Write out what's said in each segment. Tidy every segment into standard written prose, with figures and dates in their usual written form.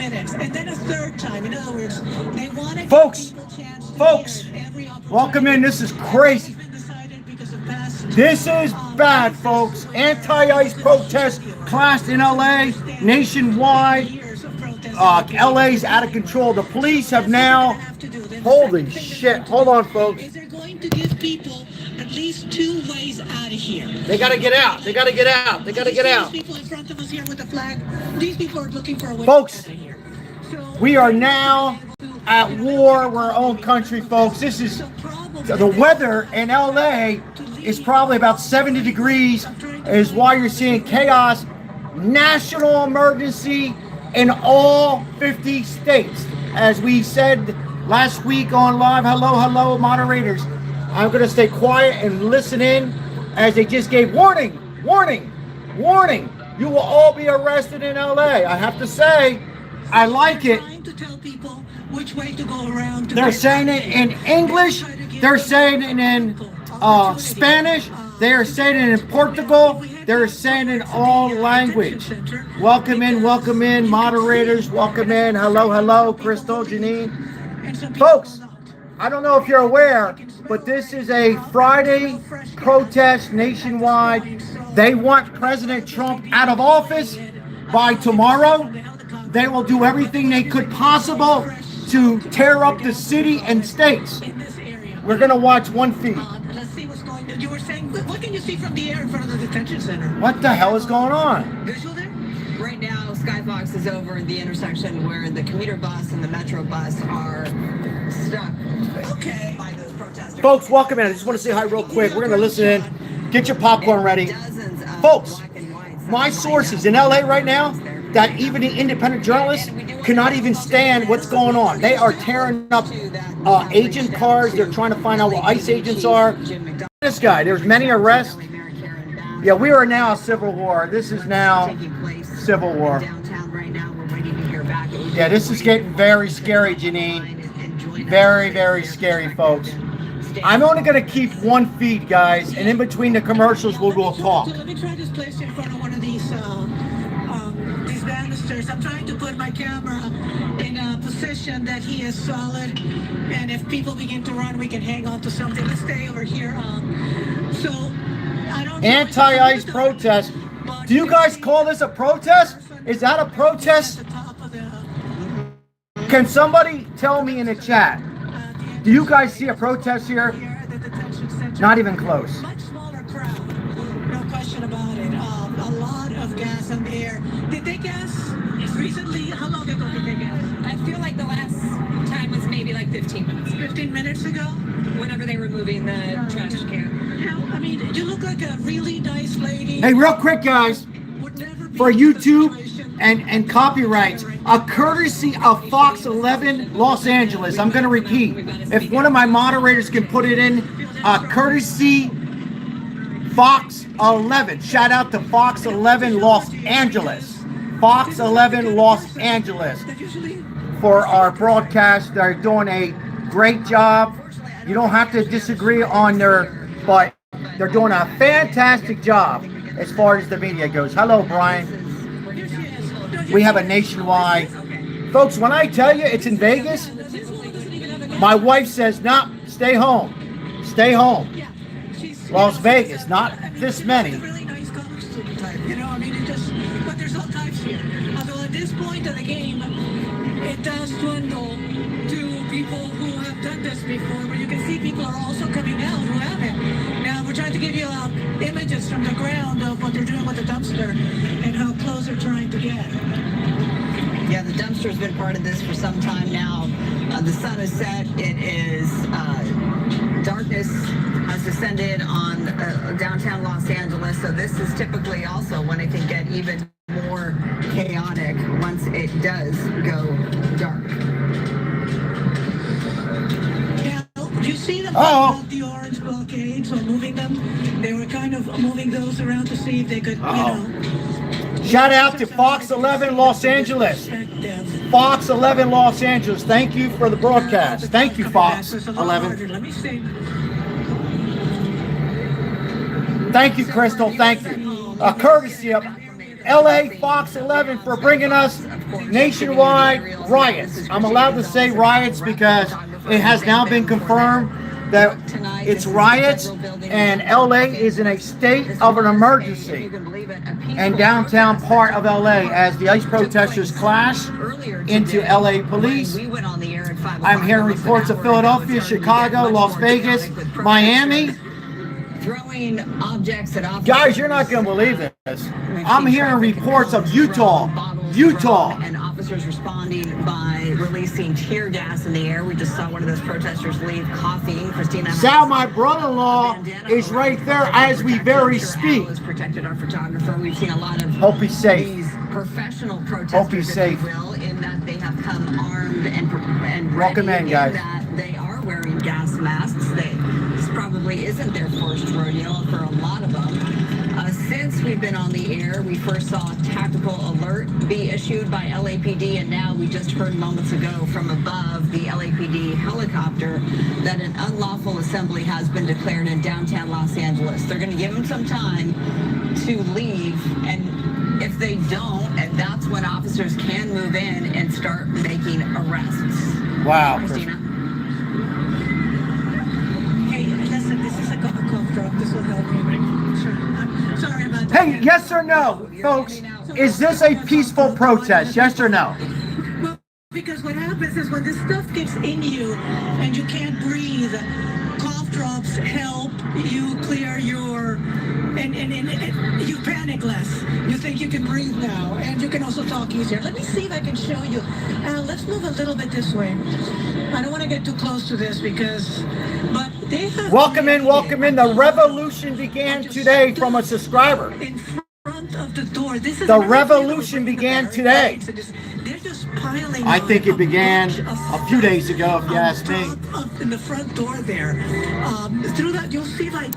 minutes, and then a third time. In other words, they want to folks, welcome in. This is crazy. This is bad, folks. Anti-ICE protests clashed in LA, nationwide. LA's out of control. The police have now. Holy shit. Hold on, folks. Is they're going to give people at least 2 ways out of here. They got to get out. They got to get out. They got to get out. These people in front of us here with the flag, these people are looking for a way folks, out of here. We are now at war with our own country, folks. This is the weather in LA is probably about 70 degrees, is why you're seeing chaos. National emergency in all 50 states. As we said last week on live, hello, moderators. I'm going to stay quiet and listen in as they just gave warning. You will all be arrested in LA. I have to say, I like it. They're saying it in English. They're saying it in Spanish. They are saying it in Portugal. They're saying it in all language. Welcome in, moderators. Welcome in. Hello, Crystal, Janine. Folks, I don't know if you're aware, but this is a Friday protest nationwide. They want President Trump out of office by tomorrow. They will do everything they could possible to tear up the city and states. We're going to watch one feed. Let's see what's going on. You were saying, what can you see from the air in front of the detention center? What the hell is going on? Visual there? Right now, Skyfox is over the intersection where the commuter bus and the metro bus are stuck. Okay. By those protesters. Folks, welcome in. I just want to say hi real quick. We're going to listen in. Get your popcorn ready. Folks, my sources in LA right now, that even the independent journalists cannot even stand what's going on. They are tearing up agent cars. They're trying to find out what ICE agents are. This guy, there's many arrests. Yeah, we are now a civil war. This is now civil war. Yeah, this is getting very scary, Janine. Very, very scary, folks. I'm only going to keep one feed, guys, and in between the commercials, we will talk. So let me try this place in front of one of these banisters. I'm trying to put my camera in a position that he is solid, and if people begin to run, we can hang on to something. Let's stay over here. So I don't. Anti-ICE protest. Do you guys call this a protest? Is that a protest? Can somebody tell me in the chat? Do you guys see a protest here? Not even close. Much smaller crowd, no question about it. A lot of gas in the air. Did they gas recently? How long ago did they gas? I feel like the last time was maybe like 15 minutes. 15 minutes ago? Whenever they were moving the trash can. I mean, you look like a really nice lady. Hey, real quick, guys, for YouTube and copyrights, a courtesy of Fox 11 Los Angeles. I'm going to repeat. If one of my moderators can put it in, courtesy Fox 11. Shout out to Fox 11 Los Angeles. Fox 11 Los Angeles for our broadcast. They're doing a great job. You don't have to disagree on their, but they're doing a fantastic job as far as the media goes. Hello, Brian. We have a nationwide. Folks, when I tell you it's in Vegas, my wife says, no, stay home. Stay home. Las Vegas, not this many. You know, I mean, but there's all types here. Although at this point of the game, it does dwindle to people who have done this before, but you can see people are also coming out who haven't. Now, we're trying to give you images from the ground of what they're doing with the dumpster and how close they're trying to get. Yeah, the dumpster's been part of this for some time now. The sun is set. It is darkness has descended on downtown Los Angeles. So this is typically also when it can get even more chaotic once it does go dark. Do you see them the orange blockades or moving them? They were kind of moving those around to see if they could, Shout out to Fox 11 Los Angeles. Fox 11 Los Angeles. Thank you for the broadcast. Thank you, Fox 11. Let me see. Thank you, Crystal. Thank you. Courtesy of LA Fox 11 for bringing us nationwide riots. I'm allowed to say riots because it has now been confirmed that it's riots and LA is in a state of an emergency and downtown part of LA as the ICE protesters clash into LA police. I'm hearing reports of Philadelphia, Chicago, Las Vegas, Miami. Throwing objects at officers. Guys, you're not going to believe this. I'm hearing reports of Utah. And officers responding by releasing tear gas in the air. We just saw one of those protesters leave coughing. Christina. Sal, my brother-in-law, is right there as we very speak. Protected our photographer. We've seen a lot of hope he's safe. These professional protesters, hope he's safe. In that they have come armed and welcome in, guys. That they are wearing gas masks. This probably isn't their first rodeo for a lot of them. Since we've been on the air, we first saw a tactical alert be issued by LAPD, and now we just heard moments ago from above the LAPD helicopter that an unlawful assembly has been declared in downtown Los Angeles. They're going to give them some time to leave, and if they don't, and that's when officers can move in and start making arrests. Wow. Christina? Hey, listen, this is a cough drop. This will help me. Sure. I'm sorry about that. Hey, yes or no, folks? Is this a peaceful protest? Yes or no? Well, because what happens is when this stuff gets in you and you can't breathe, cough drops help you clear your and you panic less. You think you can breathe now, and you can also talk easier. Let me see if I can show you. Let's move a little bit this way. I don't want to get too close to this but they have. Welcome in. The revolution began today from a subscriber. In front of the door. This is the revolution began today. They're just piling. I think it began a few days ago, if you ask me. In the front door there. Through that, you'll see like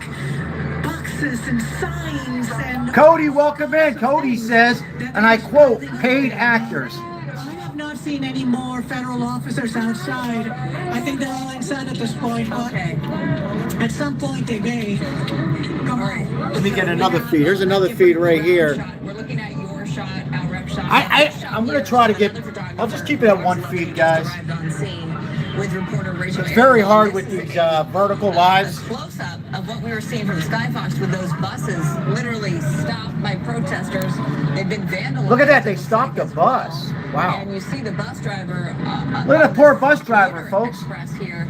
boxes and signs and. Cody, welcome in. Cody says, and I quote, paid actors. I have not seen any more federal officers outside. I think they're all inside at this point. But at some point they may. Come on. Let me get another feed. Here's another feed right here. We're looking at your shot, our rep shot. I'm going to try to get. I'll just keep it at one feed, guys. It's very hard with these vertical lives. Close up of what we were seeing from Skyfox with those buses literally stopped by protesters. They've been vandalized. Look at that. They stopped the bus. Wow. And you see the bus driver. Look at that poor bus driver, folks. Here,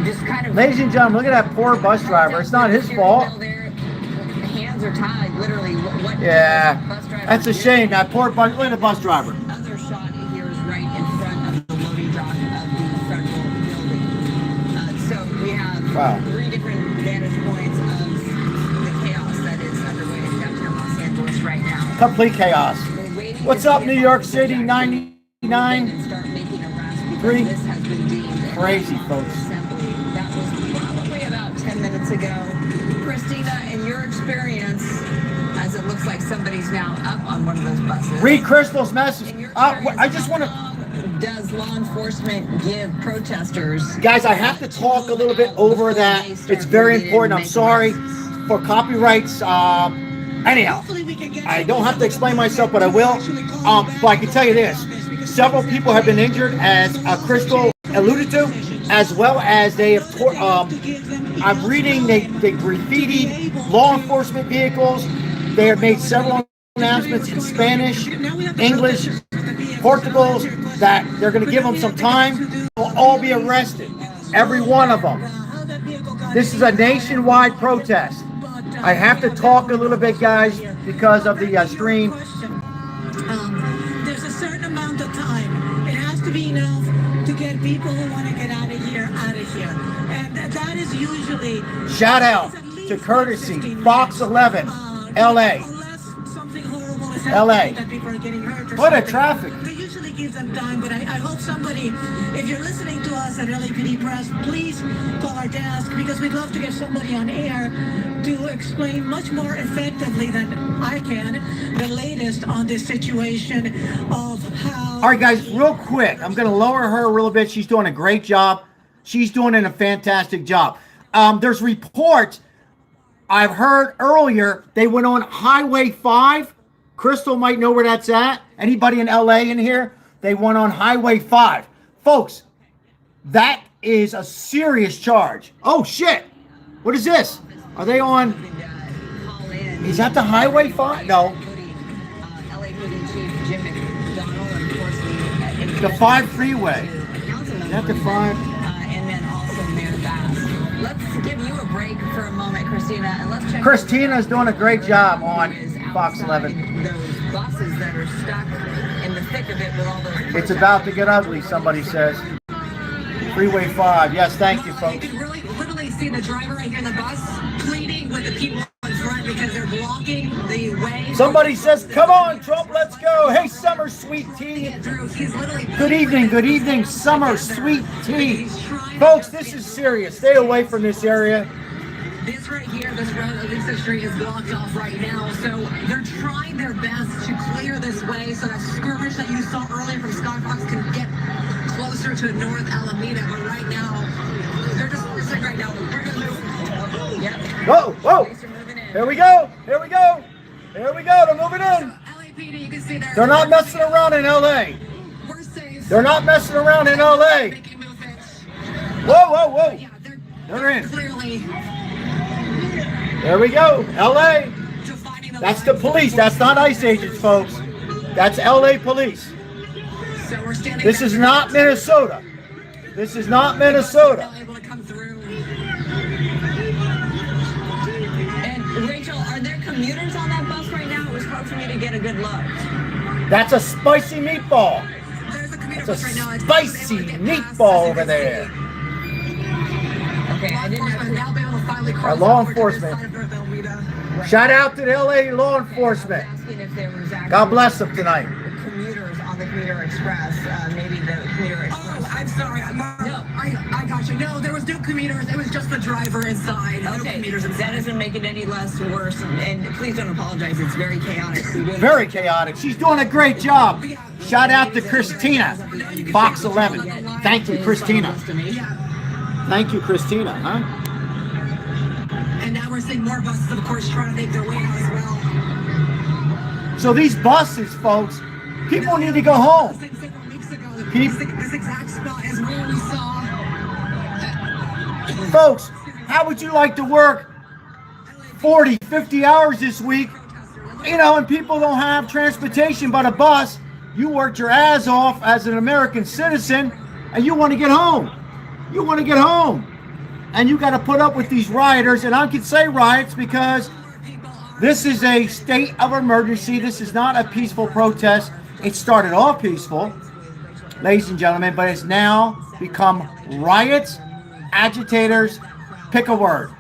just kind of. Ladies and gentlemen, look at that poor bus driver. It's not his fault. Hands are tied, literally. What yeah, that's a shame. That poor bus. Look at the bus driver. Other shot here is right in front of the loading dock of the federal building. So we have 3 different vantage points of the chaos that is underway in downtown Los Angeles right now. Complete chaos. What's up, New York City? 99. 3. Crazy, folks. That was probably about 10 minutes ago. Christina, in your experience, as it looks like somebody's now up on one of those buses. Read Crystal's message. I just want to. Does law enforcement give protesters? Guys, I have to talk a little bit over that. It's very important. I'm sorry for copyrights. Anyhow, I don't have to explain myself, but I will. But I can tell you this. Several people have been injured, as Crystal alluded to, as well as they have. I'm reading they graffitied law enforcement vehicles. They have made several announcements in Spanish, English, Portugal, that they're going to give them some time. They'll all be arrested, every one of them. This is a nationwide protest. I have to talk a little bit, guys, because of the stream. There's a certain amount of time. It has to be enough to get people who want to get out of here. And that is usually... Shout out to Courtesy, Fox 11, LA. LA. What a traffic. They usually give them time, but I hope somebody, if you're listening to us at LAPD Press, please call our desk, because we'd love to get somebody on air to explain much more effectively than I can the latest on this situation of how... All right, guys, real quick. I'm going to lower her a little bit. She's doing a great job. She's doing a fantastic job. There's reports I've heard earlier they went on Highway 5, Crystal might know where that's at. Anybody in LA in here? They went on Highway 5. Folks, that is a serious charge. Oh, shit. What is this? Are they on? Is that the Highway 5? No. The 5 freeway. Is that the 5? And then also Mayor Bass. Let's give you a break for a moment, Christina, and let's check. Christina's doing a great job on Fox 11. Those buses that are stuck in the thick of it with all those. It's about to get ugly, somebody says. Freeway 5. Yes, thank you, folks. You can really literally see the driver right here in the bus pleading with the people in front because they're blocking the way. Somebody says, come on, Trump, let's go. Hey, Summer Sweet Tea. Good evening, Summer Sweet Tea. Folks, this is serious. Stay away from this area. This right here, this road, Lisa Street is blocked off right now. So they're trying their best to clear this way so that skirmish that you saw earlier from Skyfox can get closer to North Alameda. But right now, they're just saying right now, we're going to move. Yep. Whoa. Here we go. They're moving in. LAPD, you can see They're not messing around in LA. We're safe. They're not messing around in LA. Making movements. Whoa. Yeah, They're in. clearly There we go. LA. defining the That's the lines. police. That's not ICE agents, folks. That's LA police. So we're standing This back is here. not Minnesota. This is not Minnesota. Not able to come through. And Rachel, are there commuters on that bus right now? It was hard for me to get a good look. That's a spicy meatball. There's a commuter That's a bus right now. It's spicy not able to get past meatball us, over as you there. can Okay, see. I didn't Enforcement know. now be able to finally cross law over to this enforcement. side of North Alameda. Shout out to the LA law enforcement. Asking if there was actually God bless them tonight. commuters on the Commuter Express. Maybe the Commuter Express. Oh, I'm sorry. I got you. No, there was no commuters. It was just the driver inside. No Okay, commuters that inside. doesn't make it any less worse. And please don't apologize. It's very chaotic. We really- Very chaotic. She's doing a great job. Shout out to Christina, Fox 11. Thank you, Christina. Yeah. Thank you, Christina. Huh? And now we're seeing more buses, of course, trying to make their way out as well. So these buses, folks, people need to go home. Several weeks ago, Peop- this exact spot is where we saw. Folks, how would you like to work 40, 50 hours this week? You know, and people don't have transportation but a bus. You worked your ass off as an American citizen and you want to get home. You want to get home. And you got to put up with these rioters. And I can say riots because this is a state of emergency. This is not a peaceful protest. It started off peaceful, ladies and gentlemen, but it's now become riots, agitators. Pick a word.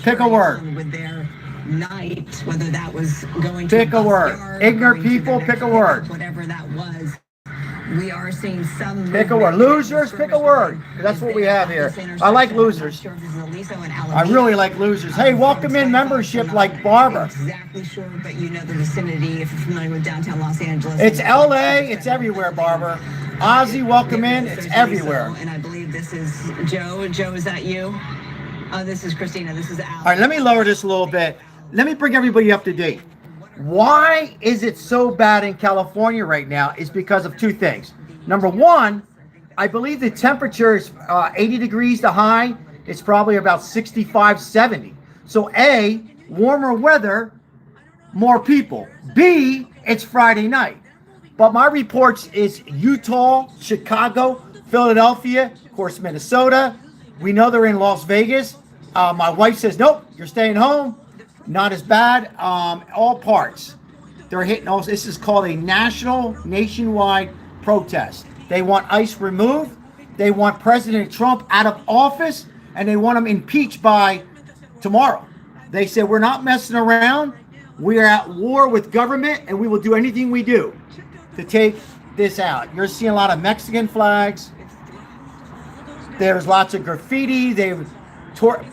Pick a word. With their night, whether that was going to Pick a word. backyard, Ignorant going to people, the pick a next word. pickup, whatever that was. We are seeing some. Pick a word. Losers, pick a word. That's what we have here. I like losers. I really like losers. Hey, welcome in membership like Barbara. Exactly sure, but you know the vicinity if you're familiar with downtown Los Angeles. It's LA. It's everywhere, Barbara. Ozzy, welcome in. It's everywhere. And I believe this is Joe. Joe, is that you? This is Christina. This is Al. All right, let me lower this a little bit. Let me bring everybody up to date. Why is it so bad in California right now? Is because of two things. Number one, I believe the temperature is 80 degrees the high. It's probably about 65, 70. So A, warmer weather, more people. B, it's Friday night. But my reports is Utah, Chicago, Philadelphia, of course, Minnesota. We know they're in Las Vegas. My wife says, nope, you're staying home. Not as bad. All parts. They're hitting all. This is called a nationwide protest. They want ICE removed. They want President Trump out of office. And they want him impeached by tomorrow. They said, we're not messing around. We are at war with government. And we will do anything we do to take this out. You're seeing a lot of Mexican flags. There's lots of graffiti. They've tore.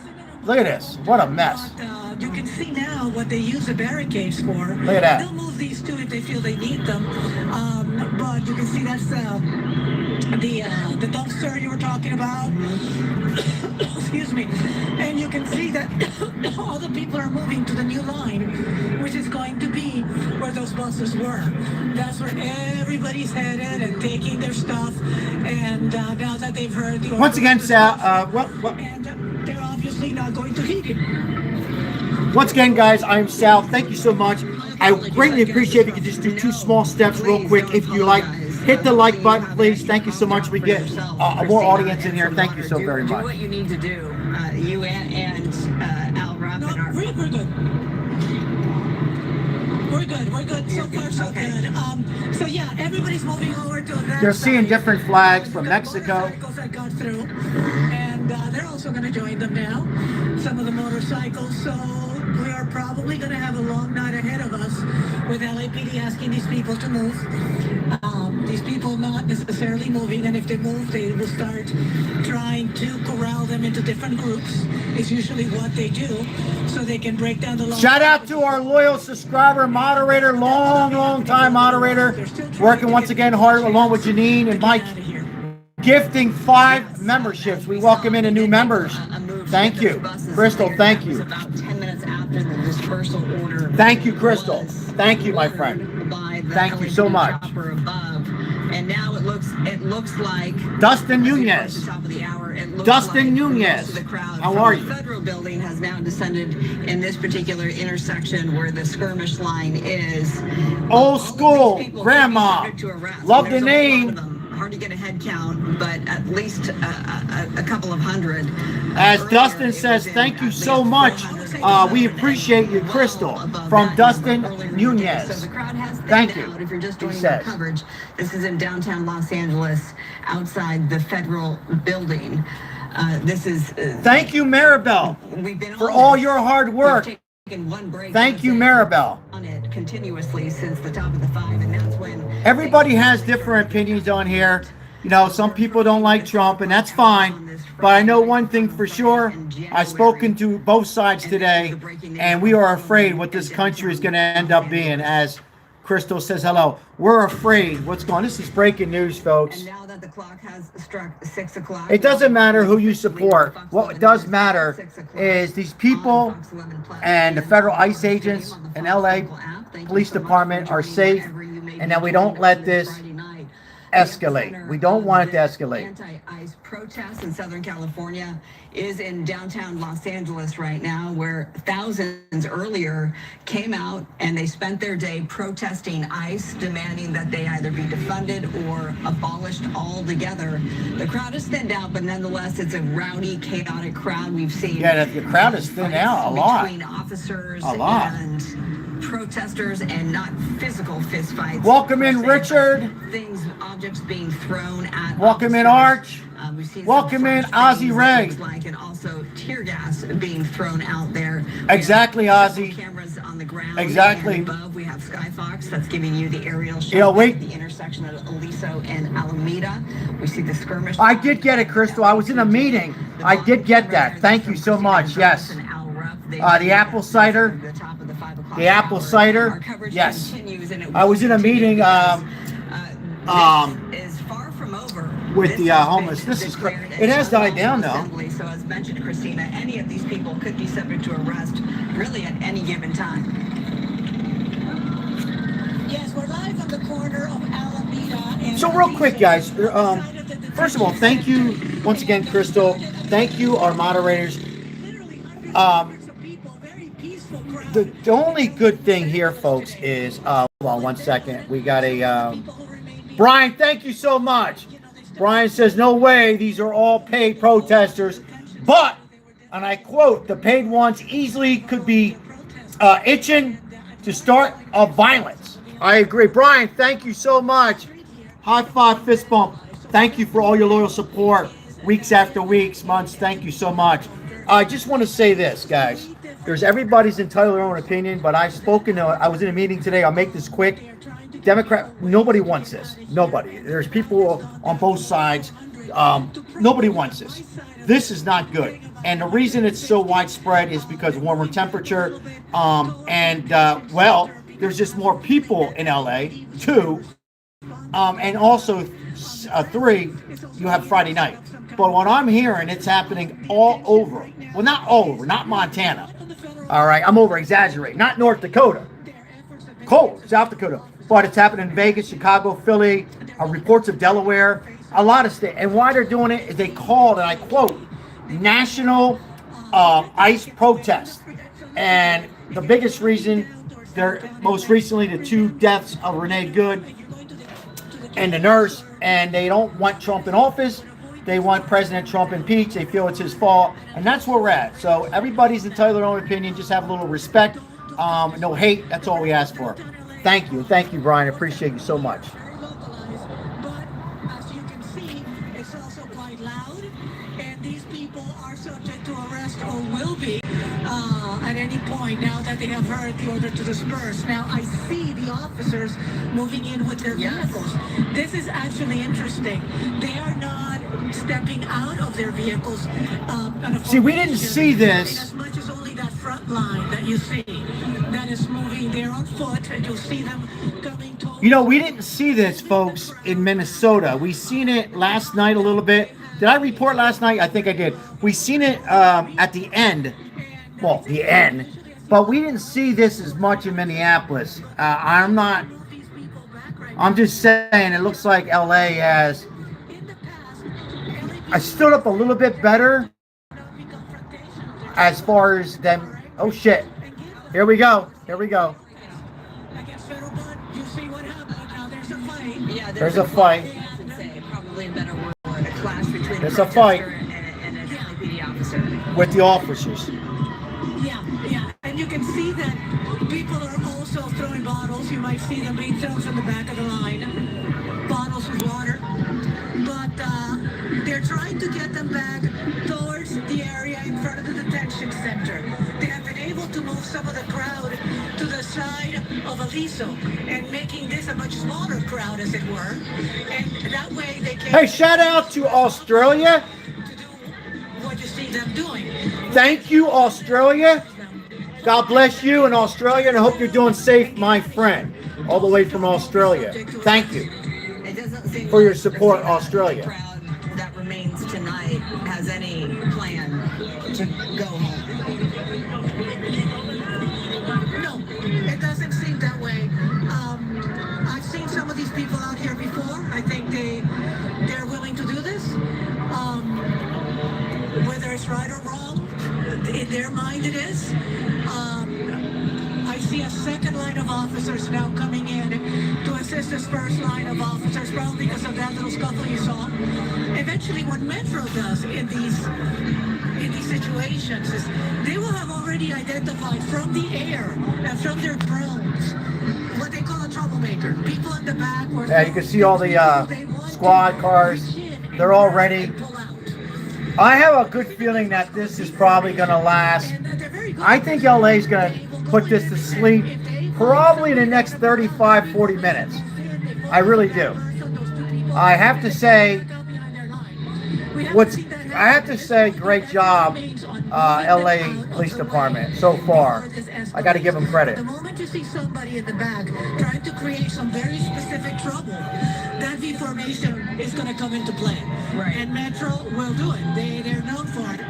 Look at this. What a mess. You can see now what they use the barricades for. Look at that. They'll move these too if they feel they need them. But you can see that's the dumpster you were talking about. Excuse me. And you can see that all the people are moving to the new line, which is going to be where those buses were. That's where everybody's headed and taking their stuff. And now that they've heard the Once again, Sal, and they're obviously not going to heed it. once again, guys, I'm Sal. Thank you so much. I greatly appreciate if you could just do 2 small steps real quick. If you like, hit the like button, please. Thank you so much. We get more audience in here. Thank you so very Do much. what you need to do. You and Al Rupp No, and our... we're good. We're good. So far, so good. So yeah, everybody's moving over to that. You're seeing side. different flags from The Mexico. motorcycles that got through, and they're also going to join them now. Some of the motorcycles. So we are probably going to have a long night ahead of us with LAPD asking these people to move. These people not necessarily moving, and if they move, they will start trying to corral them into different groups. It's usually what they do, so they can break down the law. Shout out to our loyal subscriber, moderator, long time moderator, working once again hard along with Janine and Mike, gifting 5 memberships. We welcome in new members. Thank you. Crystal, thank you. About 10 minutes after the dispersal order. Thank you, Crystal. Thank you, my friend. Thank you so much. And now it looks like Dustin Nunez. Dustin Nunez. How are you? The federal building has now descended in this particular intersection where the skirmish line is. Old school, grandma. Love the name. Hard to get a head count, but at least a couple of hundred. As Dustin says, thank you so much. We appreciate you, Crystal, from Dustin Nunez. So the crowd has thinned Thank you. out. If you're just He joining says. the coverage, this is in downtown Los Angeles, outside the federal building. This is. Thank you, Maribel, We've been for on all this. your hard work. We've taken one break. Thank you, We've Maribel. on it continuously since the top of the 5, and that's when Everybody has different opinions on here. You know, some people don't like Trump, and that's fine. But I know one thing for sure. I've spoken to both sides today, and we are afraid what this country is going to end up being. As Crystal says hello, we're afraid what's going on. This is breaking news, folks. And now that the clock has struck 6 o'clock. It doesn't matter who you support. What does matter is these people and the federal ICE agents and LA Police Department are safe, and that we don't let this escalate. We don't want it to escalate. Anti-ICE protest in Southern California is in downtown Los Angeles right now, where thousands earlier came out and they spent their day protesting ICE, demanding that they either be defunded or abolished altogether. The crowd is thinned out, but nonetheless, it's a rowdy, chaotic crowd. We've seen. Yeah, the crowd is thinned out a lot. Between officers A lot. and protesters, and not physical fistfights. Welcome in, Richard. Things, objects being thrown at. Welcome in, officers. Arch. We've seen Welcome some in, flash Ozzy bangs, Ray. it looks like, and also tear gas being thrown out there. Exactly, We have Ozzy. cameras on the ground. Exactly. And above, we have Skyfox that's giving you the aerial shot. Yeah, wait. At the intersection of Aliso and Alameda. We see the skirmish. I did get it, Crystal. I was in a meeting. I did get that. Thank you so much. Yes. The apple cider. The apple cider. Yes. I was in a meeting. Is far from over. With the homeless. This is it has died down though. So as mentioned, Christina, any of these people could be subject to arrest really at any given time. Yes, we're live on the corner of Alameda. And So real quick, guys. First of all, thank you once again, Crystal. Thank you, our moderators. The only good thing here, folks, is hold on 1 second. We got a Brian. Thank you so much. Brian says, "No way. These are all paid protesters, but," and I quote, "the paid ones easily could be itching to start a violence." I agree, Brian. Thank you so much. High five, fist bump. Thank you for all your loyal support, weeks after weeks, months. Thank you so much. I just want to say this, guys. There's everybody's entitled to their own opinion, but I've spoken to, I was in a meeting today. I'll make this quick. Democrat, nobody wants this. Nobody. There's people on both sides. Nobody wants this. This is not good. And the reason it's so widespread is because warmer temperature. Well, there's just more people in LA, 2. And also, 3, you have Friday night. But what I'm hearing, it's happening all over. Well, not all over, not Montana. All right, I'm over exaggerating. Not North Dakota. Cold, South Dakota. But it's happening in Vegas, Chicago, Philly, reports of Delaware, a lot of states. And why they're doing it is they called, and I quote, national ICE protest. And the biggest reason, they're most recently the 2 deaths of Renee Good and the nurse, and they don't want Trump in office. They want President Trump impeached. They feel it's his fault, and that's where we're at. So everybody's entitled to their own opinion. Just have a little respect, no hate. That's all we ask for. Thank you, Brian. I appreciate you so much. But as you can see, it's also quite loud, and these people are subject to arrest or will be at any point now that they have heard the order to disperse. Now, I see the officers moving in with their vehicles. This is actually interesting. They are not stepping out of their vehicles. See, we didn't see this. As much as only that front line that you see that is moving there on foot, and you'll see them coming towards. You know, we didn't see this, folks, in Minnesota. We seen it last night a little bit. Did I report last night? I think I did. We seen it at the end. Well, the end. But we didn't see this as much in Minneapolis. I'm just saying, it looks like LA has. I stood up a little bit better as far as them. Oh, shit. Here we go. Yeah, There's a fight. Probably a better word, a clash between There's a fight and a LAPD officer. with the officers. Yeah, and you can see that people are also throwing bottles. You might see them being thrown from the back of the line, bottles with water. But they're trying to get them back towards the area in front of the detention center. They have been able to move some of the crowd to the side of Aliso and making this a much smaller crowd, as it were. And that way they can. Hey, shout out to Australia. To do what you see them doing. Thank you, Australia. God bless you in Australia, and I hope you're doing safe, my friend, all the way from Australia. Thank you It doesn't seem for your like support, the Australia. crowd that remains tonight has any plan to go home. No, it doesn't seem that way. I've seen some of these people out here before. I think they're willing to do this. Whether it's right or wrong, in their mind it is. I see a second line of officers now coming in to assist this first line of officers, probably because of that little scuffle you saw. Eventually, what Metro does in these situations is they will have already identified from the air and from their drones what they call a troublemaker. People in the back. Yeah, you can see all the squad cars. They're all ready. I have a good feeling that this is probably going to last. I think LA is going to put this to sleep probably in the next 35, 40 minutes. I really do. I have to say, great job, LA Police Department so far. I got to give them credit. The moment you see somebody in the back trying to create some very specific trouble, that V formation is going to come into play. Right. And Metro will do it. They're known for it.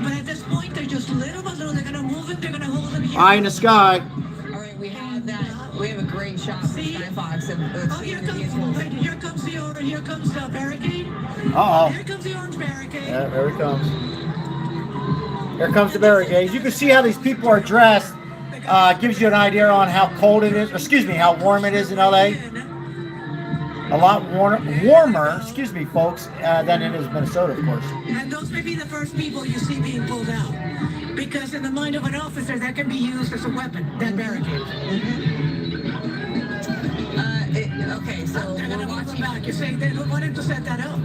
But at this point, they're just little by little. They're going to move it. They're going to hold them here. Eye in the sky. All right, we have that. We have a great shot from See? Skyfox of Oh, here comes the orange. Here comes the barricade. Uh-oh. Here comes the orange barricade. Yeah, there it comes. Here comes the barricades. You can see how these people are dressed. Gives you an idea on how cold it is. Excuse me, how warm it is in LA. A lot warmer, excuse me, folks, than it is Minnesota, of course. And those may be the first people you see being pulled out. Because in the mind of an officer, that can be used as a weapon, that barricade. Okay, so They're going we're to move them watching. back. You're saying they wanted to set that up.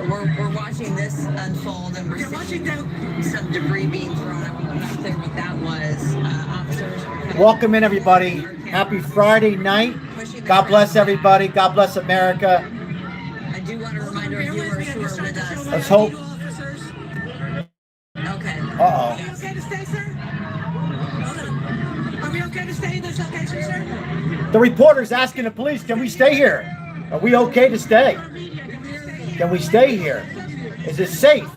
We're watching this unfold, and we're You're watching seeing them. some debris being thrown. I'm not clear what that was. Officers. Are kind of Welcome in, everybody. Happy Friday night. God bless everybody. God bless America. I do want to remind our viewers who are with us. Let's hope. Okay. Uh-oh. Are we okay to stay, sir? Hold on. Are we okay to stay in this location, sir? The reporter's asking the police, can we stay here? Are we okay to stay? Can we stay here? Is it safe?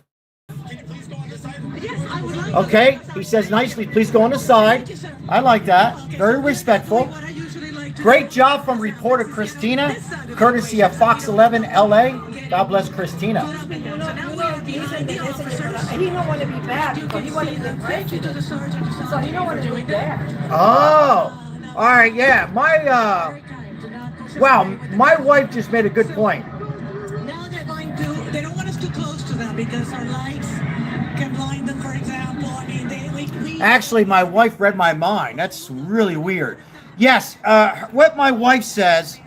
Yes, I would like Okay, he says nicely, please go on the side. I like that. Very respectful. what I usually like to Great job from reporter Christina, courtesy of Fox 11 LA. God bless Christina. So now we are behind the officers. He don't want to be back, You so can he see wanted to them. be Thank you to the president. sergeant. So he don't want to be there. Oh, all right, yeah. My wife just made a good point. Now they're going to, they don't want us too close to them because our lights can blind them, for example. I mean, we Actually, my wife read my mind. That's really weird. Yes, what my wife says,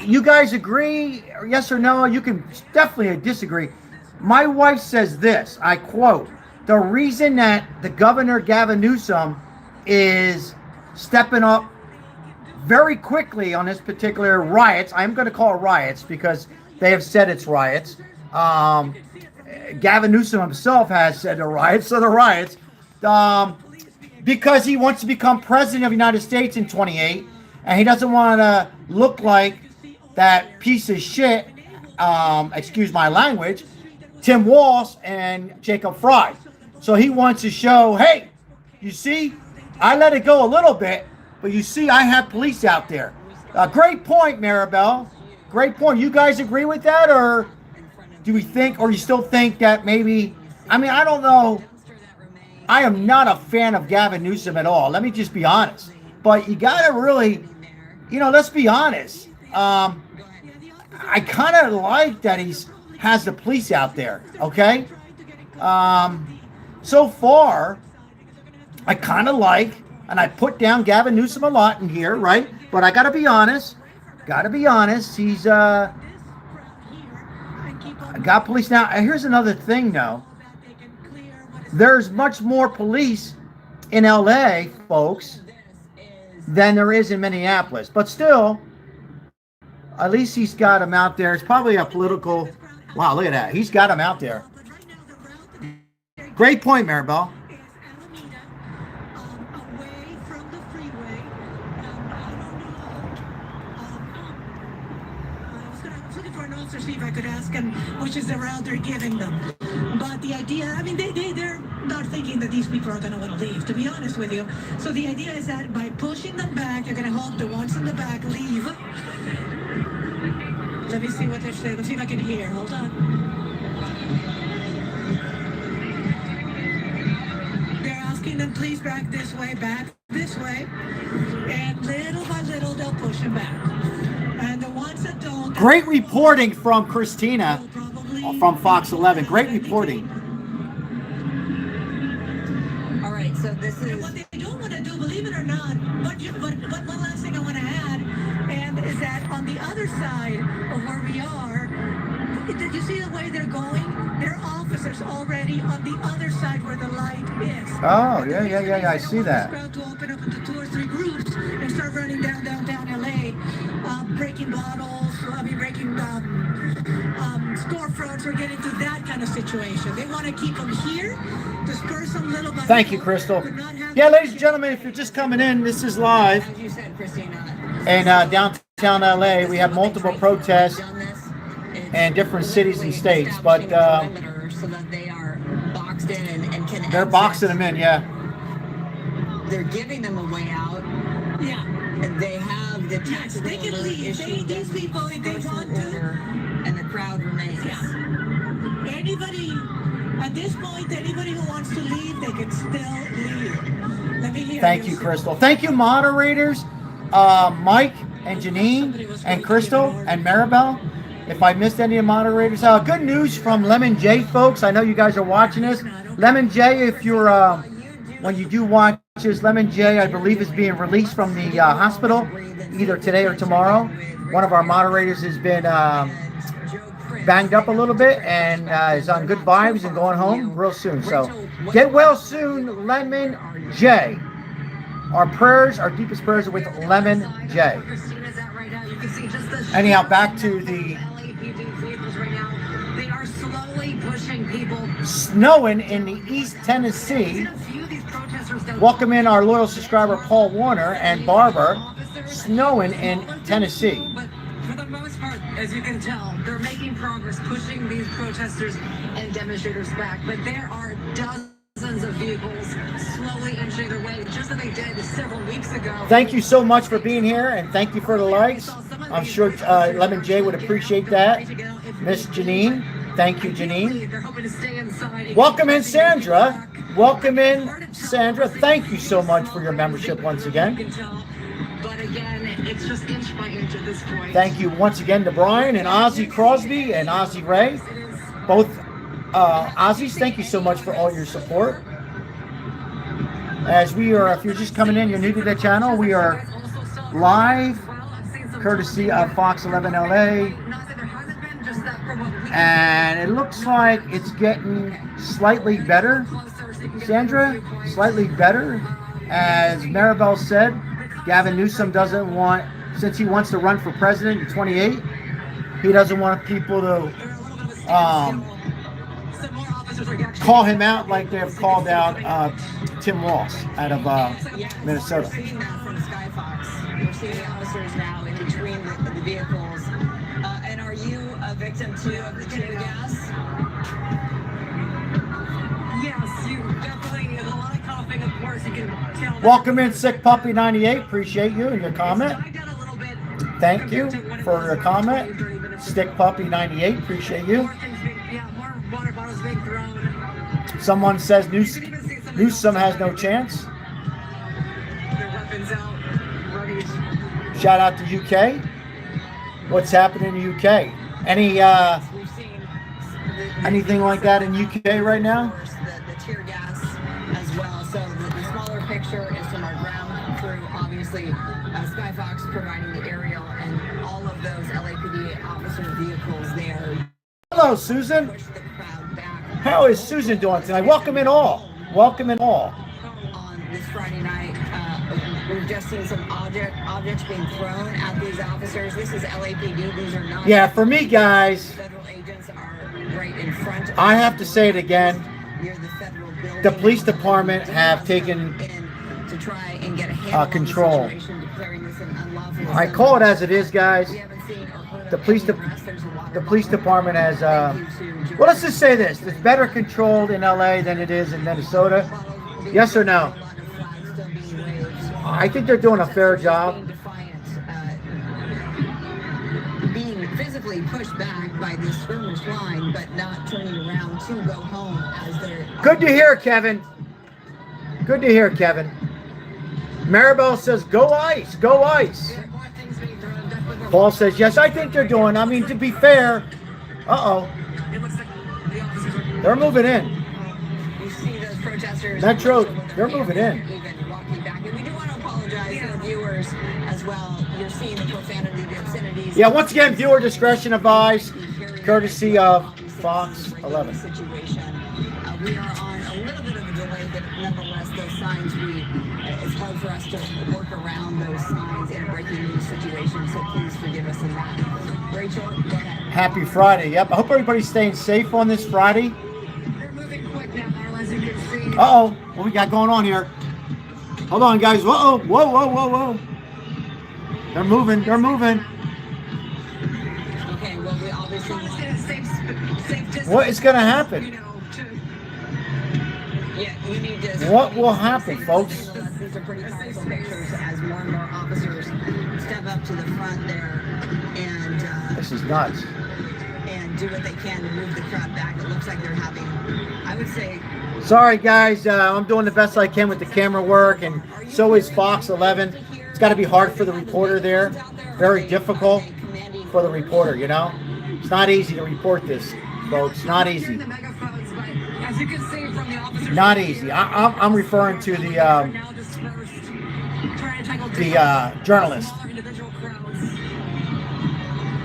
you guys agree, yes or no? You can definitely disagree. My wife says this, I quote, the reason that the governor, Gavin Newsom, is stepping up very quickly on this particular riots, I'm going to call it riots because they have said it's riots. Gavin Newsom himself has said the riots, so the riots. Because he wants to become president of the United States in 28, and he doesn't want to look like that piece of shit, excuse my language, Tim Walz and Jacob Fry. So he wants to show, hey, you see, I let it go a little bit, but you see, I have police out there. Great point, Maribel. Great point. You guys agree with that, or do we think, or you still think that maybe, I mean, I don't know. I am not a fan of Gavin Newsom at all. Let me just be honest. But you got to really, let's be honest. I kind of like that has the police out there, okay? So far, I kind of like, and I put down Gavin Newsom a lot in here, right? But I got to be honest. He's got police now. Here's another thing, though. There's much more police in LA, folks, than there is in Minneapolis. But still, at least he's got them out there. It's probably a political... Wow, look at that. He's got them out there. Great point, Maribel. To see if I could ask them which is the route they're giving them. But the idea, I mean, they're not thinking that these people are going to want to leave, to be honest with you. So the idea is that by pushing them back, you're going to help the ones in the back leave. Let me see what they're saying. Let's see if I can hear. Hold on. They're asking them, please back this way. And little by little, they'll push them back. And the ones that don't... Great reporting from Christina from Fox 11. Great reporting. All right, so this And is... what they don't want to do, believe it or not, but one last thing I want to add, and is that on the other side of where we are, did you see the way they're going? There are officers already on the other side where the light is. Oh, yeah. I see that. Crowd to open up into 2 or 3 groups and start running downtown LA, breaking bottles, breaking storefronts, or get into that kind of situation. They want to keep them here, disperse them little by little. Thank you, Crystal. Yeah, ladies and gentlemen, if you're just coming in, this is live. As you said, Christina. In downtown LA, we have multiple protests in different cities and states, but so that they are boxed in and can they're boxing them in, yeah. They're giving them a way out. Yeah. And they have the Yes, they can order leave. issued These people, if they personal want to. order, and the crowd remains. Yeah. Anybody, at this point, anybody who wants to leave, they can still leave. Let me hear Thank you, Crystal. Thank you, moderators, Mike and Janine and Crystal and Maribel. If I missed any of the moderators, good news from Lemon J, folks. I know you guys are watching this. Lemon J, if you're, when you do watch this, Lemon J, I believe, is being released from the hospital either today or tomorrow. One of our moderators has been banged up a little bit and is on good vibes and going home real soon. So get well soon, Lemon J. Our prayers, our deepest prayers are with Lemon J. Anyhow, back to the They are slowly pushing people. snowing in the East Tennessee. Welcome in our loyal subscriber Paul Warner and Barber. Snowing in Tennessee. But for the most part, as you can tell, they're making progress, pushing these protesters and demonstrators back. But there are dozens of vehicles slowly inching their way, just as they did several weeks ago. Thank you so much for being here, and thank you for the likes. I'm sure Lemon J would appreciate that. Miss Janine, thank you, Janine. Welcome in, Sandra. Welcome in, Sandra. Thank you so much for your membership once again. But again, it's just inch by inch at this point. Thank you once again to Brian and Ozzy Crosby and Ozzy Ray. Both Ozzy's, thank you so much for all your support. As we are, if you're just coming in, you're new to the channel, we are live, courtesy of Fox 11 LA. And it looks like it's getting slightly better. Sandra, slightly better. As Maribel said, Gavin Newsom doesn't want, since he wants to run for president in 28, he doesn't want people to call him out like they've called out Tim Walz out of Minnesota. We're seeing that from Skyfox. We're seeing the officers now in between the vehicles. And are you a victim too of the tear gas? Yes, you definitely, a lot of coughing, of course, you can tell. Welcome in, Sick Puppy 98. Appreciate you and your comment. Thank you for your comment. Stick Puppy 98. Appreciate you. More water bottles being thrown. Someone says Newsom has no chance. Their weapons out. Ready. Shout out to UK. What's happening in the UK? Any anything like that in UK right now? The tear gas as well. So the smaller picture is from our ground crew. Obviously, Skyfox providing the aerial and all of those LAPD officer vehicles there. Hello, Susan. Push the crowd back. How is Susan doing tonight? Welcome in all. Welcome in all. On this Friday night, we've just seen some objects being thrown at these officers. This is LAPD. These are not. Yeah, for me, guys, Federal agents are right in front. I have to say it again. Near the federal building. The police department have taken to try and get a handle on control. the situation, declaring this an unlawful I call it as it is, guys. We haven't seen or heard The of police, any arrests. There's a water the police bottle. department has. Well, let's just say this: it's better controlled in LA than it is in Minnesota. Yes or no? I think they're doing a fair job. Being physically pushed back by this skirmish line, but not turning around to go home as they're. Good to hear, Kevin. Good to hear, Kevin. Maribel says, "Go Ice, go Ice." Paul says, "Yes, I think they're doing." I mean, to be fair, they're moving in. You see those protesters. Metro, they're moving in. Even walking back, and we do want to apologize to the viewers as well. You're seeing the profanity, the obscenities. Yeah, once again, viewer discretion advised, courtesy of Fox 11. Situation. We are on a little bit of a delay, but nonetheless, those signs, it's hard for us to work around those signs in a breaking news situation, so please forgive us in that. Rachel, go ahead. Happy Friday. Yep, I hope everybody's staying safe on this Friday. They're moving quick now, Marla, as you can see. Uh-oh, what we got going on here? Hold on, guys. Whoa, whoa, whoa, whoa, whoa. They're moving, they're moving. Okay, well, we obviously Trying to want... stay at a safe distance. What is going to happen? You know, Yeah, you need to... What will happen, folks? These are pretty powerful pictures as more and more officers step up to the front there and This is nuts. do what they can to move the crowd back. It looks like they're having, I would say... Sorry, guys. I'm doing the best I can with the camera work, and so is Fox 11. It's got to be hard for the reporter there. Very difficult for the reporter, you know? It's not easy to report this, folks. Not easy. the megaphones, but as you can see from the officers, Not easy. I'm referring to the now dispersed, trying to tackle journalist. smaller individual crowds.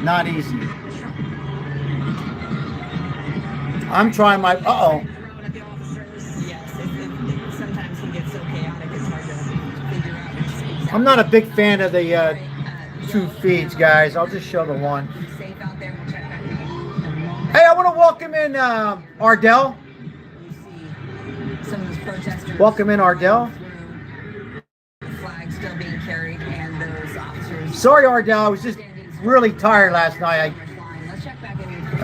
Not easy. I'm trying my... Uh-oh. Yes, sometimes he gets so chaotic, it's hard to figure out exactly. I'm not a big fan of the two feeds, guys. I'll just show the one. Safe out there. We'll check back in a moment. Hey, I want to welcome in Ardell. You see some of those protesters. Welcome in, Ardell. Flags still being carried, and those officers. Sorry, Ardell. I was just really tired last night.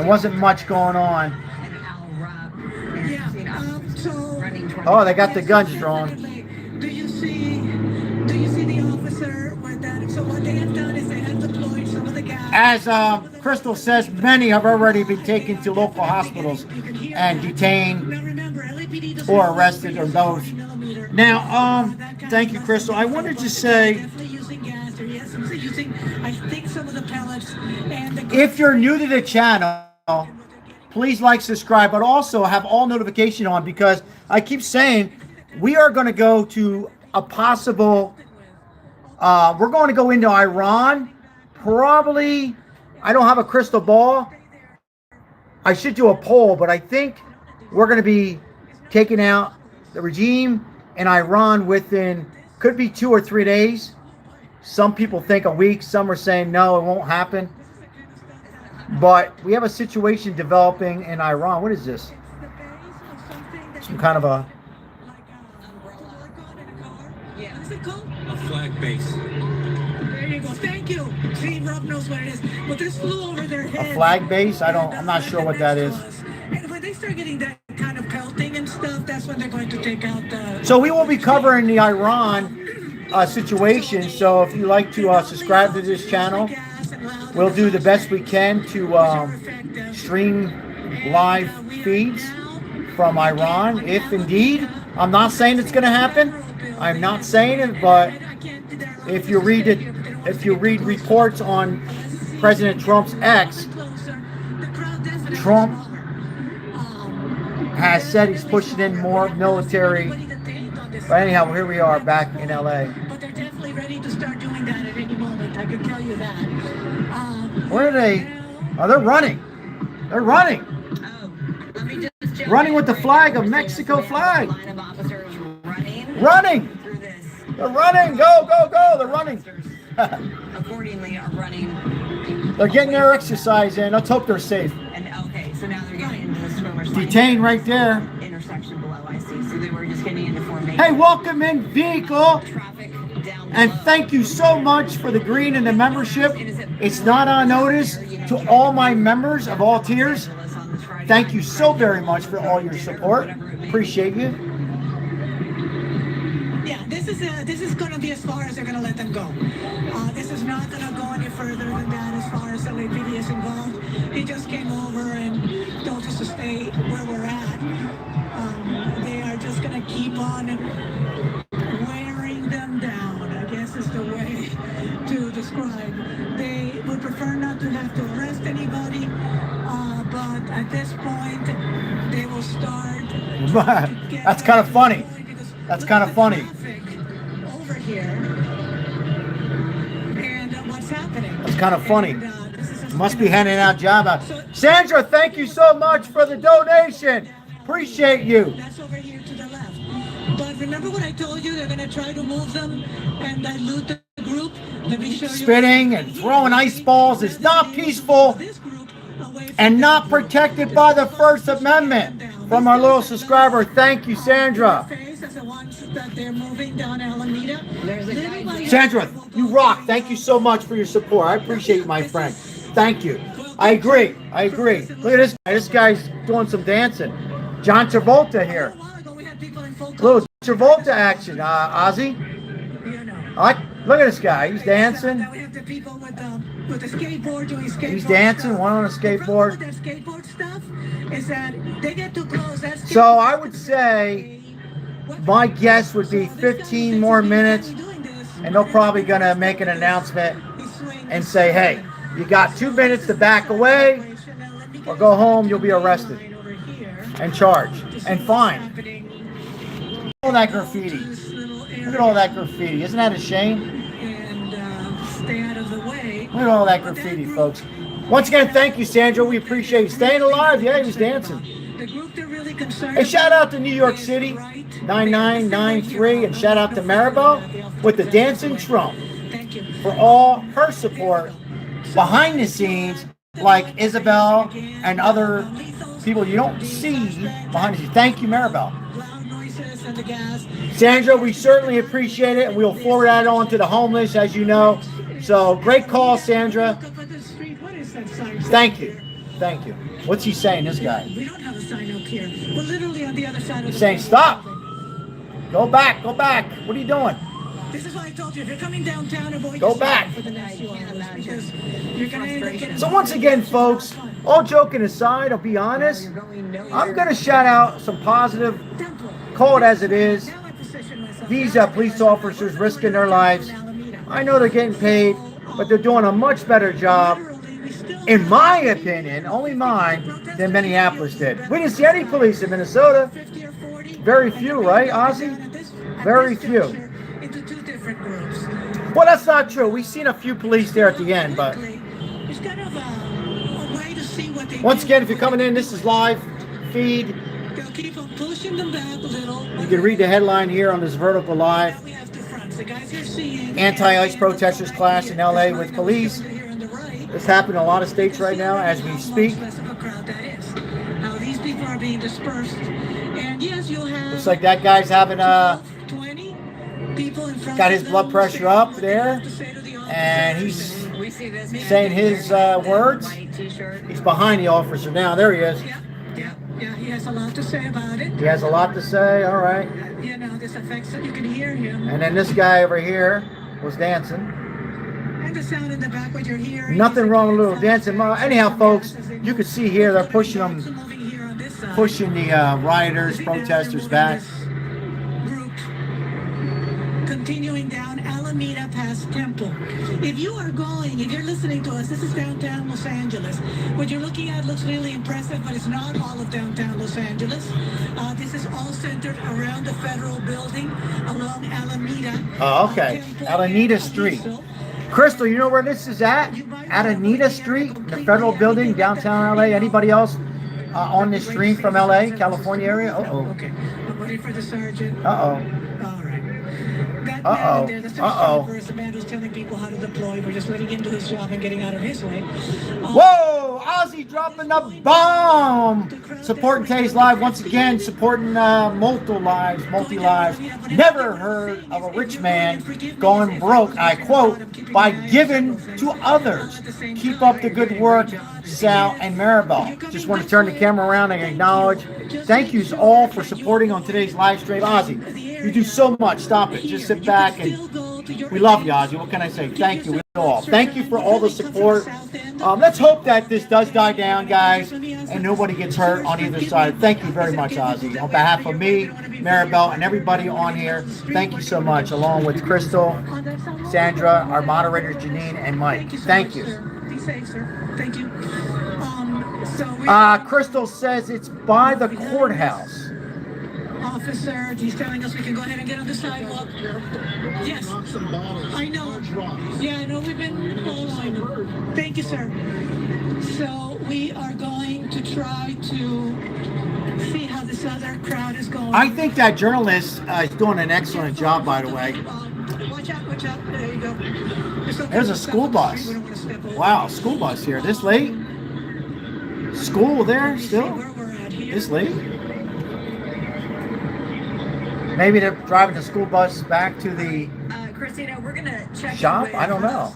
There wasn't much going on. And Al Rupp is, Yeah. you know, So. running toward Oh, they got the guns drawn. Do you see the officer with that? So what they have done is they have deployed some of the gas. As Crystal says, many have already been taken to local hospitals and detained Now remember, LAPD does or not arrested or use those. 40 millimeter. Now, That kind thank of you, stuff. Crystal. I wanted to They're say, definitely using gas. They're using, I think, some of the pellets and the. if you're new to the channel, please like, subscribe, but also have all notification on, because I keep saying we are going to go to a possible, we're going to go into Iran, probably. I don't have a crystal ball. I should do a poll, but I think we're going to be taking out the regime in Iran within, could be 2 or 3 days. Some people think a week. Some are saying no, it won't happen. But we have a situation developing in Iran. What is this? Some kind of a... Yeah. What is it called? A flag base. There you go. Thank you. See, Rob knows what it is. But this flew over their head. A flag base? I'm not sure what that is. And when they start getting that kind of pelting and stuff, that's when they're going to take out the. So we will be covering the Iran situation. So if you like to subscribe to this channel, we'll do the best we can to stream live feeds from Iran. If indeed, I'm not saying it's going to happen. I'm not saying it, but if you read it, if you read reports on President Trump's X, Trump has said he's pushing in more military. But anyhow, here we are back in LA. But they're definitely ready to start doing that at any moment. I can tell you that. Where are they? Oh, they're running. They're running. Oh, let me just jump Running in with the right flag now. of So Mexico we have a flag. line of officers running Running. through this. They're running. Go, go, go. They're running. Accordingly, are running. They're getting their exercise in. Let's hope they're safe. And okay, so now they're getting into the swimmers lane. Detained right there. Intersection below, I see. So they were just getting into formation. Hey, welcome in, vehicle. Traffic down And below. thank you so much for the green and the membership. It's not on notice to all my members of all tiers. Thank you so very much for all your support. Appreciate you. Yeah, this is going to be as far as they're going to let them go. This is not going to go any further than that as far as LAPD is involved. He just came over and told us to stay where we're at. They are just going to keep on wearing them down, I guess is the way to describe. They would prefer not to have to arrest anybody, but at this point, they will start. That's kind of funny. That's kind of funny. Over here, and what's happening? That's kind of funny. And, this is Must be handing out job out. Sandra, thank you so much for the donation. Appreciate you. That's over here to the left. But remember what I told you? They're going to try to move them and dilute the group. Let me show you. Spitting and throwing ice balls is not peaceful This group away from and not that group. protected by the First Amendment. From our little subscriber, thank you, Sandra. As the ones that they're moving down Alameda. There's a guy Little by Sandra, you rock. Thank you so much for your support. I appreciate you, my friend. Thank you. I agree. I agree. Look at this guy. This guy's doing some dancing. John Travolta here. A while ago, we had people in full Little Travolta action, Ozzy. you know. Look at this guy. He's dancing. Now we have the people with the skateboard doing skateboard He's dancing, stuff. one on a The problem skateboard. with their skateboard stuff is that they get too close. That's So I would say my guess would be 15 more minutes, and they're probably going to make an announcement and say, hey, you got 2 minutes to back away or go home, you'll be arrested and charged and fined. All that graffiti. Look at all that graffiti. Isn't that a shame? And stay out of the way. Look at all that graffiti, folks. Once again, thank you, Sandra. We appreciate you staying alive. Yeah, he was dancing. The group they're really concerned Hey, shout out to New York City, 9993, and shout out to Maribel with the Dancing Trump Thank you. for all her support behind the scenes, like Isabel and other people you don't see behind the scenes. Thank you, Maribel. Loud noises and the gas. Sandra, we certainly appreciate it, and we'll forward that on to the homeless, as you know. So, great call, Sandra. Look up at the street. What is that sign? Thank you. Thank you. What's he saying, this guy? We don't have a sign up here. We're literally on the other side of He's the saying, building. stop. Go back. Go back. What are you doing? This is why I told you, if you're coming downtown, avoid Go your back. sign for the next few hours because you're going to end up getting... So once again, folks, all joking aside, I'll be honest, I'm going to shout out some positive, call it as it is. Now I position myself. These police officers risking their lives. I know they're getting paid, but they're doing a much better job, in my opinion, only mine, than Minneapolis did. We didn't see any police in Minnesota. Very few, right, Ozzy? Very few. Into two different groups. Well, that's not true. We've seen a few police there at the end, but It's kind of a way to see what they once do. again, if you're coming in, this is live feed. They'll keep on pushing them back a little. You can read the headline here on this vertical live. Now we have the fronts. The guys you're seeing. Anti-ICE protesters clash in LA with police. Here on the right. This happened in a lot of states right now as we speak. Less of a crowd that is. Now these people are being dispersed, and yes, you'll have. Looks like that guy's having 20 people in front. got of his blood them pressure saying up what they there, have to say to the and officers. he's We see this man saying his words. white t-shirt. He's behind the officer now. There he is. Yeah, he has a lot to say about it. He has a lot to say. All right. You know, this affects it. You can hear him. And then this guy over here was dancing. And the sound in the back, what you're hearing. Nothing wrong with a little dancing. Anyhow, folks, you can see here they're pushing them, pushing the rioters, protesters back. Group continuing down Alameda past Temple. If you're listening to us, this is downtown Los Angeles. What you're looking at looks really impressive, but it's not all of downtown Los Angeles. This is all centered around the federal building along Alameda. Oh, okay. Temple Alameda and Street. Aliso. Crystal, you know where this is at? At Anita Street, the federal building, downtown LA. Anybody else on this stream from LA, California area? Uh-oh. Okay. I'm waiting for the sergeant. Uh-oh. All right. That Uh-oh. man there, the Uh-oh. sergeant is the man who's telling people how to deploy. We're just letting him do his job and getting out of his way. Whoa! Ozzy dropping the bomb! Supporting today's live once again, supporting multi-lives. Never heard of a rich man going broke, I quote, by giving to others. Keep up the good work, Sal and Maribel. Just want to turn the camera around and acknowledge. Thank you all for supporting on today's live stream. Ozzy, you do so much. Stop it. Just sit back and we love you, Ozzy. What can I say? Thank you. We all. Thank you for all the support. Let's hope that this does die down, guys, and nobody gets hurt on either side. Thank you very much, Ozzy. On behalf of me, Maribel, and everybody on here, thank you so much, along with Crystal, Sandra, our moderators, Janine, and Mike. Thank you. Be safe, sir. Thank you. Crystal says it's by the courthouse. Officer, he's telling us we can go ahead and get on the sidewalk. Yes. I know. Yeah, I know we've been following. Thank you, sir. So we are going to try to see how this other crowd is going. I think that journalist is doing an excellent job, by the way. Watch out, watch out. There you go. There's a school bus. Wow, school bus here. This late? School there still? This late? Maybe they're driving the school bus back to the Christina, we're gonna check shop? with- I don't know.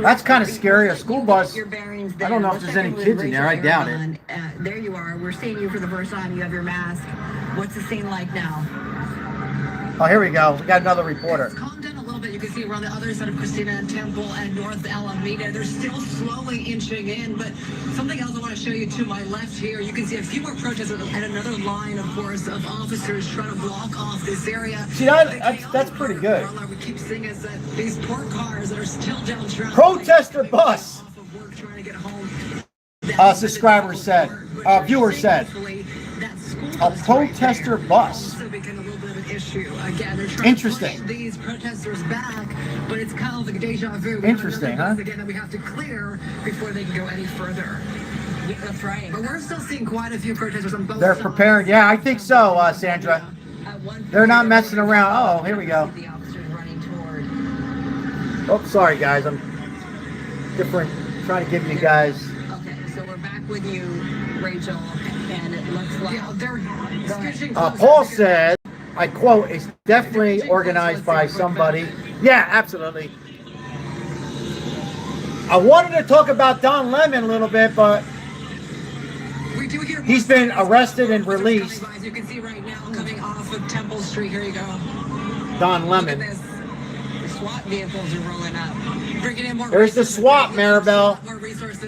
That's kind of scary. A school bus. Your bearings I don't know if there. there's We're any checking kids with in there. I Rachel doubt it. Aragon. There you are. We're seeing you for the first time. You have your mask. What's the scene like now? Oh, here we go. We got another reporter. Calm down a little bit. You can see we're on the other side of Christina and Temple and North Alameda. They're still slowly inching in, but something else I want to show you to my left here. You can see a few more protesters and another line, of course, of officers trying to block off this area. See, that's pretty good. All we keep seeing is that these poor cars that are still down traveling. Protester bus. Off of work trying to get home. Subscriber said, viewer said, a protester bus. Issue. Again, they're trying Interesting. to push these protesters back, but it's kind of like a deja vu. Interesting, huh? Again, that we have to clear before they can go any further. Yeah, that's right. But we're still seeing quite a few protesters on both They're sides. preparing. Yeah, I think so, Sandra. They're not messing around. Oh, here we go. The officers running toward. Oh, sorry, guys. I'm different. Trying to give you guys. Okay, so we're back with you, Rachel, and it looks like they're sketching Paul said, I quote, it's definitely organized by somebody. Yeah, absolutely. I wanted to talk about Don Lemon a little bit, but he's been arrested and released. As you can see right now, coming off of Temple Street. Here you go. Don Look Lemon. at this. The SWAT vehicles are rolling up. Bringing in more. There's the SWAT, Maribel.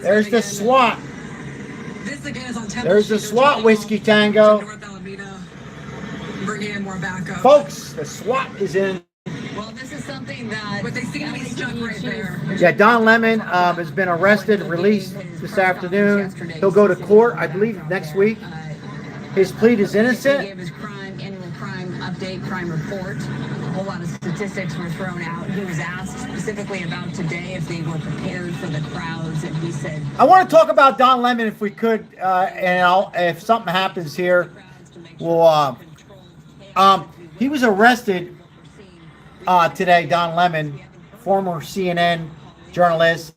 There's the SWAT. This again is on Temple There's the Street. SWAT Whiskey Tango. North Alameda. Bringing in more backup. Folks, the SWAT is in. Well, this is something that. But they seem to be stuck right there. Yeah, Don Lemon has been arrested, released this afternoon. He'll go to court, I believe, next week. His plea is He innocent. gave his annual crime update, crime report. A whole lot of statistics were thrown out. He was asked specifically about today if they were prepared for the crowds, and he said. I want to talk about Don Lemon if we could, and if something happens here, we'll. He was arrested today. Don Lemon, former CNN journalist,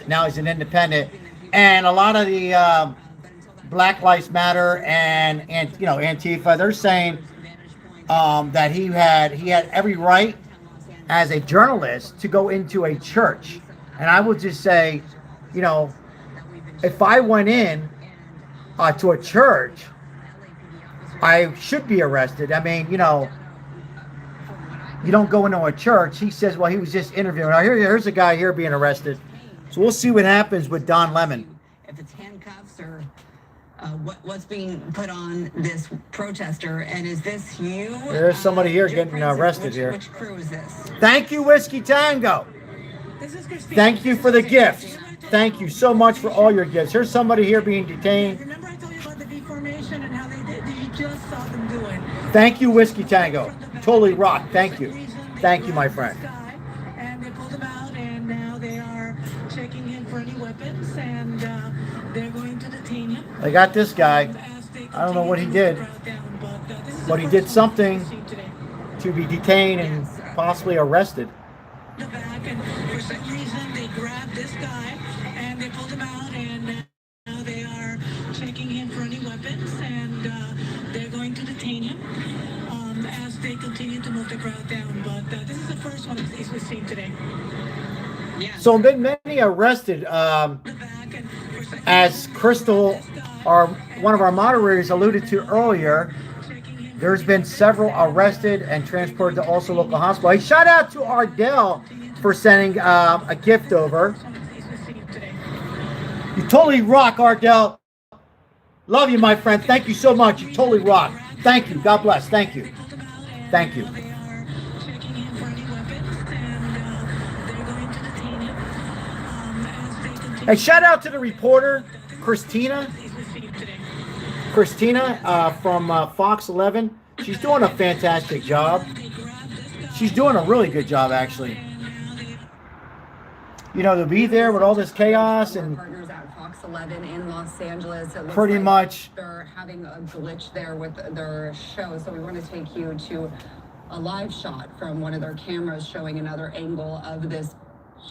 now he's an independent, and a lot of the Black Lives Matter and Antifa, they're saying that he had every right as a journalist to go into a church. And I would just say, if I went in to a church, I should be arrested. I mean, you don't go into a church. He says, well, he was just interviewing. Now, here's a guy here being arrested. So we'll see what happens with Don Lemon. If it's handcuffs or what's being put on this protester, and is this you? There's somebody here getting arrested here. Which crew is this? Thank you, Whiskey Tango. Thank you for the gifts. Thank you so much for all your gifts. Here's somebody here being detained. Remember I told you about the deformation and how they did? You just saw them do it. Thank you, Whiskey Tango. Totally rock. Thank you. Thank you, my friend. And they pulled him out, and now they are checking him for any weapons, and they're going to detain him. They got this guy. I don't know what he did, but he did something to be detained and possibly arrested. The back, and for some reason they grabbed this guy and they pulled him out, and now they are checking him for any weapons, and they're going to detain him as they continue to move the crowd down. But this is the first one that we've seen today. So been many arrested. As Crystal, one of our moderators, alluded to earlier, there's been several arrested and transported to also local hospital. Hey, shout out to Ardell for sending a gift over. You totally rock, Ardell. Love you, my friend. Thank you so much. You totally rock. Thank you. God bless. Thank you. Thank you. Hey, shout out to the reporter, Christina from Fox 11. She's doing a fantastic job. She's doing a really good job, actually. To be there with all this chaos and Partners at Fox 11 in Los Angeles. It looks pretty like much they're having a glitch there with their show, so we want to take you to a live shot from one of their cameras showing another angle of this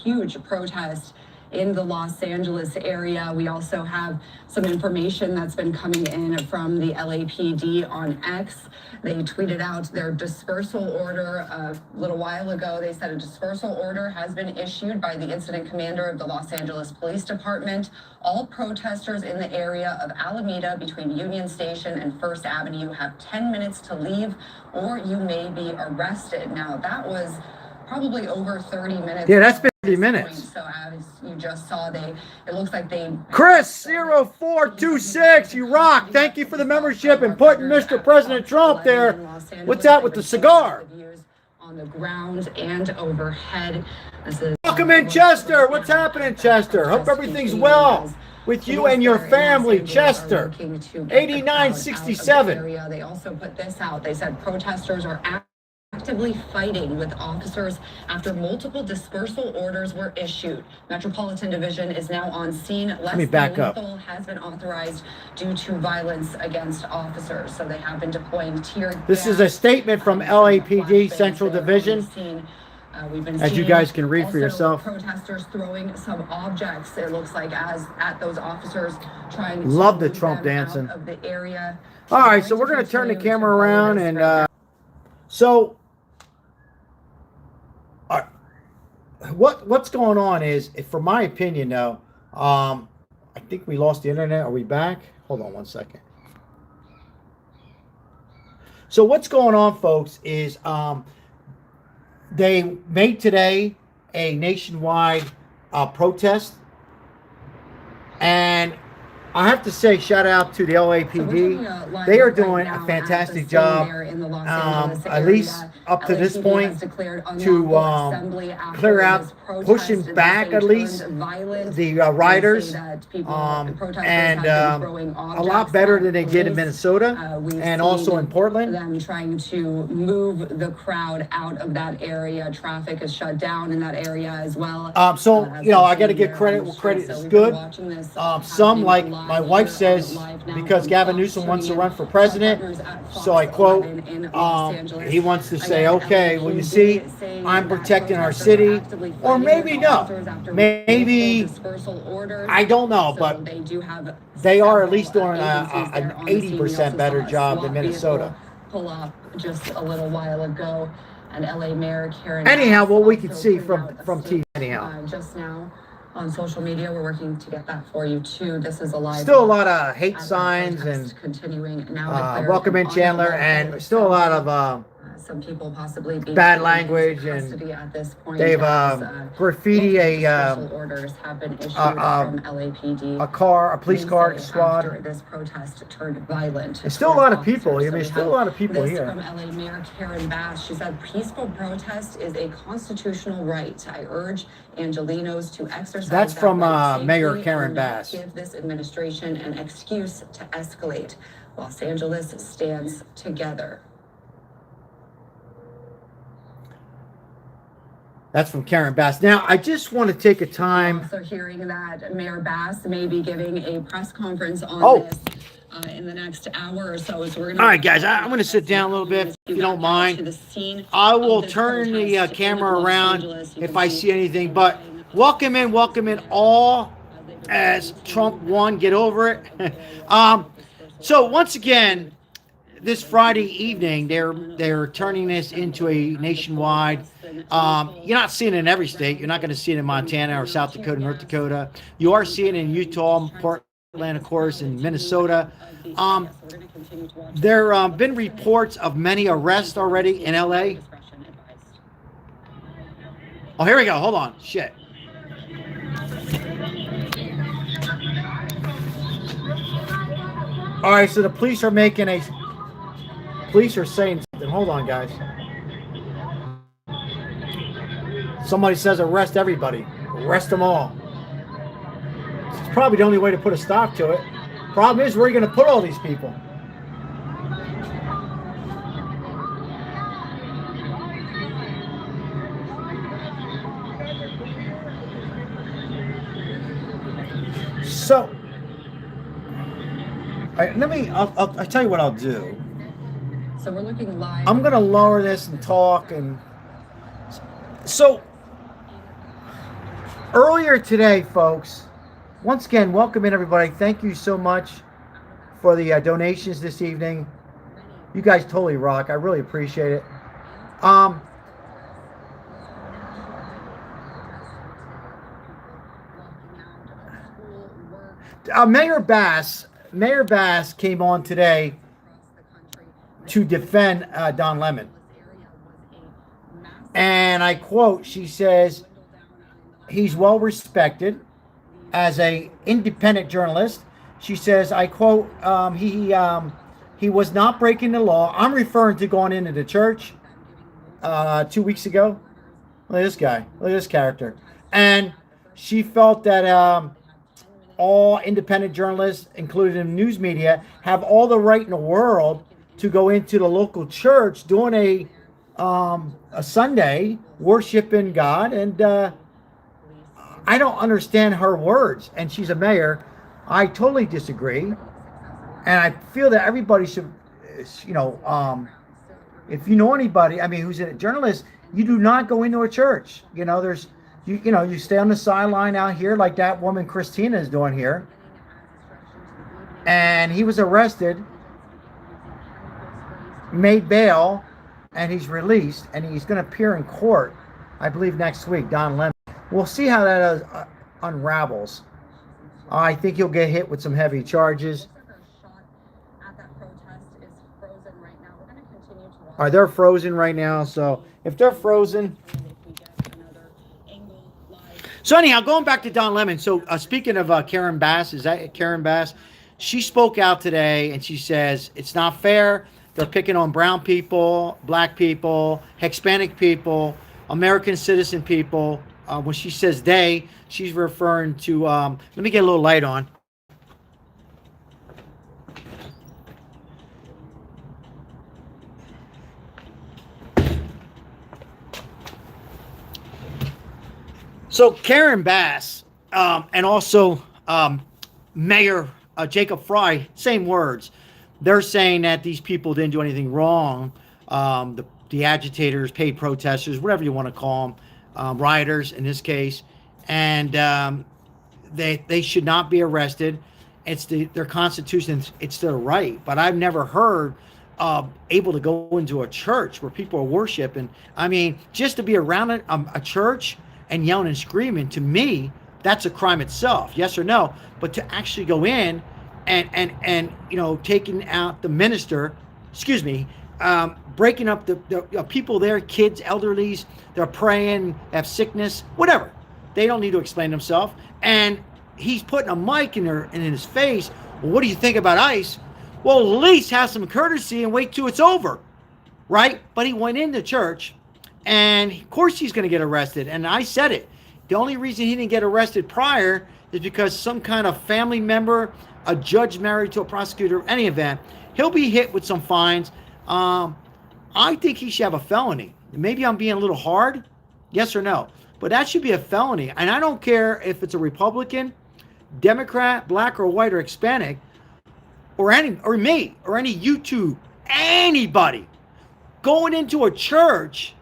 huge protest in the Los Angeles area. We also have some information that's been coming in from the LAPD on X. They tweeted out their dispersal order a little while ago. They said a dispersal order has been issued by the incident commander of the Los Angeles Police Department. All protesters in the area of Alameda between Union Station and First Avenue have 10 minutes to leave, or you may be arrested. Now, that was probably over 30 minutes. Yeah, that's been 30 minutes. So as you just saw, it looks like they... Chris 0426, you rock. Thank you for the membership and putting Mr. President Trump there. What's that with the cigar? On the ground and overhead. Welcome in, Chester. What's happening, Chester? Hope everything's well with you and your family, Chester. 8967. They also put this out. They said protesters are actively fighting with officers after multiple dispersal orders were issued. Metropolitan Division is now on scene. Less than lethal has been authorized due to violence against officers. So they have been deploying tear gas. This is a statement from LAPD Central Division. As you guys can read for yourself. Protesters throwing some objects, it looks like, at those officers trying to love the Trump dancing of the area. All right, so we're going to turn the camera around and what's going on is, from my opinion, though, I think we lost the internet. Are we back? Hold on one second. So what's going on, folks, is they made today a nationwide protest, and I have to say, shout out to the LAPD. They are doing a fantastic job, at least up to this point, to clear out, pushing back at least the rioters, and a lot better than they did in Minnesota and also in Portland. Them trying to move the crowd out of that area. Traffic is shut down in that area as well. So I got to give credit where credit is good. Some, like my wife says, because Gavin Newsom wants to run for president, so I quote, he wants to say, okay, well, you see, I'm protecting our city, or maybe no, maybe, I don't know, but they are at least doing an 80% better job than Minnesota. Pull up just a little while ago, and LA Mayor Karen. Anyhow, what we can see from TV, anyhow. Just now on social media, we're working to get that for you too. This is a live. Still a lot of hate signs and continuing now. Welcome in Chandler, and still a lot of some people possibly bad language, and at this point they've graffiti orders have been issued from LAPD. A police car squad. After this protest turned violent. There's still a lot of people. There's still a lot of people here. From LA Mayor Karen Bass. She said peaceful protest is a constitutional right. I urge Angelenos to exercise. That's from Mayor Karen and Bass. Give this administration an excuse to escalate. Los Angeles stands together. That's from Karen Bass. Now, I just want to take a time. Also hearing that Mayor Bass may be giving a press conference on this in the next hour or so. So we're gonna. All right, guys, I'm going to sit down a little bit, if you don't mind. I will turn the camera around if I see anything. But welcome in all, as Trump won. Get over it. So once again, this Friday evening, they're turning this into a nationwide. You're not seeing it in every state. You're not going to see it in Montana or South Dakota, North Dakota. You are seeing it in Utah, Portland, of course, and Minnesota. There have been reports of many arrests already in LA. Oh, here we go. Hold on. Shit. All right, so the police are saying something. Hold on, guys. Somebody says arrest everybody. Arrest them all. It's probably the only way to put a stop to it. Problem is, where are you going to put all these people? So, I'll tell you what I'll do. So we're looking live. I'm going to lower this and talk. And so, earlier today, folks, once again, welcome in, everybody. Thank you so much for the donations this evening. You guys totally rock. I really appreciate it. Mayor Bass came on today to defend Don Lemon. And I quote, she says, he's well respected as a independent journalist. She says, I quote, he was not breaking the law. I'm referring to going into the church 2 weeks ago. Look at this guy. Look at this character. And she felt that all independent journalists, including news media, have all the right in the world to go into the local church doing a Sunday worshiping God. And I don't understand her words. And she's a mayor. I totally disagree. And I feel that everybody should, if you know anybody, who's a journalist, you do not go into a church. You stay on the sideline out here like that woman Christina is doing here. And he was arrested, made bail, and he's released, and he's going to appear in court, I believe, next week, Don Lemon. We'll see how that unravels. I think he'll get hit with some heavy charges. Are they frozen right now? So if they're frozen. So anyhow, going back to Don Lemon. So speaking of Karen Bass, is that Karen Bass? She spoke out today and she says it's not fair. They're picking on brown people, black people, Hispanic people, American citizen people. When she says they, she's referring to. Let me get a little light on. So Karen Bass and also Mayor Jacob Fry, same words. They're saying that these people didn't do anything wrong. The agitators, paid protesters, whatever you want to call them, rioters in this case, and they should not be arrested. It's their constitution. It's their right. But I've never heard able to go into a church where people are worshiping. I mean, just to be around a church and yelling and screaming, to me, that's a crime itself. Yes or no? But to actually go in and taking out the minister, breaking up the people there, kids, elderlies, they're praying, have sickness, whatever. They don't need to explain themselves. And he's putting a mic in his face. Well, what do you think about ICE? Well, at least have some courtesy and wait till it's over, right? But he went into church, and of course he's going to get arrested. And I said it. The only reason he didn't get arrested prior is because some kind of family member, a judge married to a prosecutor, any event, he'll be hit with some fines. I think he should have a felony. Maybe I'm being a little hard, yes or no? But that should be a felony. And I don't care if it's a Republican, Democrat, black or white or Hispanic, or me, or any YouTube, anybody going into a church.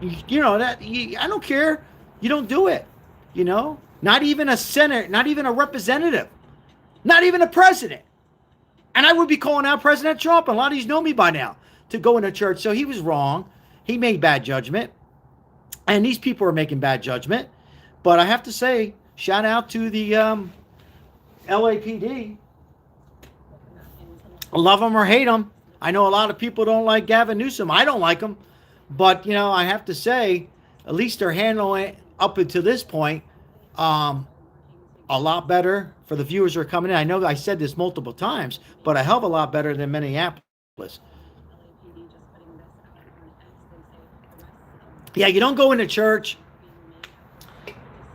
I don't care. You don't do it. Not even a senator, not even a representative, not even a president. And I would be calling out President Trump. A lot of you know me by now, to go into church. So he was wrong. He made bad judgment. And these people are making bad judgment. But I have to say, shout out to the LAPD. Love them or hate them. I know a lot of people don't like Gavin Newsom. I don't like him. But, I have to say, at least they're handling it up until this point a lot better for the viewers who are coming in. I know I said this multiple times, but a hell of a lot better than Minneapolis. Yeah, you don't go into church,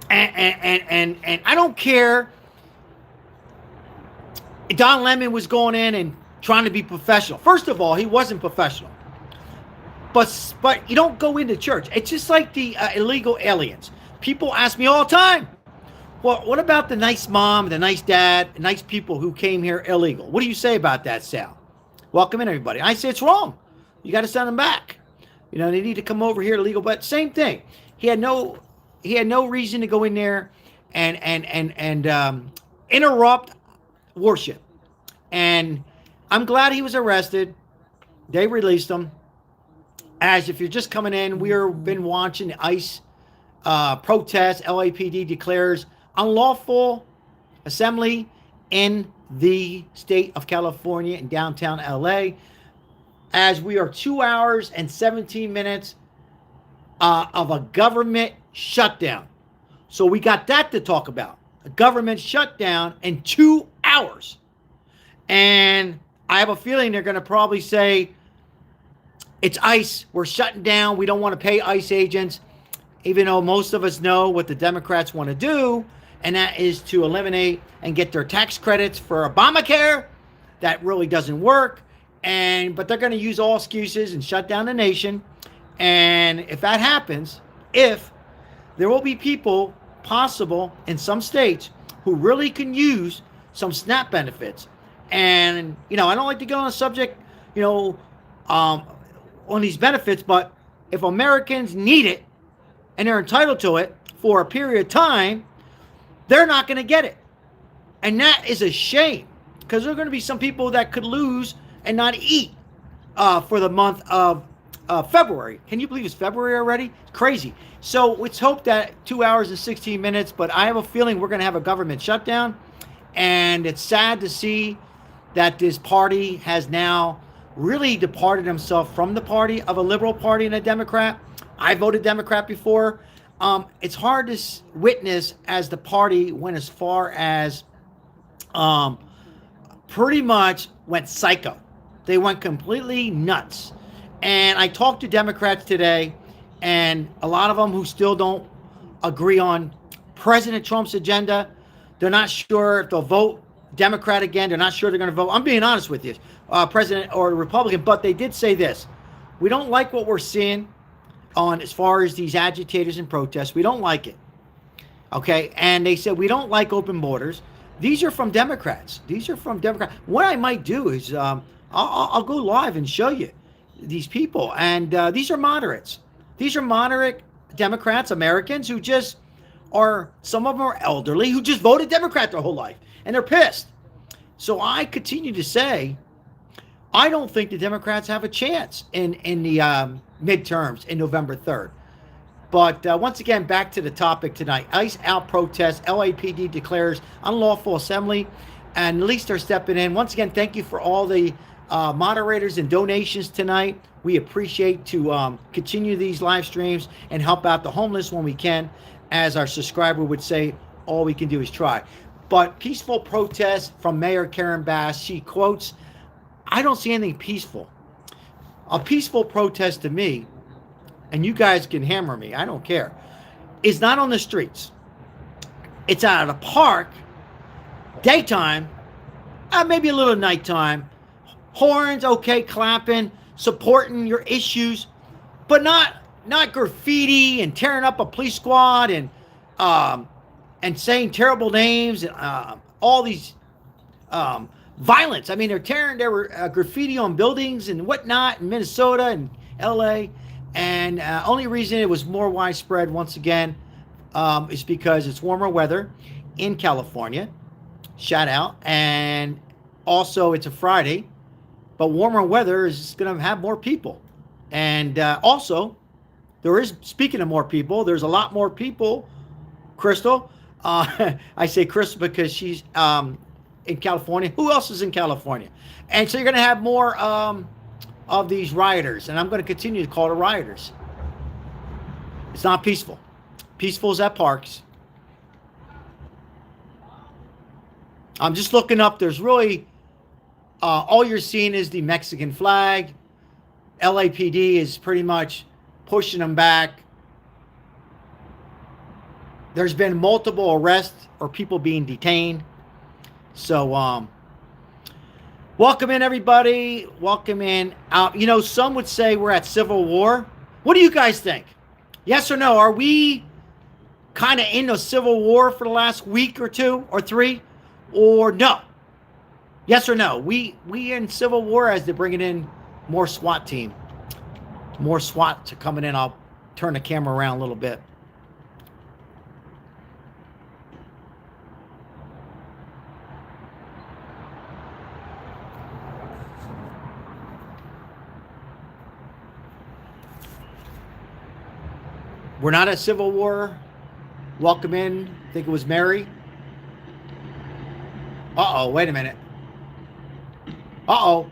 and I don't care. Don Lemon was going in and trying to be professional. First of all, he wasn't professional. But you don't go into church. It's just like the illegal aliens. People ask me all the time, well, what about the nice mom, the nice dad, the nice people who came here illegal? What do you say about that, Sal? Welcome in, everybody. I say it's wrong. You got to send them back. They need to come over here illegal. But same thing. He had no reason to go in there and interrupt worship. And I'm glad he was arrested. They released him. As if you're just coming in, we've been watching the ICE protests. LAPD declares unlawful assembly in the state of California in downtown LA. As we are 2 hours and 17 minutes of a government shutdown. So we got that to talk about. A government shutdown in 2 hours. And I have a feeling they're going to probably say, it's ICE. We're shutting down. We don't want to pay ICE agents, even though most of us know what the Democrats want to do, and that is to eliminate and get their tax credits for Obamacare. That really doesn't work. But they're going to use all excuses and shut down the nation. And if that happens, there will be people possible in some states who really can use some SNAP benefits. And, I don't like to get on a subject, on these benefits, but if Americans need it and they're entitled to it for a period of time, they're not going to get it. And that is a shame, because there are going to be some people that could lose and not eat for the month of February. Can you believe it's February already? It's crazy. So let's hope that 2 hours and 16 minutes, but I have a feeling we're going to have a government shutdown. And it's sad to see that this party has now really departed himself from the party of a liberal party and a Democrat. I voted Democrat before. It's hard to witness as the party went as far as pretty much went psycho. They went completely nuts. And I talked to Democrats today, and a lot of them who still don't agree on President Trump's agenda. They're not sure if they'll vote Democrat again. They're not sure they're going to vote. I'm being honest with you, President or Republican, but they did say this. We don't like what we're seeing on as far as these agitators and protests. We don't like it. Okay. And they said, we don't like open borders. These are from Democrats. These are from Democrats. What I might do is I'll go live and show you these people. And these are moderates. These are moderate Democrats, Americans who just are, some of them are elderly, who just voted Democrat their whole life. And they're pissed. So I continue to say, I don't think the Democrats have a chance in the midterms in November 3rd. But once again, back to the topic tonight. ICE out protests. LAPD declares unlawful assembly. And at least they're stepping in. Once again, thank you for all the moderators and donations tonight. We appreciate to continue these live streams and help out the homeless when we can. As our subscriber would say, all we can do is try. But peaceful protest from Mayor Karen Bass. She quotes, I don't see anything peaceful. A peaceful protest to me, and you guys can hammer me, I don't care, is not on the streets. It's out of the park, daytime, maybe a little nighttime, horns, okay, clapping, supporting your issues, but not graffiti and tearing up a police squad and saying terrible names and all these violence. I mean, there were graffiti on buildings and whatnot in Minnesota and LA. And only reason it was more widespread, once again, is because it's warmer weather in California. Shout out. And also, it's a Friday. But warmer weather is going to have more people. And also, speaking of more people, there's a lot more people, Crystal. I say Crystal because she's in California. Who else is in California? And so you're going to have more of these rioters, and I'm going to continue to call it rioters. It's not peaceful. Peaceful is at parks. I'm just looking up. There's really all you're seeing is the Mexican flag. LAPD is pretty much pushing them back. There's been multiple arrests or people being detained. So welcome in, everybody. Welcome in. Some would say we're at civil war. What do you guys think? Yes or no? Are we kind of in a civil war for the last week or two or three? Or no? Yes or no? We in civil war as they're bringing in more SWAT team. More SWAT to coming in. I'll turn the camera around a little bit. We're not at civil war. Welcome in. I think it was Mary. Uh-oh, wait a minute. Uh-oh.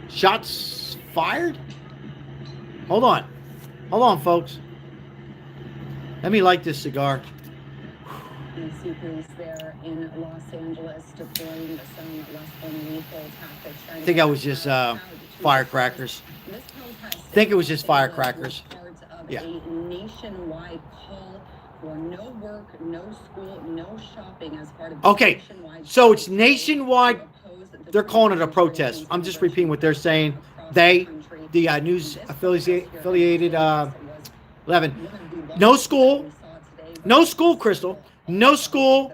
Shots fired? Hold on. Hold on, folks. Let me light this cigar. DC police there in Los Angeles deploying some less than lethal tactics. I think I was just firecrackers. I think it was just firecrackers. Yeah. A nationwide call for no work, no school, no shopping as part of. Okay, so it's nationwide. They're calling it a protest. I'm just repeating what they're saying. The news affiliated 11. No school, Crystal. No school.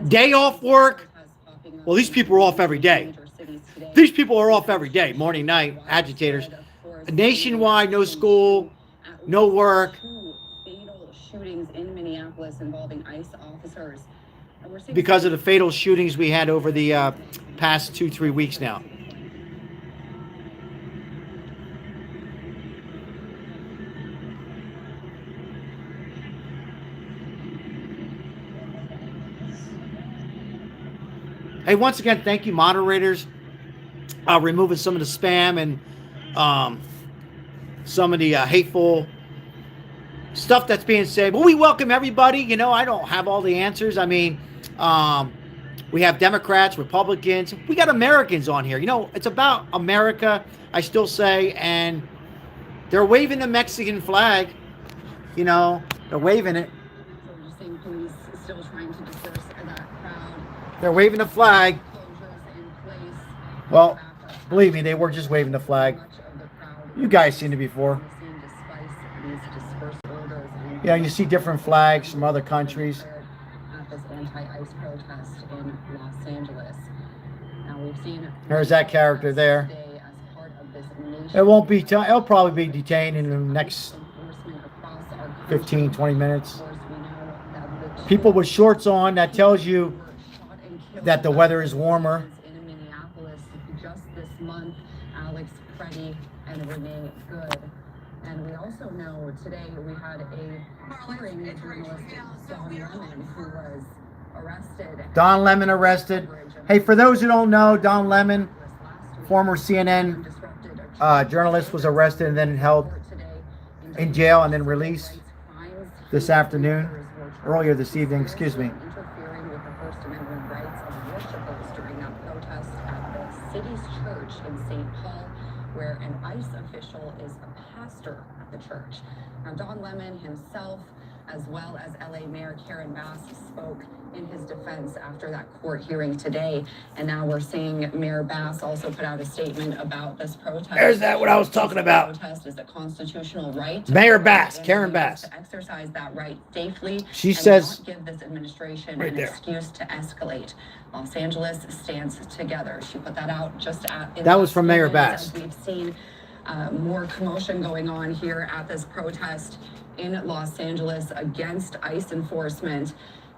Day off work. Well, these people are off every day. These people are off every day, morning, night, agitators. Nationwide, no school, no work. Fatal shootings in Minneapolis involving ICE officers. Because of the fatal shootings we had over the past 2-3 weeks now. Hey, once again, thank you, moderators, removing some of the spam and some of the hateful stuff that's being said. But we welcome everybody. You know, I don't have all the answers. I mean, we have Democrats, Republicans. We got Americans on here. You know, it's about America, I still say. And they're waving the Mexican flag. You know, they're waving it. So we're just seeing police still trying to disperse that crowd. They're waving the flag. Closures in place. Well, believe me, they were just waving the flag. Much of the crowd You guys seen it before. we're seeing despite these dispersed orders and Yeah, you see different flags from other countries. at this anti-ICE protest in Los Angeles. Now we've seen There's that character there. today as part of this nation. It won't be. It'll probably be detained in the next Enforcement across our country. 15, 20 minutes. Of course, we know that the People with shorts on, that tells you were shot and killed that the weather is warmer. in Minneapolis just this month. Alex, Freddie, and Renee Good. And we also know today we had a hearing with journalist Don Lemon, who was arrested. Don Lemon arrested. Hey, for those who don't know, Don Lemon, former CNN journalist, was arrested and then held in jail and then released this afternoon, earlier this evening, excuse me. Interfering with the First Amendment rights of worshipers during that protest at the city's church in St. Paul, where an ICE official is a pastor at the church. Now, Don Lemon himself, as well as LA Mayor Karen Bass, spoke in his defense after that court hearing today. And now we're seeing Mayor Bass also put out a statement about this protest. There's that what I was talking about. Protest is a constitutional right. Mayor Bass, Karen Bass. To exercise that right safely. She and says- not give this administration Right an there. excuse to escalate. Los Angeles stands together. She put that out just in That the was from last few Mayor minutes Bass. as we've seen more commotion going on here at this protest in Los Angeles against ICE enforcement.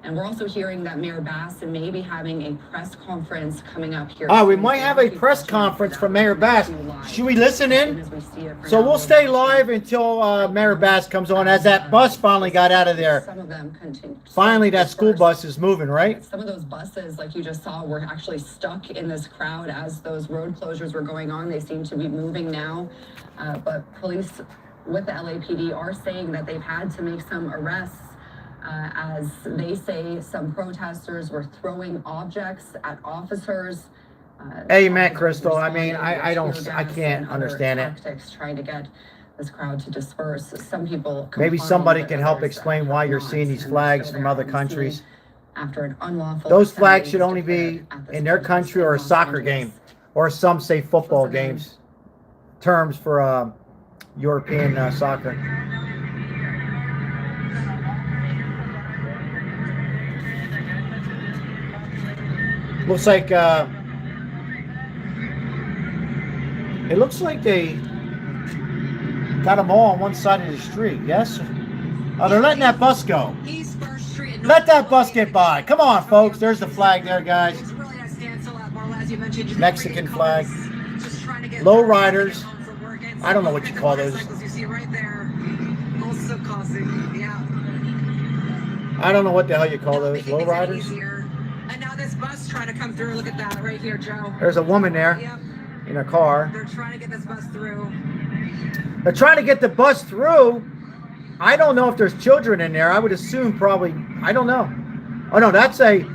And we're also hearing that Mayor Bass may be having a press conference coming up here. Oh, we soon. might have a press conference from Mayor Bass. Should we listen As soon in? as we see it for So now, we'll stay live until Mayor Bass comes on, as that bus finally got out of there. Some of them continue. Finally, that school bus is moving, right? Some of those buses, like you just saw, were actually stuck in this crowd as those road closures were going on. They seem to be moving now. But police with the LAPD are saying that they've had to make some arrests as they say some protesters were throwing objects at officers. Amen, Crystal. I Officers mean, I don't, responded with I tear gas can't and other understand it. tactics trying to get this crowd to disperse. Some people Maybe complained, somebody but can help others explain have why you're not, seeing these and flags still from there other on scene countries. after an unlawful Those flags assembly should only be declared at this in their protest country in or a Los soccer Angeles. game, or some say football What's the name? games. Terms for European soccer. Looks like it looks like they got them all on one side of the street. Yes. Oh, they're letting that bus go. East First Street. and Let that North bus Lake. get by. Come on, folks. There's the flag there, guys. It's really at a standstill at Marla, as you mentioned. Just Mexican cars, flag. just trying to get Low cars to riders. get home from work. And I don't know some what you of the call those. motorcycles you see right there, also causing, yeah. I don't know what the hell you call Not those. making Low things any riders. easier. And now this bus trying to come through. Look at that right here, Joe. There's a woman there Yep, in a car. they're trying to get this bus through. They're trying to get the bus through. I don't know if there's children in there. I would assume probably. I don't know. Oh no, that's a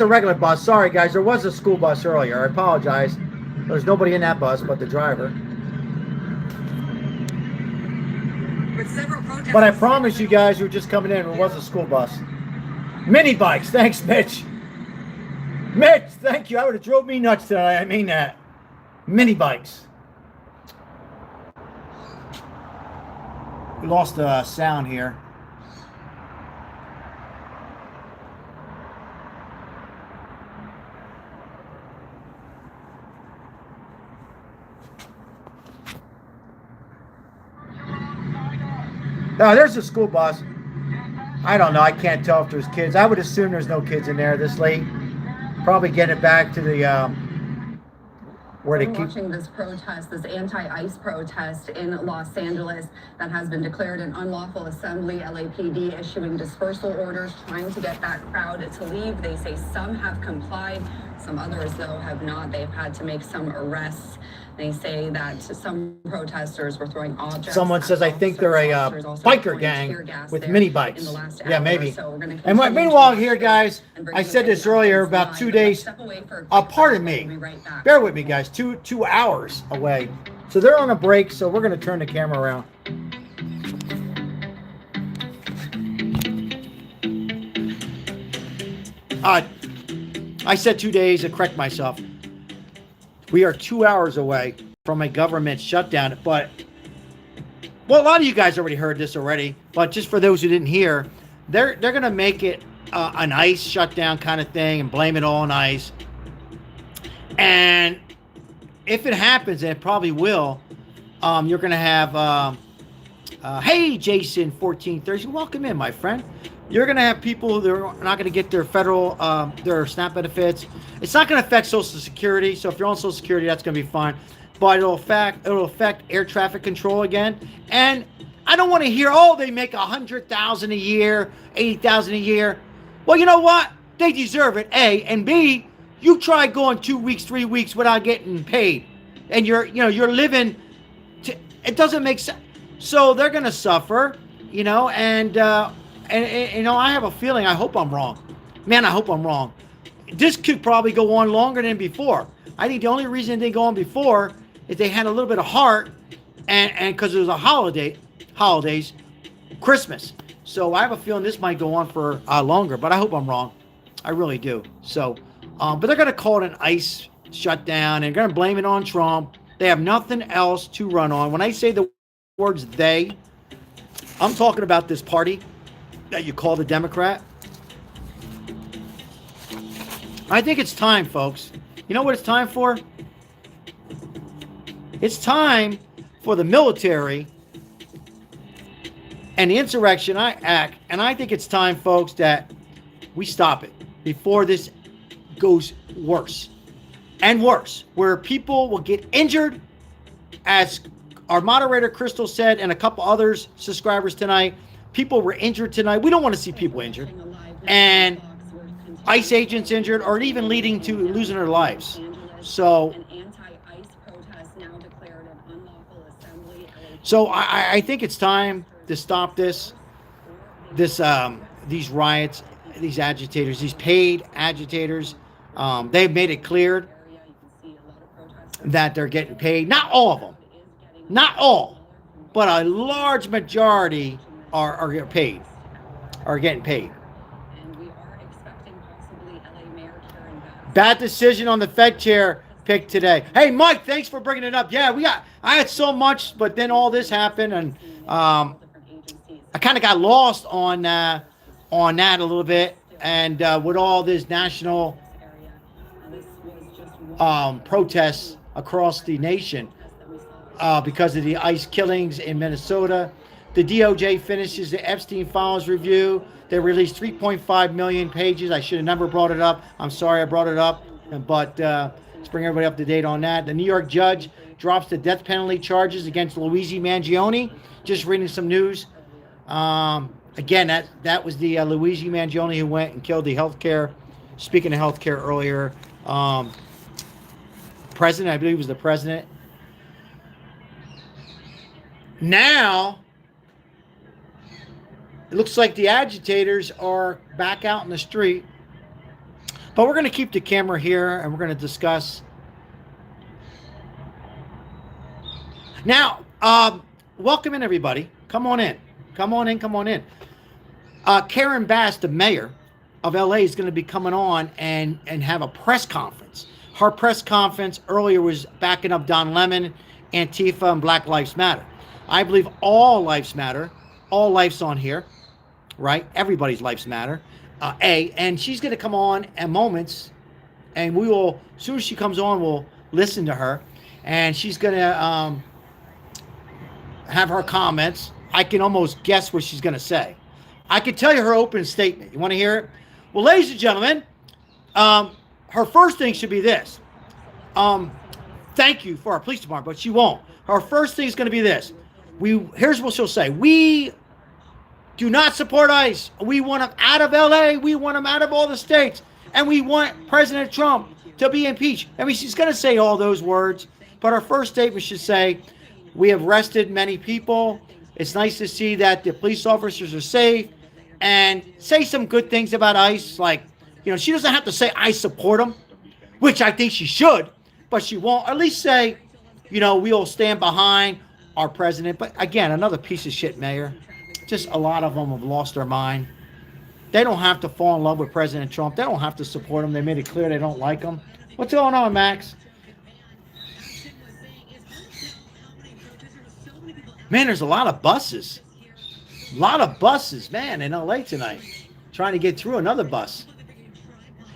regular bus. Sorry guys, there was a school bus earlier. I apologize. There's nobody in that bus but the driver. But several protesters. But I promise you guys, who were just coming in, it was a school bus. Mini bikes. Thanks, Mitch. Mitch, thank you. I would have drove me nuts tonight. I mean that. Mini bikes. We lost the sound here. No, there's a school bus. I don't know. I can't tell if there's kids. I would assume there's no kids in there this late. Probably getting it back to the where they We're keep. watching this protest, this anti-ICE protest in Los Angeles that has been declared an unlawful assembly. LAPD issuing dispersal orders, trying to get that crowd to leave. They say some have complied, some others, though, have not. They've had to make some arrests. They say that some protesters were throwing objects. Someone says, I think they're a biker gang with mini bikes. Yeah, maybe. And meanwhile, here, guys, I said this earlier, about 2 days. Pardon me. Bear with me, guys. 2 hours away. So they're on a break, so we're going to turn the camera around. I said 2 days. I correct myself. We are 2 hours away from a government shutdown, but, well, a lot of you guys already heard this already, but just for those who didn't hear, they're going to make it an ICE shutdown kind of thing and blame it all on ICE. And if it happens, and it probably will, you're going to have, hey, Jason 1430, welcome in, my friend. You're going to have people who are not going to get their federal, their SNAP benefits. It's not going to affect Social Security. So if you're on Social Security, that's going to be fine. But it'll affect air traffic control again. And I don't want to hear, oh, they make $100,000 a year, $80,000 a year. Well, you know what? They deserve it. A, and B, you try going 2 weeks, 3 weeks without getting paid, and you're living. It doesn't make sense. So they're going to suffer, and I have a feeling, I hope I'm wrong. Man, I hope I'm wrong. This could probably go on longer than before. I think the only reason it didn't go on before is they had a little bit of heart, and because it was holidays, Christmas. So I have a feeling this might go on for longer, but I hope I'm wrong. I really do. So, but they're going to call it an ICE shutdown, and they're going to blame it on Trump. They have nothing else to run on. When I say the words they, I'm talking about this party that you call the Democrat. I think it's time, folks. You know what it's time for? It's time for the military and the Insurrection Act, and I think it's time, folks, that we stop it before this goes worse and worse, where people will get injured, as our moderator Crystal said, and a couple others subscribers tonight. People were injured tonight. We don't want to see people injured, and ICE agents injured, or even leading to losing their lives. So I think it's time to stop these riots, these agitators, these paid agitators. They've made it clear that they're getting paid. Not all of them, not all, but a large majority are getting paid. Bad decision on the Fed chair pick today. Hey, Mike, thanks for bringing it up. Yeah, I had so much, but then all this happened, and I kind of got lost on that a little bit, and with all this national protests across the nation because of the ICE killings in Minnesota. The DOJ finishes the Epstein files review. They released 3.5 million pages. I should have never brought it up. I'm sorry I brought it up, but let's bring everybody up to date on that. The New York judge drops the death penalty charges against Luigi Mangione. Just reading some news. Again, that was the Luigi Mangione who went and killed the healthcare. Speaking of healthcare earlier, president, I believe, was the president. Now, it looks like the agitators are back out in the street. But we're going to keep the camera here, and we're going to discuss. Now, welcome in, everybody. Come on in. Come on in. Karen Bass, the mayor of LA, is going to be coming on and have a press conference. Her press conference earlier was backing up Don Lemon, Antifa, and Black Lives Matter. I believe all lives matter. All lives on here, right? Everybody's lives matter. And she's going to come on in moments, and we will, as soon as she comes on, we'll listen to her, and she's going to have her comments. I can almost guess what she's going to say. I can tell you her opening statement. You want to hear it? Well, ladies and gentlemen, her first thing should be this. thank you for our police department, but she won't. Her first thing is going to be this. Here's what she'll say. We do not support ICE. We want them out of LA. We want them out of all the states. And we want President Trump to be impeached. I mean, she's going to say all those words, but her first statement should say, we have arrested many people. It's nice to see that the police officers are safe, and say some good things about ICE. Like, you know, she doesn't have to say, I support them, which I think she should, but she won't. At least say, you know, we'll stand behind our president. But again, another piece of shit mayor. Just a lot of them have lost their mind. They don't have to fall in love with President Trump. They don't have to support him. They made it clear they don't like him. What's going on, Max? Man, there's a lot of buses. A lot of buses, man, in LA tonight. Trying to get through another bus.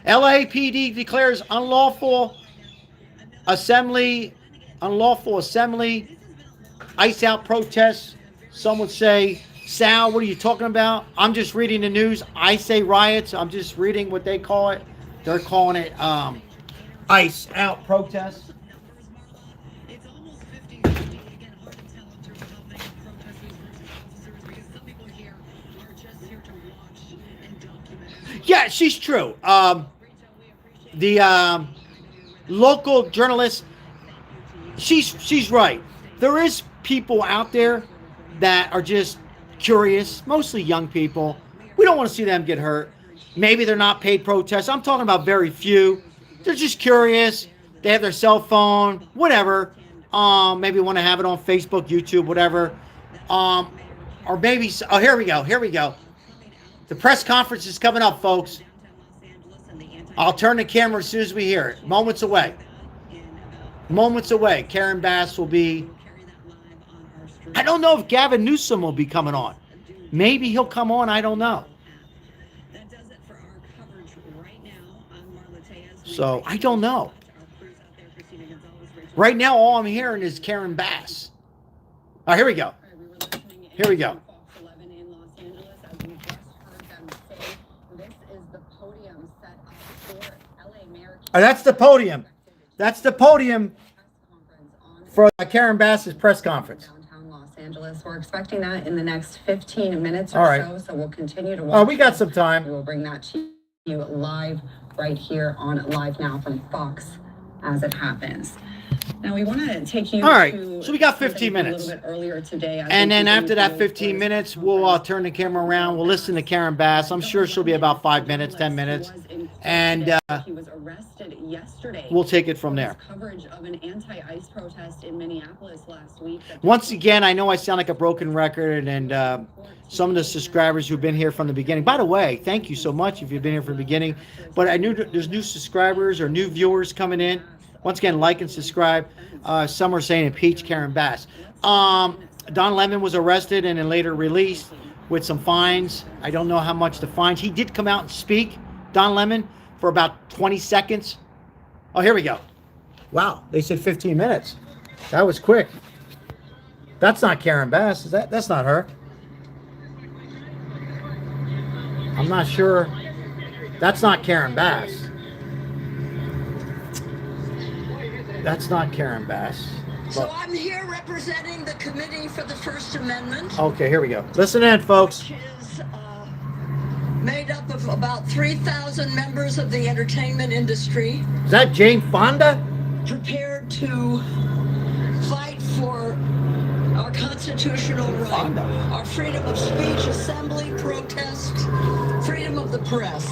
LAPD declares unlawful assembly. ICE out protests. Some would say, Sal, what are you talking about? I'm just reading the news. I say riots. I'm just reading what they call it. They're calling it ICE out protests. Yeah, she's true. The local journalist, she's right. There is people out there that are just curious, mostly young people. We don't want to see them get hurt. Maybe they're not paid protests. I'm talking about very few. They're just curious. They have their cell phone, whatever. Maybe want to have it on Facebook, YouTube, whatever. Or maybe, oh, here we go. The press conference is coming up, folks. I'll turn the camera as soon as we hear it. Moments away. Karen Bass will be. I don't know if Gavin Newsom will be coming on. Maybe he'll come on. I don't know. So I don't know. Right now, all I'm hearing is Karen Bass. Oh, here we go. Oh, that's the podium. That's the podium for Karen Bass's press conference. Downtown Los Angeles. We're expecting that in the next 15 minutes or All right. so we'll continue to watch. We got some time. We will bring that to you live right here on Live Now from Fox as it happens. Now we want to take you. All right, to so we got 15 minutes. A little bit earlier today. And then after that 15 minutes, we'll turn the camera around. We'll listen to Karen Bass. I'm sure she'll be about 5 minutes, 10 minutes. And he was arrested yesterday. We'll take it from there. Coverage of an anti-ICE protest in Minneapolis last week. Once again, I know I sound like a broken record, and some of the subscribers who've been here from the beginning. By the way, thank you so much if you've been here from the beginning. But I knew there's new subscribers or new viewers coming in. Once again, like and subscribe. Some are saying impeach Karen Bass. Don Lemon was arrested and then later released with some fines. I don't know how much the fines. He did come out and speak, Don Lemon, for about 20 seconds. Oh, here we go. Wow, they said 15 minutes. That was quick. That's not Karen Bass. That's not her. I'm not sure. That's not Karen Bass. That's not Karen Bass. So I'm here representing the Committee for the First Amendment. Okay, here we go. Listen in, folks. Which is made up of about 3,000 members of the entertainment industry. Is that Jane Fonda? Prepared to fight for our constitutional right, our freedom of speech, assembly, protest, freedom of the press.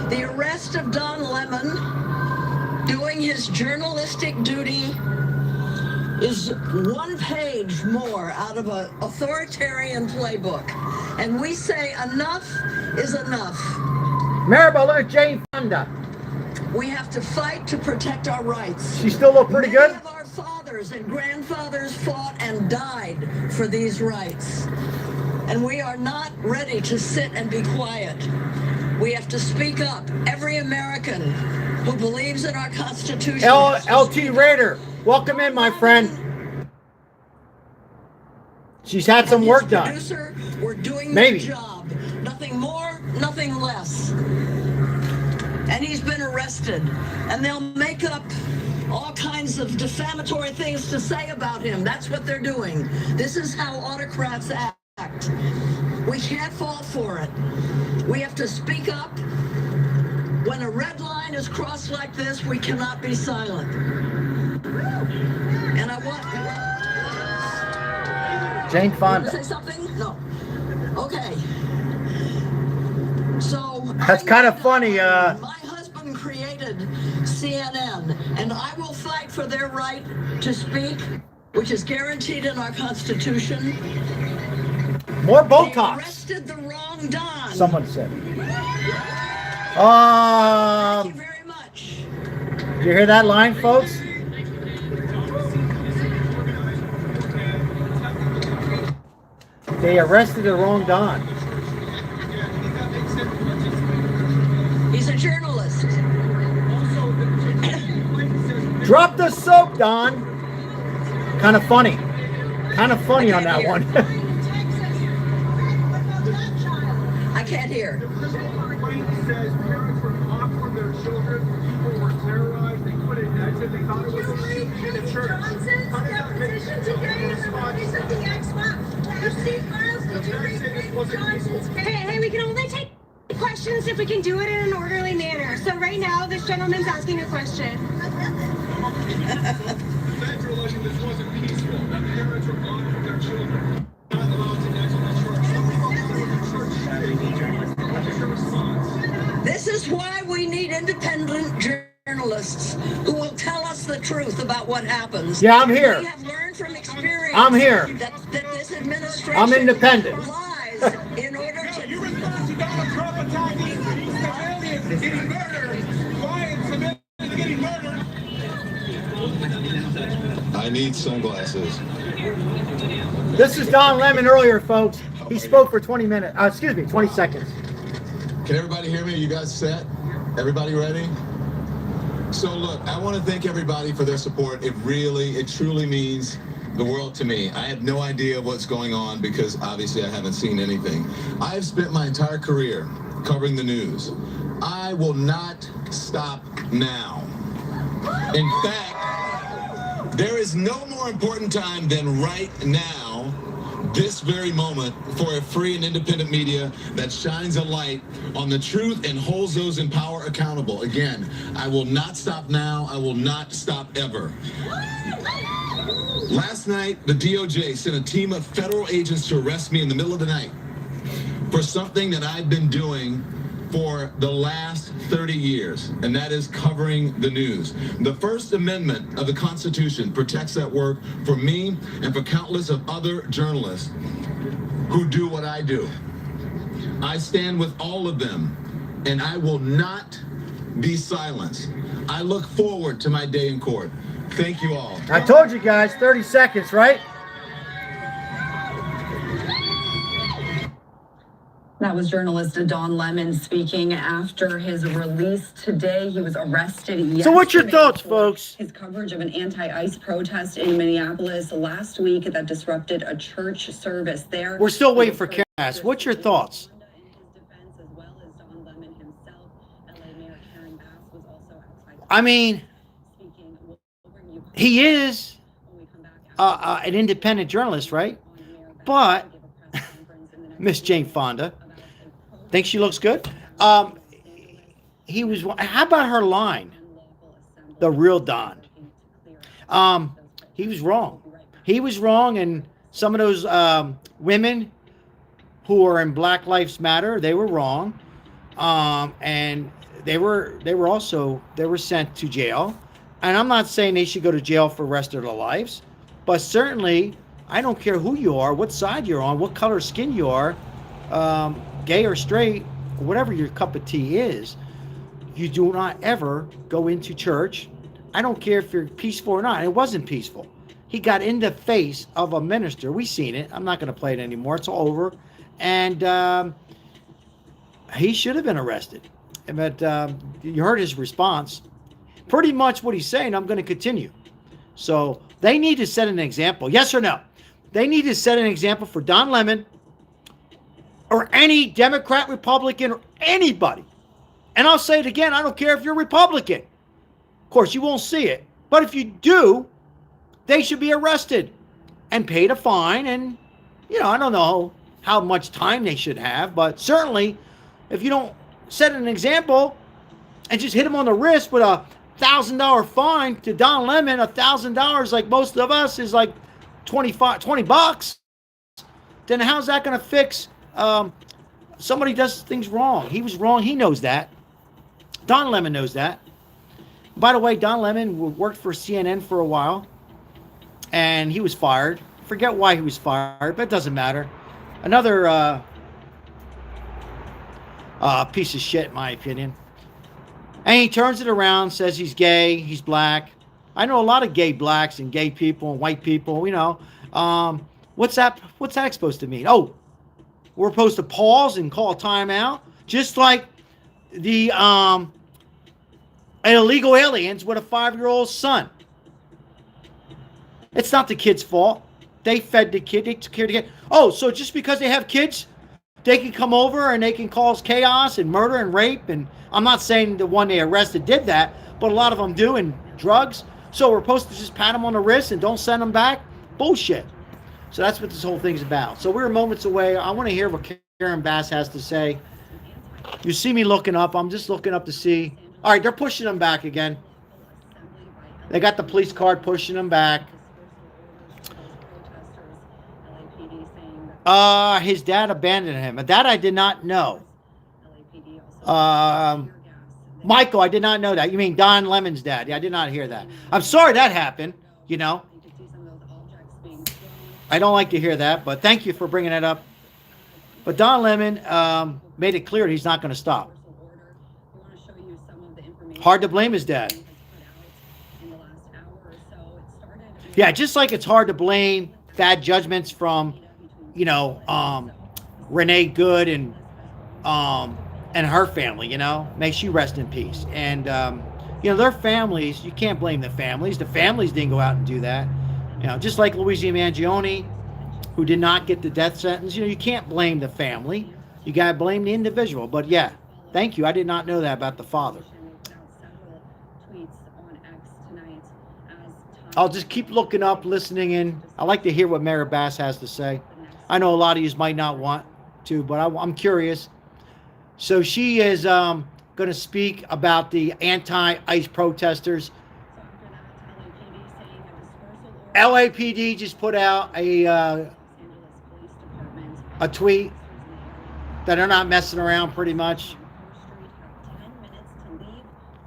The arrest of Don Lemon, doing his journalistic duty, is one page more out of an authoritarian playbook. And we say enough is enough. Maribel, look at Jane Fonda. We have to fight to protect our rights. She still look pretty good? Many of our fathers and grandfathers fought and died for these rights. And we are not ready to sit and be quiet. We have to speak up. Every American who believes in our Constitution. LT Raider, welcome in, my friend. She's had some work done. Producer, we're doing Maybe. the job. Nothing more, nothing less. and he's been arrested. And they'll make up all kinds of defamatory things to say about him. That's what they're doing. This is how autocrats act. We can't fall for it. We have to speak up. When a red line is crossed like this, we cannot be silent. And I want... Jane You Fonda. say something? No. Okay. So... That's kind of funny. My husband created CNN, and I will fight for their right to speak, which is guaranteed in our Constitution. More They Botox. arrested the wrong Don. Someone said. Thank you very much. Did you hear that line, folks? They arrested the wrong Don. He's a journalist. Drop the soap, Don. Kind of funny. Kind of funny on that one. I can't hear. Says parents were caught from their children. People were terrorized. They couldn't exit. They thought it was a shooting in a church. Johnson's deposition today in the place of the Xbox. Receipt files. Did you read Johnson's case? Hey, we can only take questions if we can do it in an orderly manner. So right now, this gentleman's asking a question. Feds are alleging this wasn't peaceful. That parents were caught from their children. Not allowed to exit the church. Some people were in the church shooting. What's your response? This is why we need independent journalists who will tell us the truth about what happens. Yeah, I'm here. We have learned from experience. I'm here. That this administration I'm independent. lies in order to. You respond to Donald Trump attacking civilians getting murdered. Quiet civilians getting murdered. I need sunglasses. This is Don Lemon earlier, folks. He spoke for 20 minutes. 20 seconds. Can everybody hear me? You guys set? Everybody ready? So look, I want to thank everybody for their support. It truly means the world to me. I have no idea what's going on because obviously I haven't seen anything. I have spent my entire career covering the news. I will not stop now. In fact, there is no more important time than right now, this very moment, for a free and independent media that shines a light on the truth and holds those in power accountable. Again, I will not stop now. I will not stop ever. Last night, the DOJ sent a team of federal agents to arrest me in the middle of the night for something that I've been doing for the last 30 years, and that is covering the news. The First Amendment of the Constitution protects that work for me and for countless of other journalists who do what I do. I stand with all of them, and I will not be silenced. I look forward to my day in court. Thank you all. I told you guys, 30 seconds, right? That was journalist Don Lemon speaking after his release today. He was arrested yesterday. So what's your thoughts, folks? His coverage of an anti-ICE protest in Minneapolis last week that disrupted a church service there. We're still waiting for Cass. What's your thoughts? I mean, he is an independent journalist, right? But Miss Jane Fonda thinks she looks good. He was. How about her line? The real Don. He was wrong. He was wrong, and some of those women who are in Black Lives Matter, they were wrong, and they were sent to jail. And I'm not saying they should go to jail for the rest of their lives, but certainly I don't care who you are, what side you're on, what color skin you are, gay or straight, whatever your cup of tea is, you do not ever go into church. I don't care if you're peaceful or not. It wasn't peaceful. He got in the face of a minister. We've seen it. I'm not going to play it anymore. It's all over. And he should have been arrested. But you heard his response. Pretty much what he's saying, I'm going to continue. So they need to set an example. Yes or no? They need to set an example for Don Lemon or any Democrat, Republican, or anybody And I'll say it again, I don't care if you're Republican. Of course, you won't see it. But if you do, they should be arrested and paid a fine. And, I don't know how much time they should have, but certainly if you don't set an example and just hit them on the wrist with a $1,000 fine to Don Lemon, $1,000 like most of us is like 20 bucks, then how's that going to fix somebody does things wrong? He was wrong. He knows that. Don Lemon knows that. By the way, Don Lemon worked for CNN for a while, and he was fired. Forget why he was fired, but it doesn't matter. Another piece of shit, in my opinion. And he turns it around, says he's gay, he's black. I know a lot of gay blacks and gay people and white people, What's that supposed to mean? Oh, we're supposed to pause and call a timeout? Just like the illegal aliens with a 5-year-old son. It's not the kid's fault. They fed the kid. They took care of the kid. Oh, so just because they have kids, they can come over and they can cause chaos and murder and rape. And I'm not saying the one they arrested did that, but a lot of them do, and drugs. So we're supposed to just pat them on the wrist and don't send them back? Bullshit. So that's what this whole thing's about. So we're moments away. I want to hear what Karen Bass has to say. You see me looking up. I'm just looking up to see. All right, they're pushing them back again. They got the police card pushing them back. His dad abandoned him. That I did not know. Michael, I did not know that. You mean Don Lemon's dad? Yeah, I did not hear that. I'm sorry that happened. I don't like to hear that, but thank you for bringing that up. But Don Lemon made it clear he's not going to stop. Hard to blame his dad. Yeah, just like it's hard to blame bad judgments from, Renee Good and her family, May she rest in peace. And, their families, you can't blame the families. The families didn't go out and do that. Just like Luigi Mangione, who did not get the death sentence, you can't blame the family. You got to blame the individual. But yeah, thank you. I did not know that about the father. I'll just keep looking up, listening in. I like to hear what Mayor Bass has to say. I know a lot of you might not want to, but I'm curious. So she is going to speak about the anti-ICE protesters. LAPD just put out a tweet that they're not messing around pretty much.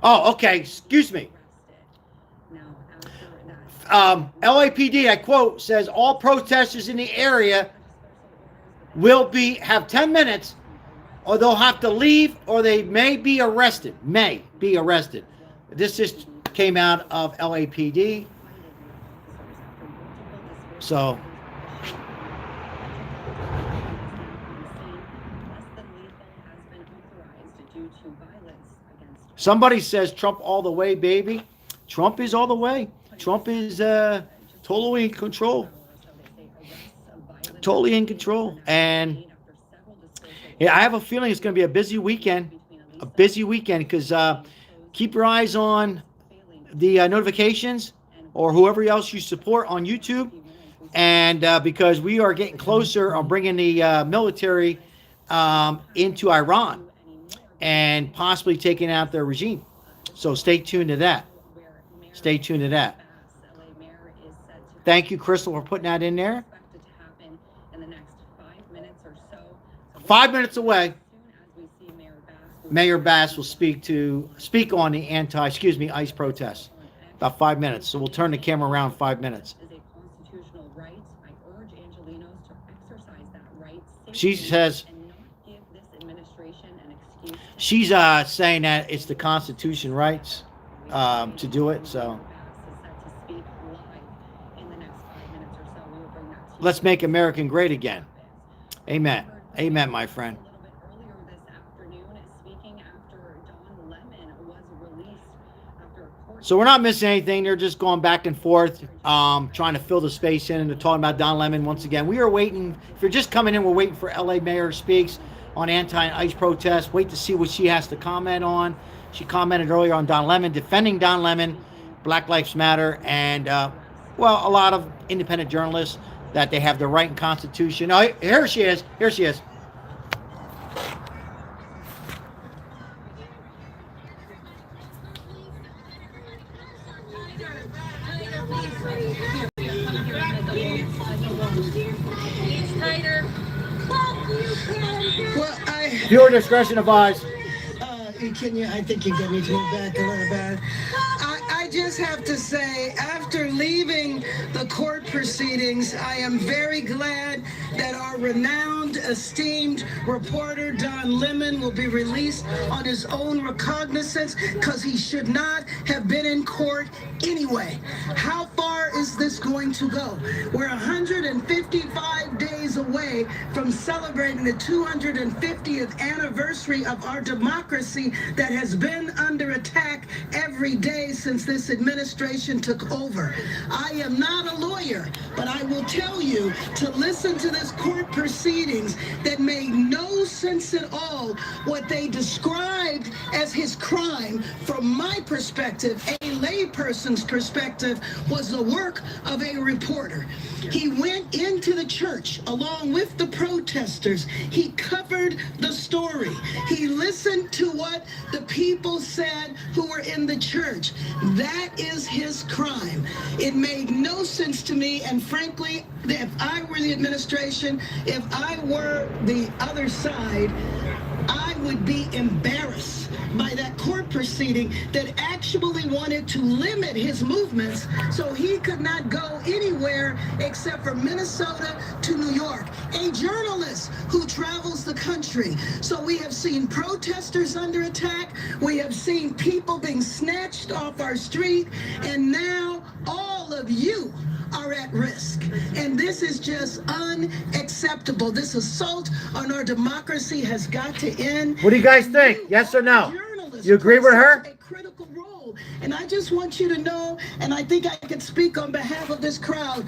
Oh, okay. Excuse me. LAPD, I quote, says all protesters in the area will have 10 minutes, or they'll have to leave, or they may be arrested. May be arrested. This just came out of LAPD. So somebody says Trump all the way, baby. Trump is all the way. Trump is totally in control. Totally in control. And yeah, I have a feeling it's going to be a busy weekend. A busy weekend because keep your eyes on the notifications or whoever else you support on YouTube. And because we are getting closer on bringing the military into Iran and possibly taking out their regime. So stay tuned to that. Stay tuned to that. Thank you, Crystal, for putting that in there. 5 minutes away. Mayor Bass will speak on the ICE protests. About 5 minutes. So we'll turn the camera around 5 minutes. She says she's saying that it's the Constitution rights to do it. So let's make America great again. Amen. Amen, my friend. So we're not missing anything. They're just going back and forth, trying to fill the space in, and they're talking about Don Lemon once again. We are waiting. If you're just coming in, we're waiting for LA Mayor Speaks. on anti-ICE protests. Wait to see what she has to comment on. She commented earlier on Don Lemon, defending Don Lemon, Black Lives Matter, and, well, a lot of independent journalists that they have the right and Constitution. Oh, here she is. Here she is. Well, Viewer discretion advised. I think you get me to move back a little bit. I just have to say, after leaving the court proceedings, I am very glad that our renowned, esteemed reporter, Don Lemon, will be released on his own recognizance, because he should not have been in court anyway. How far is this going to go? We're 155 days away from celebrating the 250th anniversary of our democracy that has been under attack every day since this administration took over. I am not a lawyer, but I will tell you, to listen to this court proceedings that made no sense at all, what they described as his crime, from my perspective, a layperson's perspective, was the work of a reporter. He went into the church along with the protesters. He covered the story. He listened to what the people said who were in the church. That is his crime. It made no sense to me, and frankly, if I were the administration, if I were the other side, I would be embarrassed by that court proceeding that actually wanted to limit his movements so he could not go anywhere except from Minnesota to New York. A journalist who travels the country. So we have seen protesters under attack. We have seen people being snatched off our street. And now all of you are at risk. And this is just unacceptable. This assault on our democracy has got to end. What do you guys think? Yes or no? You agree with her? A critical role. And I just want you to know, and I think I can speak on behalf of this crowd,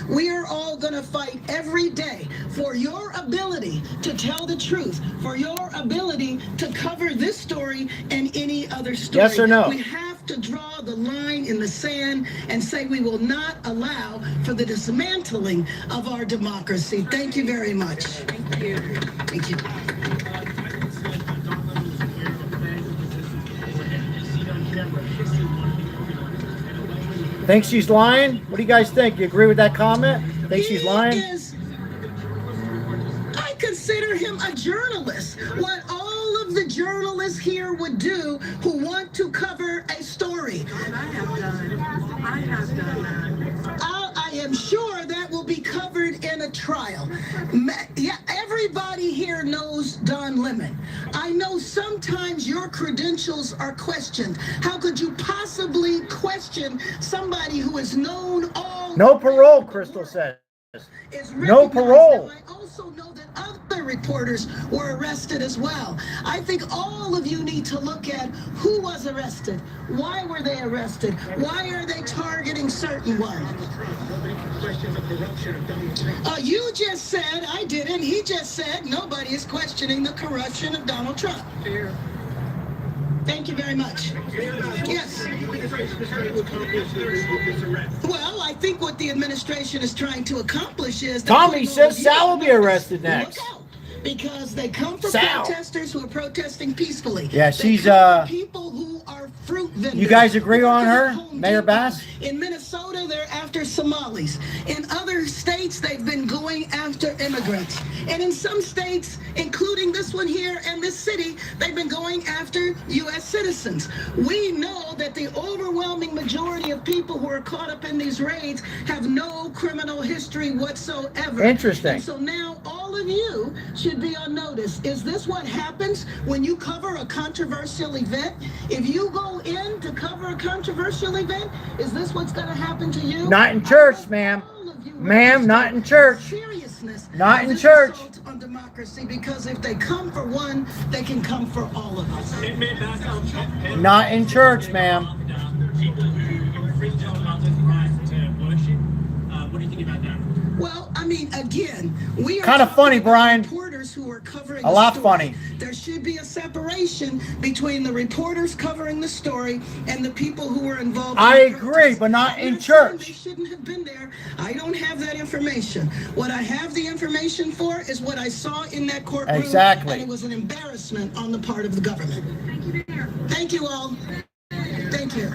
we are all going to fight every day for your ability to tell the truth, for your ability to cover this story and any other story. Yes or no? We have to draw the line in the sand and say we will not allow for the dismantling of our democracy. Thank you very much. Thank you. Thank you. Think she's lying? What do you guys think? You agree with that comment? Think she's lying? I consider him a journalist. What all of the journalists here would do who want to cover a story. I have done that. I am sure that will be covered in a trial. Yeah, everybody here knows Don Lemon. I know sometimes your credentials are questioned. How could you possibly question somebody who is known all... No parole, Crystal says. No parole. I also know that other reporters were arrested as well. I think all of you need to look at who was arrested. Why were they arrested? Why are they targeting certain ones? You just said, I didn't. He just said nobody is questioning the corruption of Donald Trump. Thank you very much. Yes. Well, I think what the administration is trying to accomplish is... Tommy says Sal will be arrested next. Look out, because they come from Sal. Protesters who are protesting peacefully. Yeah, she's people who are fruit vendors. You guys agree on her, Mayor Bass? In Minnesota, they're after Somalis. In other states, they've been going after immigrants. And in some states, including this one here and this city, they've been going after U.S. citizens. We know that the overwhelming majority of people who are caught up in these raids have no criminal history whatsoever. Interesting. And so now all of you should be on notice. Is this what happens when you cover a controversial event? If you go in to cover a controversial event, is this what's going to happen to you? Not in church, ma'am. Ma'am, not in church. Seriousness. Not in church. On democracy, because if they come for one, they can come for all of us. Not in church, ma'am. Well, I mean, again, we are kind of funny, Brian. Reporters who are covering A lot funny. There should be a separation between the reporters covering the story and the people who were involved. I in the agree, protest. but not I'm in not saying church. They shouldn't have been there. I don't have that information. What I have the information for is what I saw in that courtroom. Exactly. And it was an embarrassment on the part of the government. Thank you all. Thank you.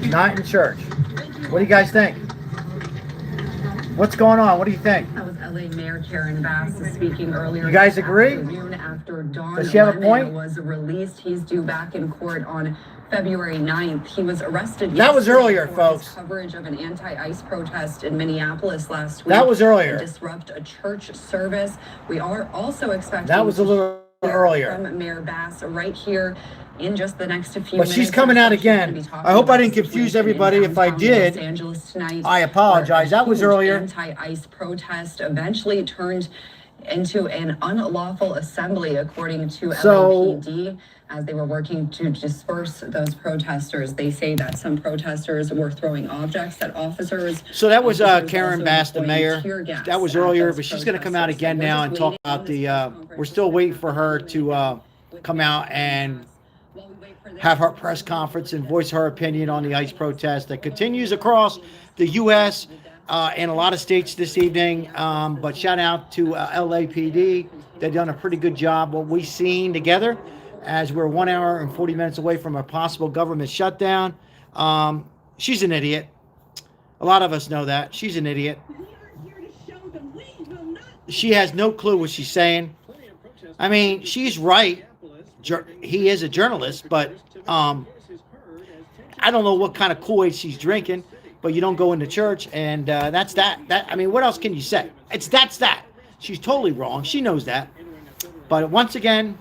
Not in church. What do you guys think? What's going on? What do you think? That was LA Mayor Karen Bass speaking earlier. You guys this agree? afternoon after Don Does she have a Lemon point? was released. He's due back in court on February 9th. He was arrested. That was yesterday earlier, for folks. his coverage of an anti-ICE protest in Minneapolis last week. That was earlier. To disrupt a church service. We are also expecting That was a little earlier. from Mayor Bass right here in just the next few But minutes. she's coming out again. I hope I didn't confuse everybody. If I did, Los Angeles tonight, I apologize. That was huge earlier. Anti-ICE protest eventually turned into an unlawful assembly, according to LAPD, as they were working to disperse those protesters. They say that some protesters were throwing objects at officers. So that was Officers Karen also Bass, the deploying mayor. tear gas That was at earlier, those but she's going to come out protesters. again We're now just and talk waiting about on the. this press conference We're still waiting for her to come out and have her press conference and voice her opinion on the ICE protest that continues across the U.S. And a lot of states this evening. But shout out to LAPD. They've done a pretty good job. What we've seen together, as we're 1 hour and 40 minutes away from a possible government shutdown. She's an idiot. A lot of us know that. She's an idiot. She has no clue what she's saying. I mean, she's right. He is a journalist, but I don't know what kind of Kool-Aid she's drinking, but you don't go into church, and that's that. I mean, what else can you say? That's that. She's totally wrong. She knows that. But once again,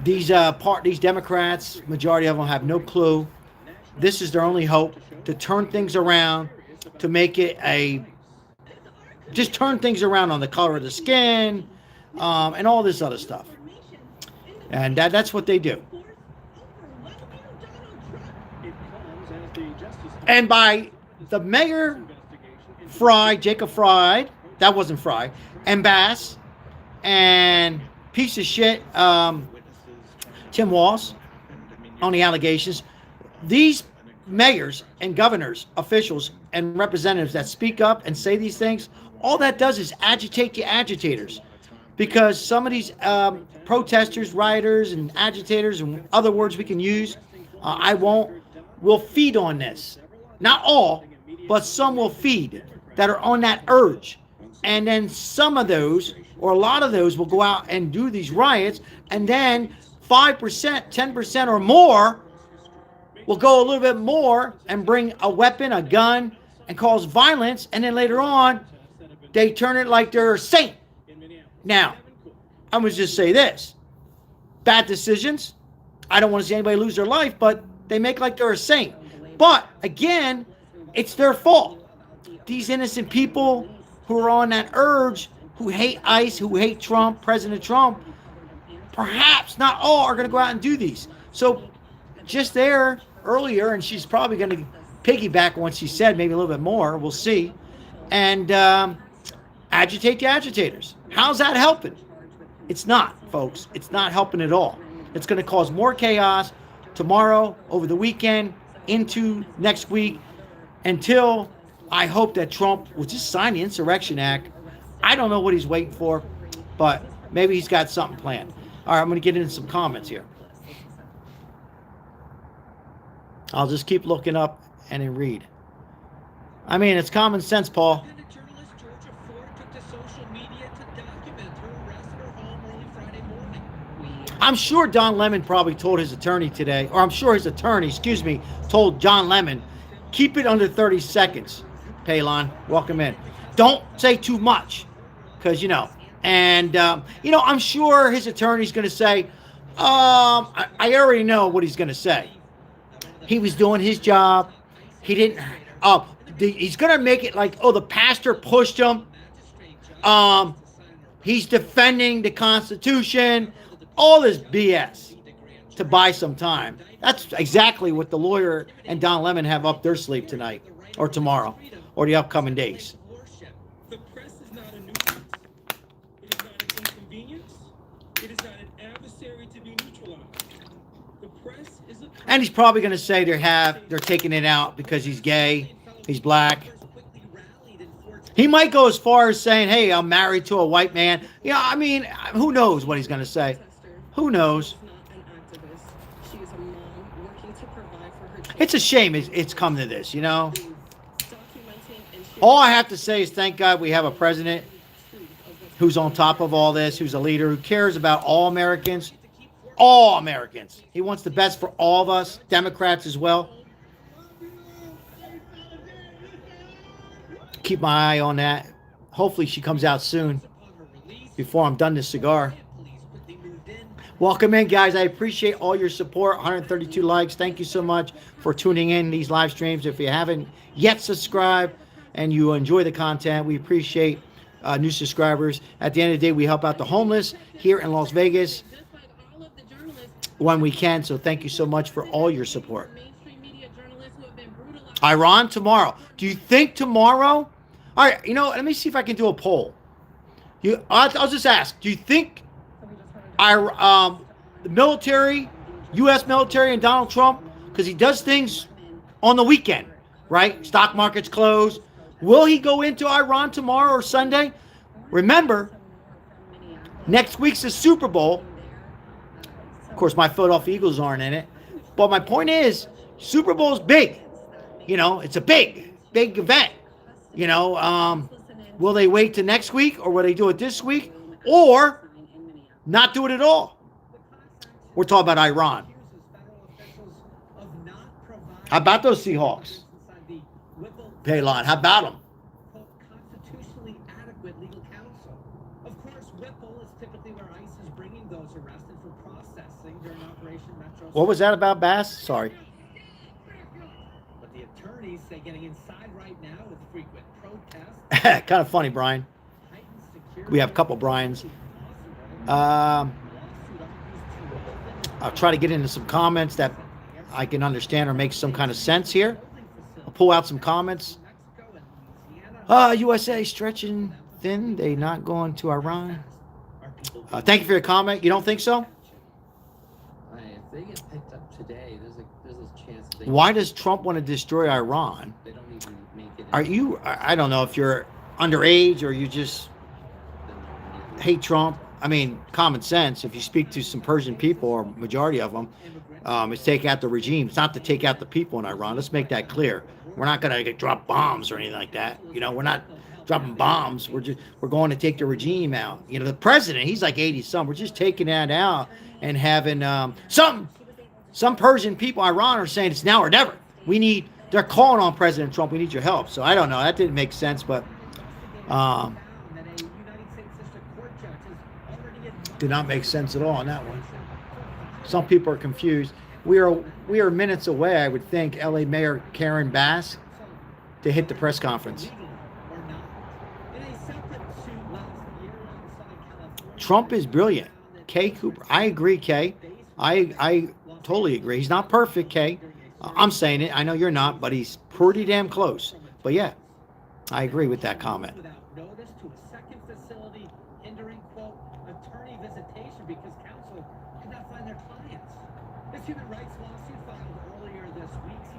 these Democrats, majority of them have no clue. This is their only hope to turn things around, to make it just turn things around on the color of the skin, and all this other stuff. And that's what they do. And by the mayor, Jacob Fry, that wasn't Fry, and Bass, and piece of shit, Tim Walz, on the allegations, these mayors and governors, officials, and representatives that speak up and say these things, all that does is agitate the agitators. Because some of these protesters, rioters, and agitators, and other words we can use, will feed on this. Not all, but some will feed that are on that urge. And then some of those, or a lot of those, will go out and do these riots, and then 5%, 10% or more will go a little bit more and bring a weapon, a gun, and cause violence, and then later on, they turn it like they're a saint. Now, I'm going to just say this. Bad decisions. I don't want to see anybody lose their life, but they make like they're a saint. But, again, it's their fault. These innocent people who are on that urge, who hate ICE, who hate Trump, President Trump, perhaps not all are going to go out and do these. So, just there earlier, and she's probably going to piggyback what she said, maybe a little bit more. We'll see. And agitate the agitators. How's that helping? It's not, folks. It's not helping at all. It's going to cause more chaos tomorrow, over the weekend, into next week, until I hope that Trump will just sign the Insurrection Act. I don't know what he's waiting for, but maybe he's got something planned. All right, I'm going to get into some comments here. I'll just keep looking up and then read. I mean, it's common sense, Paul. I'm sure Don Lemon probably told his attorney today, or I'm sure his attorney, told John Lemon, keep it under 30 seconds. Palin, welcome in. Don't say too much, because, and, I'm sure his attorney's going to say, I already know what he's going to say. He was doing his job. He didn't, he's going to make it like, the pastor pushed him. He's defending the Constitution. All this BS to buy some time. That's exactly what the lawyer and Don Lemon have up their sleeve tonight or tomorrow or the upcoming days. The press is not a nuisance. It is not an And he's probably going to say they're taking it out because he's gay, he's black. He might go as far as saying, hey, I'm married to a white man. Yeah, I mean, who knows what he's going to say? Who knows? It's a shame it's come to this, you know? All I have to say is thank God we have a president who's on top of all this, who's a leader, who cares about all Americans. All Americans. He wants the best for all of us, Democrats as well. Keep my eye on that. Hopefully she comes out soon before I'm done this cigar. Welcome in, guys. I appreciate all your support. 132 likes. Thank you so much for tuning in these live streams. If you haven't yet subscribed and you enjoy the content, we appreciate new subscribers. At the end of the day, we help out the homeless here in Las Vegas when we can. So thank you so much for all your support. Iran tomorrow. Do you think tomorrow? All right, you know, let me see if I can do a poll. I'll just ask. Do you think the military, U.S. military, and Donald Trump, because he does things on the weekend, right? Stock market's closed. Will he go into Iran tomorrow or Sunday? Remember, next week's the Super Bowl. Of course, my Philadelphia Eagles aren't in it. But my point is, Super Bowl's big. You know, it's a big event. You know, will they wait till next week, or will they do it this week, or not do it at all? We're talking about Iran. How about those Seahawks? Pay a lot. How about them? Constitutionally adequate legal counsel. Of course, Whipple is typically where ICE is bringing those arrested for processing during Operation Metro. What was that about, Bass? Sorry. But the attorneys say getting inside right now with frequent protests. Kind of funny, Brian. We have a couple Brians. I'll try to get into some comments that I can understand or make some kind of sense here. I'll pull out some comments. USA stretching thin. They not going to Iran. Thank you for your comment. You don't think so? If they get picked up today, there's a chance. Why does Trump want to destroy Iran? They don't even make it. Are you? I don't know if you're underage or you just hate Trump. I mean, common sense. If you speak to some Persian people, or majority of them, it's take out the regime. It's not to take out the people in Iran. Let's make that clear. We're not going to drop bombs or anything like that. You know, we're not dropping bombs. We're going to take the regime out. You know, the president, he's like 80-some. We're just taking that out and having some Persian people, Iran, are saying it's now or never. They're calling on President Trump. We need your help. So I don't know. That didn't make sense, but did not make sense at all on that one. Some people are confused. We are minutes away, I would think, LA Mayor Karen Bass to hit the press conference. Trump is brilliant. Kay Cooper. I agree, Kay. I totally agree. He's not perfect, Kay. I'm saying it. I know you're not, but he's pretty damn close. But yeah, I agree with that comment.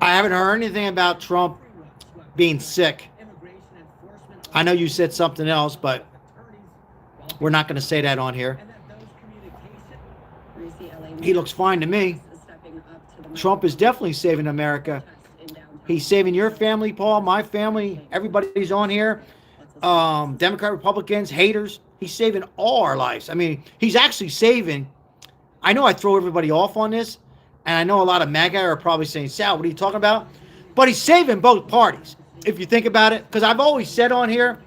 I haven't heard anything about Trump being sick. I know you said something else, but we're not going to say that on here. He looks fine to me. Trump is definitely saving America. He's saving your family, Paul, my family, everybody's on here. Democrat, Republicans, haters. He's saving all our lives. I mean, he's actually saving. I know I throw everybody off on this, and I know a lot of MAGA are probably saying, Sal, what are you talking about? But he's saving both parties, if you think about it. Because I've always said on here,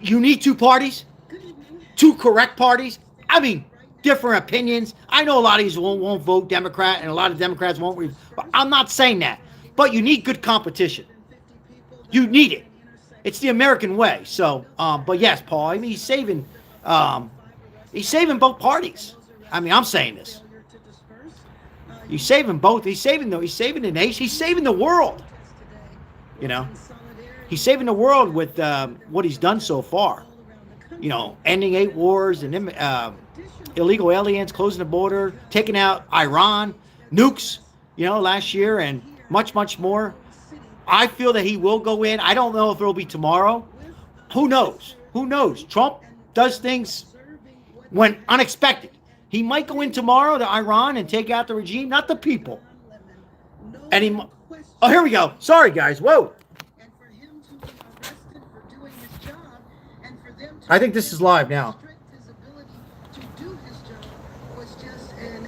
you need two parties, two correct parties. I mean, different opinions. I know a lot of these won't vote Democrat, and a lot of Democrats won't. But I'm not saying that. But you need good competition. You need it. It's the American way. So, but yes, Paul, I mean, he's saving both parties. I mean, I'm saying this. He's saving both. He's saving the nation. He's saving the world. You know, he's saving the world with what he's done so far. you know, ending 8 wars and illegal aliens, closing the border, taking out Iran, nukes, you know, last year, and much, much more. I feel that he will go in. I don't know if it'll be tomorrow. Who knows? Who knows? Trump does things when unexpected. He might go in tomorrow to Iran and take out the regime, not the people. And he, oh, here we go. Sorry, guys. Whoa. I think this is live now.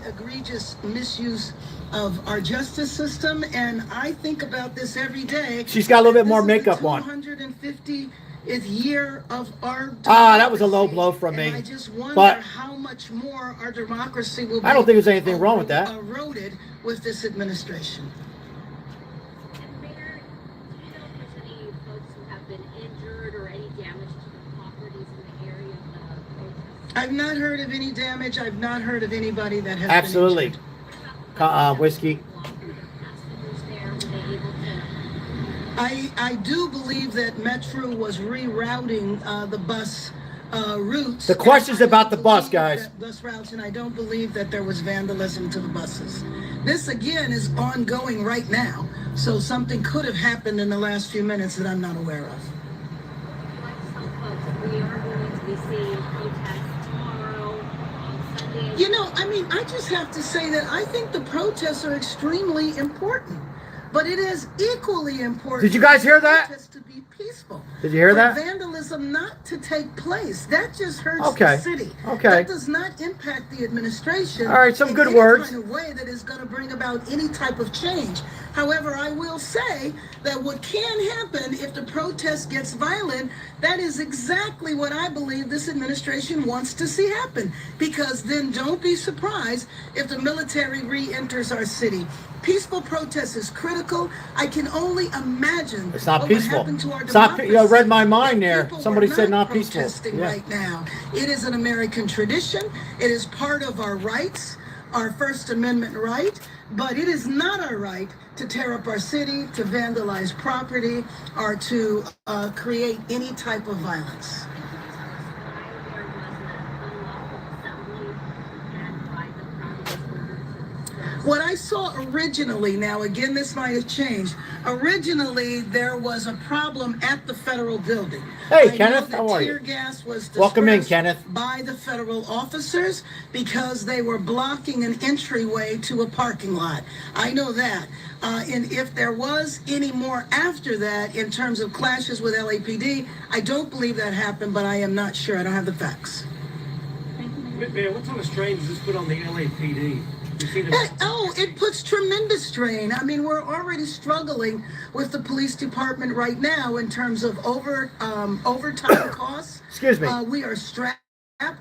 Egregious misuse of our justice system, and I think about this every day. She's got a little bit more makeup on. 250th year of our that was a low blow from me. I just wonder but how much more our democracy will be. I don't think there's anything wrong with that. Eroded with this administration. And Mayor, do you know if there's any folks who have been injured or any damage to the properties in the area of the protest? I've not heard of any damage. I've not heard of anybody that has absolutely been injured. Whiskey. I do believe that Metro was rerouting the bus routes. The question's about the bus, guys. Bus routes, and I don't believe that there was vandalism to the buses. This again is ongoing right now, so something could have happened in the last few minutes that I'm not aware of. Like some folks, we are going to be seeing protests tomorrow on Sunday. You know, I mean, I just have to say that I think the protests are extremely important. But it is equally important. Did you guys hear that? To be peaceful. Did you hear that? Vandalism not to take place. That just hurts the city. Okay. That does not impact the administration. All right, some good in words. any kind of way that is going to bring about any type of change. However, I will say that what can happen if the protest gets violent, that is exactly what I believe this administration wants to see happen. Because then don't be surprised if the military re-enters our city. Peaceful protest is critical. I can only imagine it's not what peaceful. Would happen to our it's not. You read my mind democracy. there. Somebody said not peaceful. Yeah. Right now, it is an American tradition. It is part of our rights, our First Amendment right. But it is not our right to tear up our city, to vandalize property, or to create any type of violence. What I saw originally, now again, this might have changed. Originally, there was a problem at the federal building. Hey, Kenneth, how are you? Tear gas was welcome in, Kenneth. By the federal officers because they were blocking an entryway to a parking lot. I know that. And if there was any more after that in terms of clashes with LAPD, I don't believe that happened, but I am not sure. I don't have the facts. Man, what kind of strain does this put on the LAPD? It puts tremendous strain. I mean, we're already struggling with the police department right now in terms of overtime costs. Excuse me. We are strapped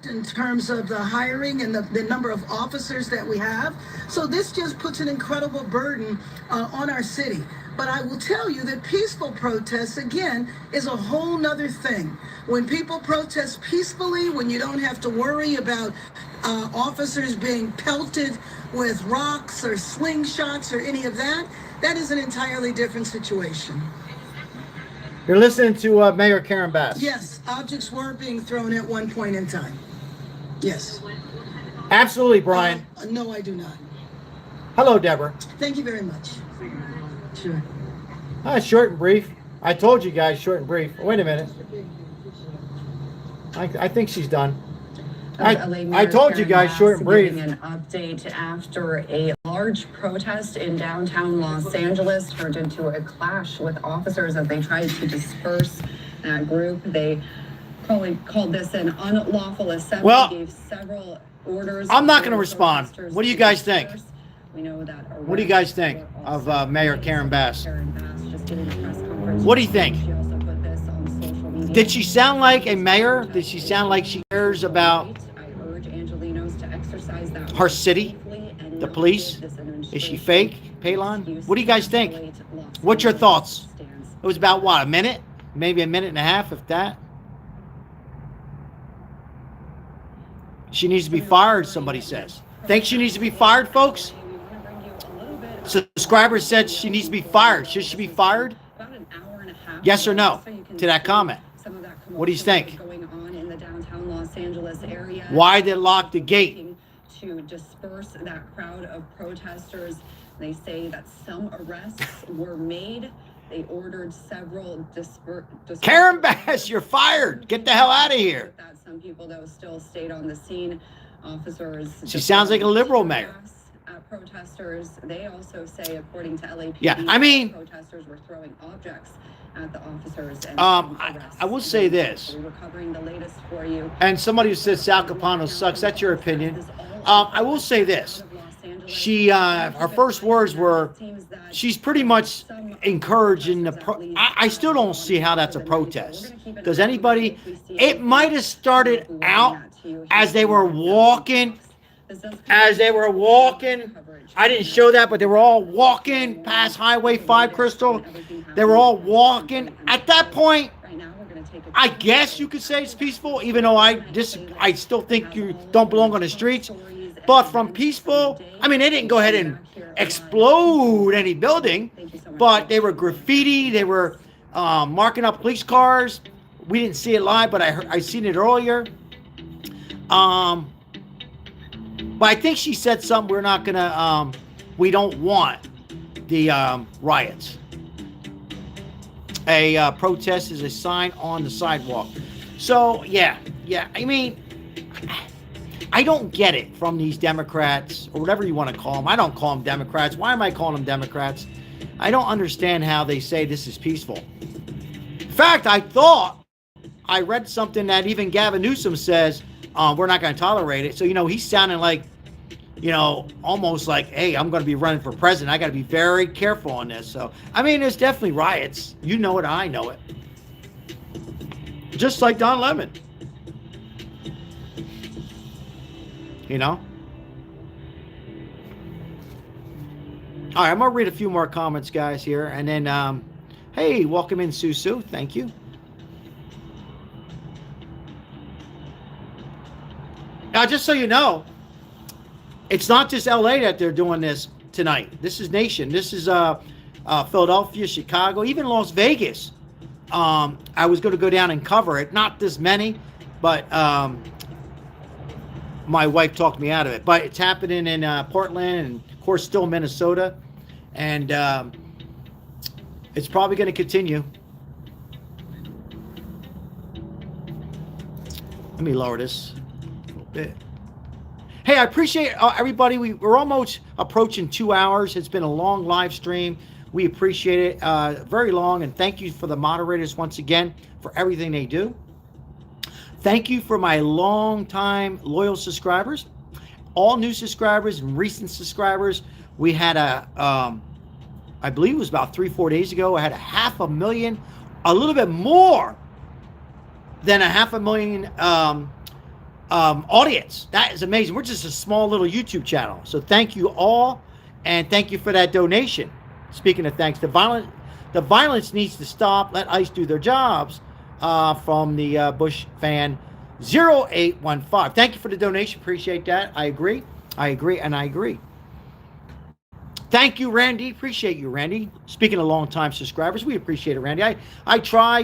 in terms of the hiring and the number of officers that we have. So this just puts an incredible burden on our city. But I will tell you that peaceful protests, again, is a whole nother thing. When people protest peacefully, when you don't have to worry about officers being pelted with rocks or slingshots or any of that, that is an entirely different situation. You're listening to Mayor Karen Bass. Yes, objects were being thrown at one point in time. Yes. Absolutely, Brian. No, I do not. Hello, Deborah. Thank you very much. Sure. Short and brief. I told you guys, short and brief. Wait a minute. I think she's done. I told you guys, short and brief. Giving an update after a large protest in downtown Los Angeles turned into a clash with officers as they tried to disperse that group. They called this an unlawful assembly. Well, gave several orders. I'm not going to respond. What do you guys think? We know that. What do you guys think of Mayor Karen Bass? What do you think? Did she sound like a mayor? Did she sound like she cares about her city, the police? Is she fake, Palin? What do you guys think? What's your thoughts? It was about, what, a minute? Maybe a minute and a half, if that? She needs to be fired, somebody says. Think she needs to be fired, folks? Subscriber said she needs to be fired. Should she be fired? Yes or no to that comment? What do you think? Angeles area. Why they lock the gate? To disperse that crowd of protesters. They say that some arrests were made. They ordered several Karen Bass, you're fired. Get the hell out of here. That some people though still stayed on the scene. Officers. She sounds like a liberal mayor. Protesters. They also say, according to LAPD, yeah, I mean, protesters were throwing objects at the officers. And I will say this. We're covering the latest for you. And somebody who says Sal Capano sucks. That's your opinion. I will say this. She, her first words were, she's pretty much encouraging the I still don't see how that's a protest. Does anybody? It might have started out as they were walking. As they were walking, I didn't show that, but they were all walking past Highway 5, Crystal. They were all walking. At that point, I guess you could say it's peaceful, even though I still think you don't belong on the streets. But from peaceful, I mean, they didn't go ahead and explode any building, but they were graffiti. They were marking up police cars. We didn't see it live, but I seen it earlier. But I think she said something. We're not gonna. We don't want the riots. A protest is a sign on the sidewalk. So yeah. I mean, I don't get it from these Democrats or whatever you want to call them. I don't call them Democrats. Why am I calling them Democrats? I don't understand how they say this is peaceful. In fact, I thought I read something that even Gavin Newsom says. We're not going to tolerate it. So, he's sounding like, almost like, hey, I'm going to be running for president. I got to be very careful on this. So, I mean, there's definitely riots. You know it. I know it. Just like Don Lemon. All right, I'm going to read a few more comments, guys, here. And then, hey, welcome in, Susu. Thank you. Now, just so you know, it's not just LA that they're doing this tonight. This is nation. This is Philadelphia, Chicago, even Las Vegas. I was going to go down and cover it. Not this many, but my wife talked me out of it. But it's happening in Portland and, of course, still Minnesota. And it's probably going to continue. Let me lower this. Hey, I appreciate everybody. We're almost approaching 2 hours. It's been a long live stream. We appreciate it. Very long. And thank you for the moderators once again for everything they do. Thank you for my long-time loyal subscribers, all new subscribers and recent subscribers. We had I believe it was about 3-4 days ago, I had 500,000, a little bit more than 500,000 audience. That is amazing. We're just a small little YouTube channel. So thank you all, and thank you for that donation. Speaking of thanks, the violence needs to stop. Let ICE do their jobs. From the Bush fan 0815. Thank you for the donation. Appreciate that. I agree. And I agree. Thank you, Randy. Appreciate you, Randy. Speaking of long-time subscribers, we appreciate it, Randy. I try,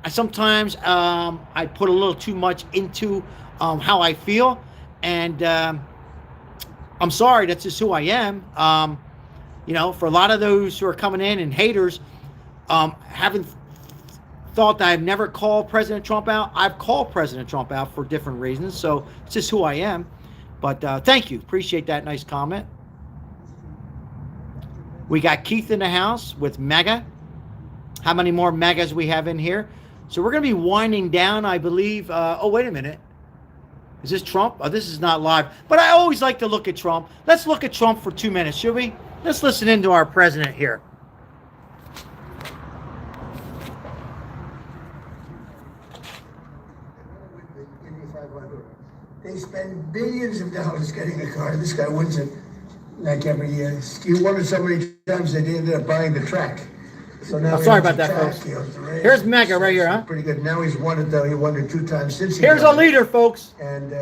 sometimes I put a little too much into how I feel, and I'm sorry, that's just who I am. For a lot of those who are coming in and haters, haven't thought that I've never called President Trump out. I've called President Trump out for different reasons, so it's just who I am. But thank you. Appreciate that nice comment. We got Keith in the house with Mega. How many more Megas we have in here? So we're going to be winding down, I believe. Oh, wait a minute. Is this Trump? Oh, this is not live. But I always like to look at Trump. Let's look at Trump for 2 minutes, should we? Let's listen in to our president here. They spend billions of dollars getting a car. This guy wins it like every year. He won it so many times that they ended up buying the track. So now sorry about that, folks. Here's Mega right here, huh? Pretty good. Now he's won it, though. He won it 2 times since he Here's a leader, folks. And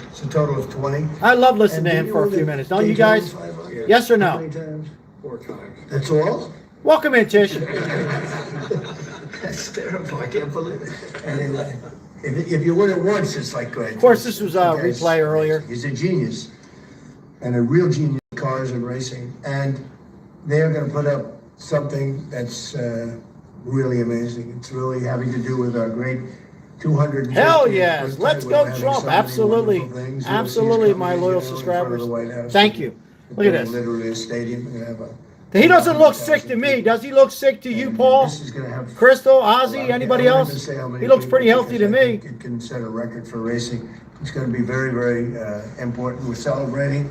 it's a total of 20. I love listening to him for a few minutes. Don't you guys? Yes or no? 4 times. That's all? Welcome in, Tish. That's terrible. I can't believe it. Anyway. if you win it once, it's like good. Of course, this was a replay earlier. He's a genius, and a real genius in cars and racing. And they're going to put up something that's really amazing. It's really having to do with our great 200. Hell yes. Let's go Trump. Absolutely. Absolutely, my loyal subscribers. Thank you. Look at this. Literally a stadium. We're going to have a He doesn't look sick to me. Does he look sick to you, Paul? Crystal, Ozzy, anybody else? He looks pretty healthy to me. It can set a record for racing. It's going to be very, very important. We're celebrating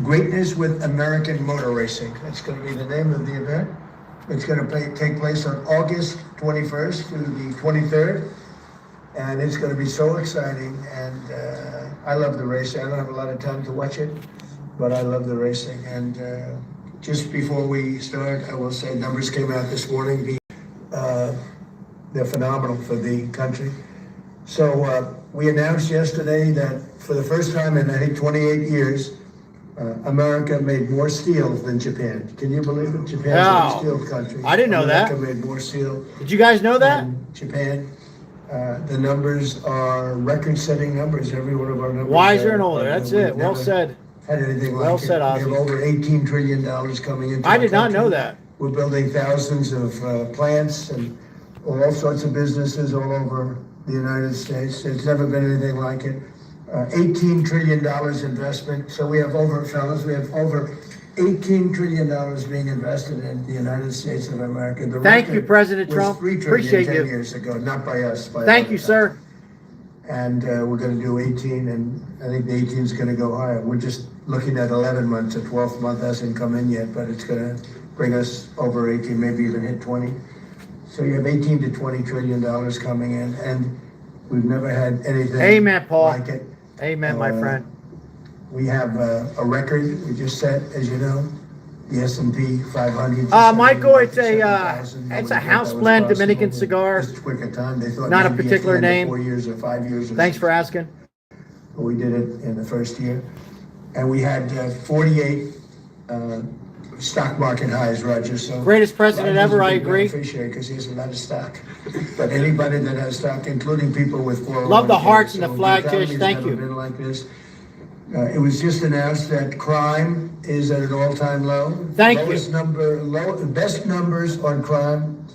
greatness with American motor racing. That's going to be the name of the event. It's going to take place on August 21st through the 23rd. And it's going to be so exciting. And I love the racing. I don't have a lot of time to watch it, but I love the racing. And just before we start, I will say numbers came out this morning. They're phenomenal for the country. So we announced yesterday that for the first time in, I think, 28 years, America made more steel than Japan. Can you believe it? Japan's a steel country. I didn't know that. America made more steel. Did you guys know that? Japan. The numbers are record-setting numbers. Every one of our numbers. Wiser and older. That's it. Well said. Had anything like well said, it. Ozzy. We have over $18 trillion coming into I our did not country. know that. We're building thousands of plants and all sorts of businesses all over the United States. There's never been anything like it. $18 trillion investment. So we have over $18 trillion being invested in the United States of America. The Thank you, record President was Trump. $3 trillion Appreciate 10 you. years ago, not by us. By Thank other you, sir. and we're going to do 18, and I think the 18 is going to go higher. We're just looking at 11 months. The 12th month hasn't come in yet, but it's going to bring us over 18, maybe even hit 20. So you have 18 to 20 trillion dollars coming in, and we've never had anything Amen, Paul. like it. Amen, my friend. We have a record we just set, as you know, the S&P 500. Michael, it's a house blend Dominican cigar. Just quicker time. They thought Not a maybe particular at the end name. of 4 years or 5 years. Or Thanks for asking. But we did it in the first year, and we had 48 stock market highs, Roger. So Greatest president Roger's ever, a I big agree. beneficiary because he has a lot of stock. But anybody that has stock, including people with 401k. Love the hearts and the so flag, economy's Tish. Thank never you. Been like this. It was just announced that crime is at an all-time low. Thank you. Best numbers on crime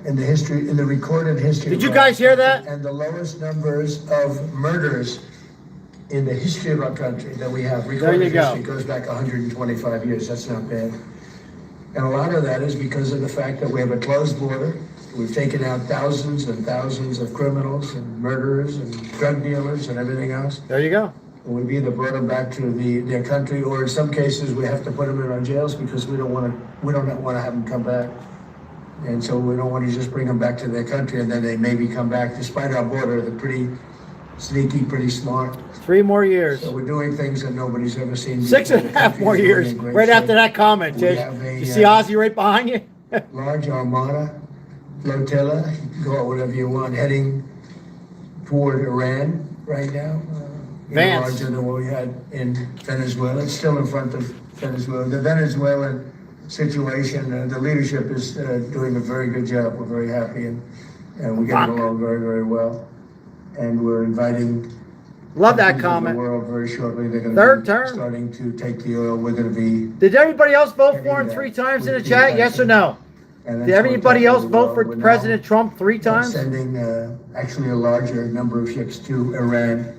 in the history, in the recorded history. Did you guys hear that? And the lowest numbers of murders in the history of our country that we have. There you go. History goes back 125 years. That's not bad. And a lot of that is because of the fact that we have a closed border. We've taken out thousands and thousands of criminals and murderers and drug dealers and everything else. There you go. And we've either brought them back to their country, or in some cases we have to put them in our jails because we don't want to have them come back. And so we don't want to just bring them back to their country and then they maybe come back. Despite our border, they're pretty sneaky, pretty smart. 3 more years. So we're doing things that nobody's ever seen before. 6.5 more years. Right after that comment, Tish. You see Ozzy right behind you? Large armada, flotilla, you can call it whatever you want, heading toward Iran right now. Vance. Larger than what we had in Venezuela. It's still in front of Venezuela. The Venezuelan situation, the leadership is doing a very good job. We're very happy, and we're getting along very, very well. And we're inviting Love that countries of comment. the world very shortly. They're going Third to be term. starting to take the oil. We're going to be. Did everybody else vote for him 3 times in the chat? Yes or no? And Did that's everybody what's else happening. vote for We're now President Trump 3 times? Sending actually a larger number of ships to Iran.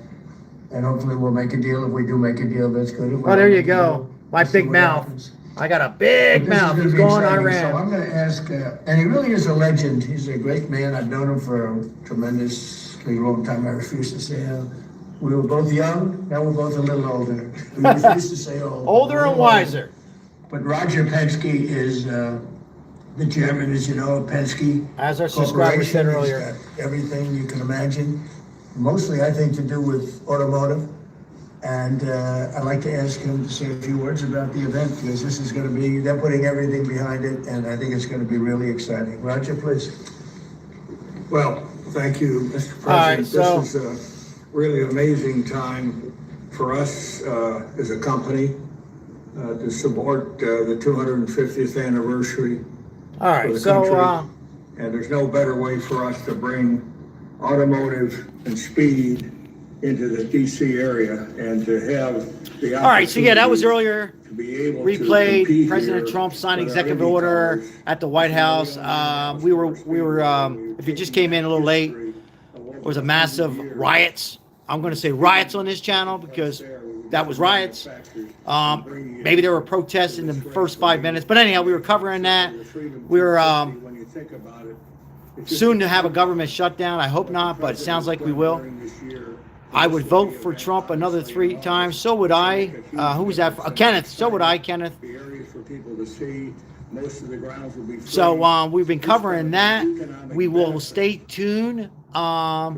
And hopefully we'll make a deal. If we do make a deal, that's good. If we Oh, there don't you make a go. deal, My we'll see big what mouth. happens. I got a big But this is mouth. gonna He's be going exciting. Iran. So I'm going to ask, and he really is a legend. He's a great man. I've known him for a tremendously long time. I refuse to say how. We were both young. Now we're both a little older. We refuse to say old. Older and wiser. But Roger Penske is the chairman, as you know, of Penske. As our subscriber said Corporation. He's earlier. got everything you can imagine. Mostly, I think, to do with automotive. And I'd like to ask him to say a few words about the event, because this is going to be, they're putting everything behind it, and I think it's going to be really exciting. Roger, please. Well, thank you, Mr. President. All right, so- This is a really amazing time for us as a company to support the 250th anniversary. All for right, the so country. And there's no better way for us to bring automotive and speed into the DC area, and to have the All right, so yeah, that was opportunity earlier. to be able to Replayed compete President here Trump signing with our executive Indy order cars. at the White House. We were. If you just came in a little late, there was a massive riots. I'm going to say riots on this channel because that was riots. Maybe there were protests in the first 5 minutes, but anyhow, we were covering that. We were soon to have a government shutdown. I hope not, but it sounds like we will. I would vote for Trump another 3 times. So would I. Who was that? Kenneth. So would I, Kenneth. So we've been covering that. We will stay tuned. I'll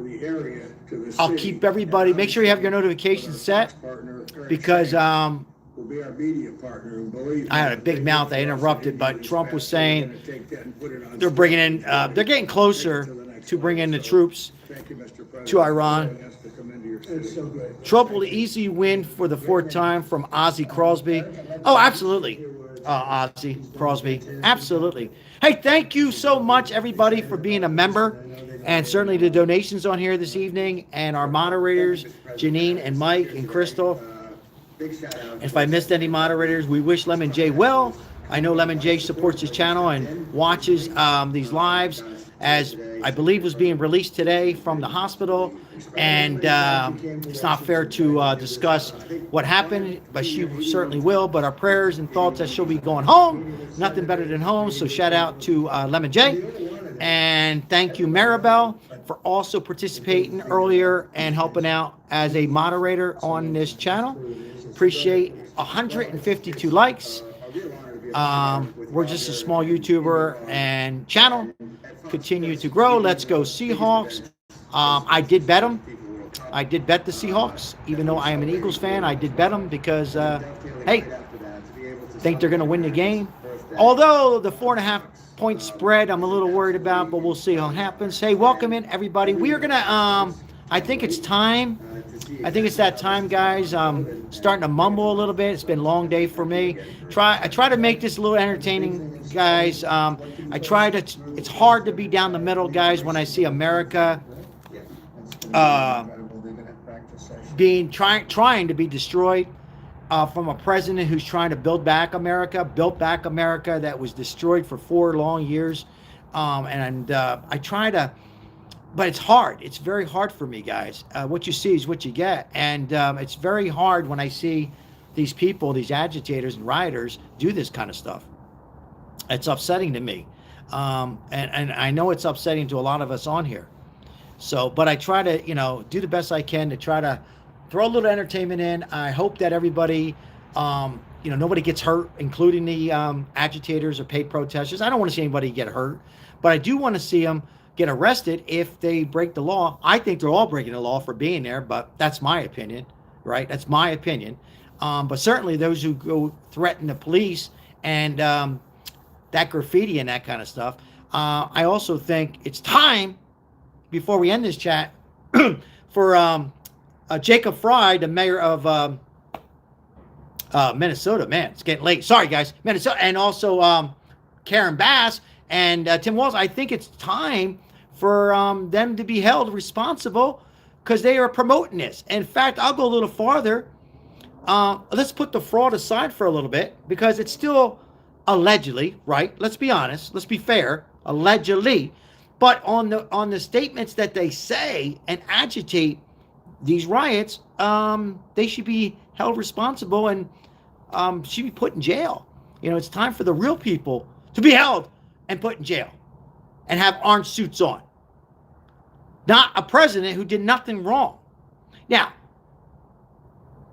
keep everybody. Make sure you have your notifications set because I had a big mouth. I interrupted, but Trump was saying they're bringing in. They're getting closer to bring in the troops to Iran. Trump will easily win for the 4th time from Ozzy Crosby. Oh, absolutely. Ozzy Crosby. Absolutely. Hey, thank you so much, everybody, for being a member. And certainly the donations on here this evening. And our moderators, Janine and Mike and Crystal. If I missed any moderators, we wish Lemon J well. I know Lemon J supports his channel and watches these lives, as I believe was being released today from the hospital. And it's not fair to discuss what happened, but she certainly will. But our prayers and thoughts that she'll be going home. Nothing better than home. So shout out to Lemon J. And thank you, Maribel, for also participating earlier and helping out as a moderator on this channel. Appreciate 152 likes. We're just a small YouTuber and channel. Continue to grow. Let's go Seahawks. I did bet them. I did bet the Seahawks, even though I am an Eagles fan. I did bet them because, hey, think they're going to win the game. Although the 4.5-point spread, I'm a little worried about, but we'll see how it happens. Hey, welcome in, everybody. We are going to, I think it's time. I think it's that time, guys. Starting to mumble a little bit. It's been a long day for me. I try to make this a little entertaining, guys. It's hard to be down the middle, guys, when I see America trying to be destroyed from a president who's trying to built back America that was destroyed for 4 long years. I try to, but it's hard. It's very hard for me, guys. What you see is what you get. And it's very hard when I see these people, these agitators and rioters do this kind of stuff. It's upsetting to me. And I know it's upsetting to a lot of us on here. So, but I try to, do the best I can to try to throw a little entertainment in. I hope that everybody, nobody gets hurt, including the agitators or paid protesters. I don't want to see anybody get hurt, but I do want to see them get arrested if they break the law. I think they're all breaking the law for being there, but that's my opinion, right? That's my opinion. But certainly those who go threaten the police and that graffiti and that kind of stuff. I also think it's time, before we end this chat, for Jacob Fry, the mayor of Minnesota. Man, it's getting late. Sorry, guys. Minnesota. And also Karen Bass and Tim Walz. I think it's time for them to be held responsible because they are promoting this. In fact, I'll go a little farther. Let's put the fraud aside for a little bit because it's still allegedly, right? Let's be honest. Let's be fair. Allegedly. But on the statements that they say and agitate these riots, they should be held responsible and should be put in jail. It's time for the real people to be held and put in jail and have orange suits on. Not a president who did nothing wrong. Now,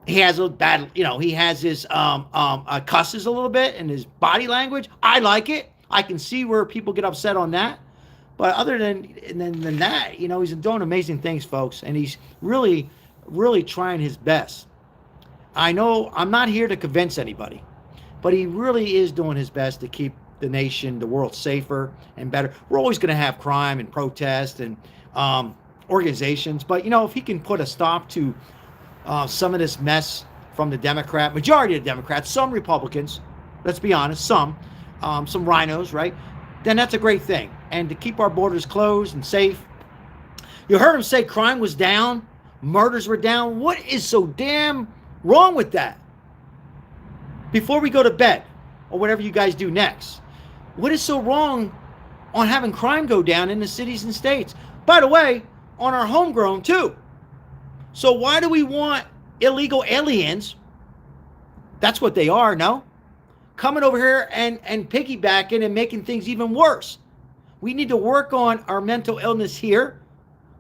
he has a bad, he has his cusses a little bit in his body language. I like it. I can see where people get upset on that. But other than that, he's doing amazing things, folks. And he's really, really trying his best. I know I'm not here to convince anybody, but he really is doing his best to keep the nation, the world safer and better. We're always going to have crime and protest and organizations. But, if he can put a stop to some of this mess from the majority of the Democrats, some Republicans, let's be honest, some rhinos, right? Then that's a great thing. And to keep our borders closed and safe, You heard him say crime was down, murders were down. What is so damn wrong with that? Before we go to bed, or whatever you guys do next, what is so wrong on having crime go down in the cities and states? By the way, on our homegrown too. So why do we want illegal aliens? That's what they are, no? Coming over here and piggybacking and making things even worse. We need to work on our mental illness here.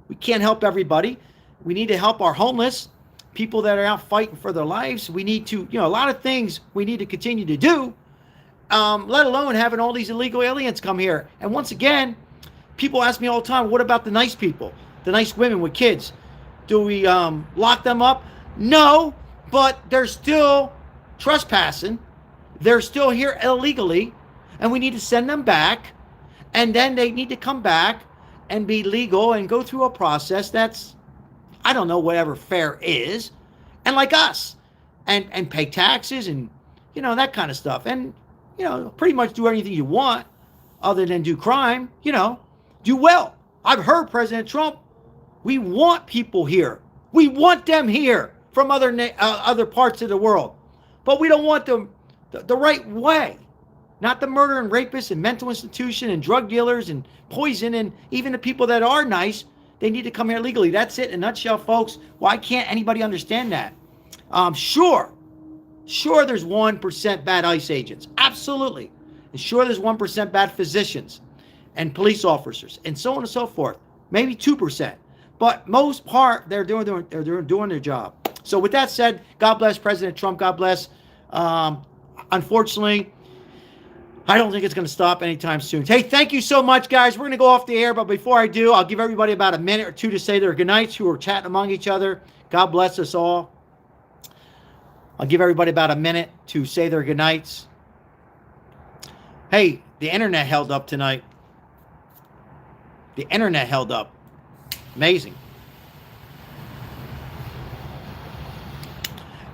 We can't help everybody. We need to help our homeless, people that are out fighting for their lives. We need to, a lot of things we need to continue to do, let alone having all these illegal aliens come here. And once again, people ask me all the time, what about the nice people, the nice women with kids? Do we lock them up? No, but they're still trespassing. They're still here illegally, and we need to send them back, and then they need to come back and be legal and go through a process that's, I don't know, whatever fair is, and like us, and pay taxes and, that kind of stuff. And, pretty much do anything you want other than do crime, do well. I've heard President Trump, we want people here. We want them here from other parts of the world. But we don't want them the right way. Not the murder and rapists and mental institution and drug dealers and poison, and even the people that are nice, they need to come here legally. That's it in a nutshell, folks. Why can't anybody understand that? Sure there's 1% bad ICE agents. Absolutely. And sure there's 1% bad physicians and police officers and so on and so forth. Maybe 2%. But most part, they're doing their job. So with that said, God bless President Trump. God bless. Unfortunately, I don't think it's going to stop anytime soon. Hey, thank you so much, guys. We're going to go off the air, but before I do, I'll give everybody about a minute or two to say their goodnights who are chatting among each other. God bless us all. I'll give everybody about a minute to say their goodnights. Hey, the internet held up tonight. The internet held up. Amazing.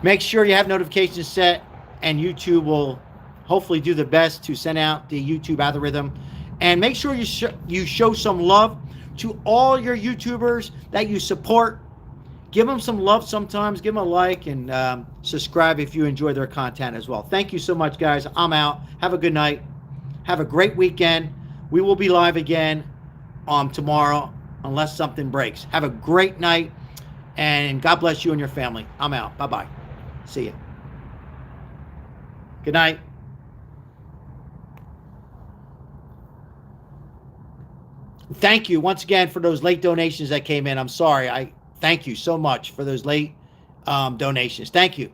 Make sure you have notifications set, and YouTube will hopefully do the best to send out the YouTube algorithm. And make sure you show some love to all your YouTubers that you support. Give them some love sometimes. Give them a like and subscribe if you enjoy their content as well. Thank you so much, guys. I'm out. Have a good night. Have a great weekend. We will be live again tomorrow unless something breaks. Have a great night, and God bless you and your family. I'm out. Bye-bye. See you. Good night. Thank you once again for those late donations that came in. I'm sorry. I thank you so much for those late donations. Thank you.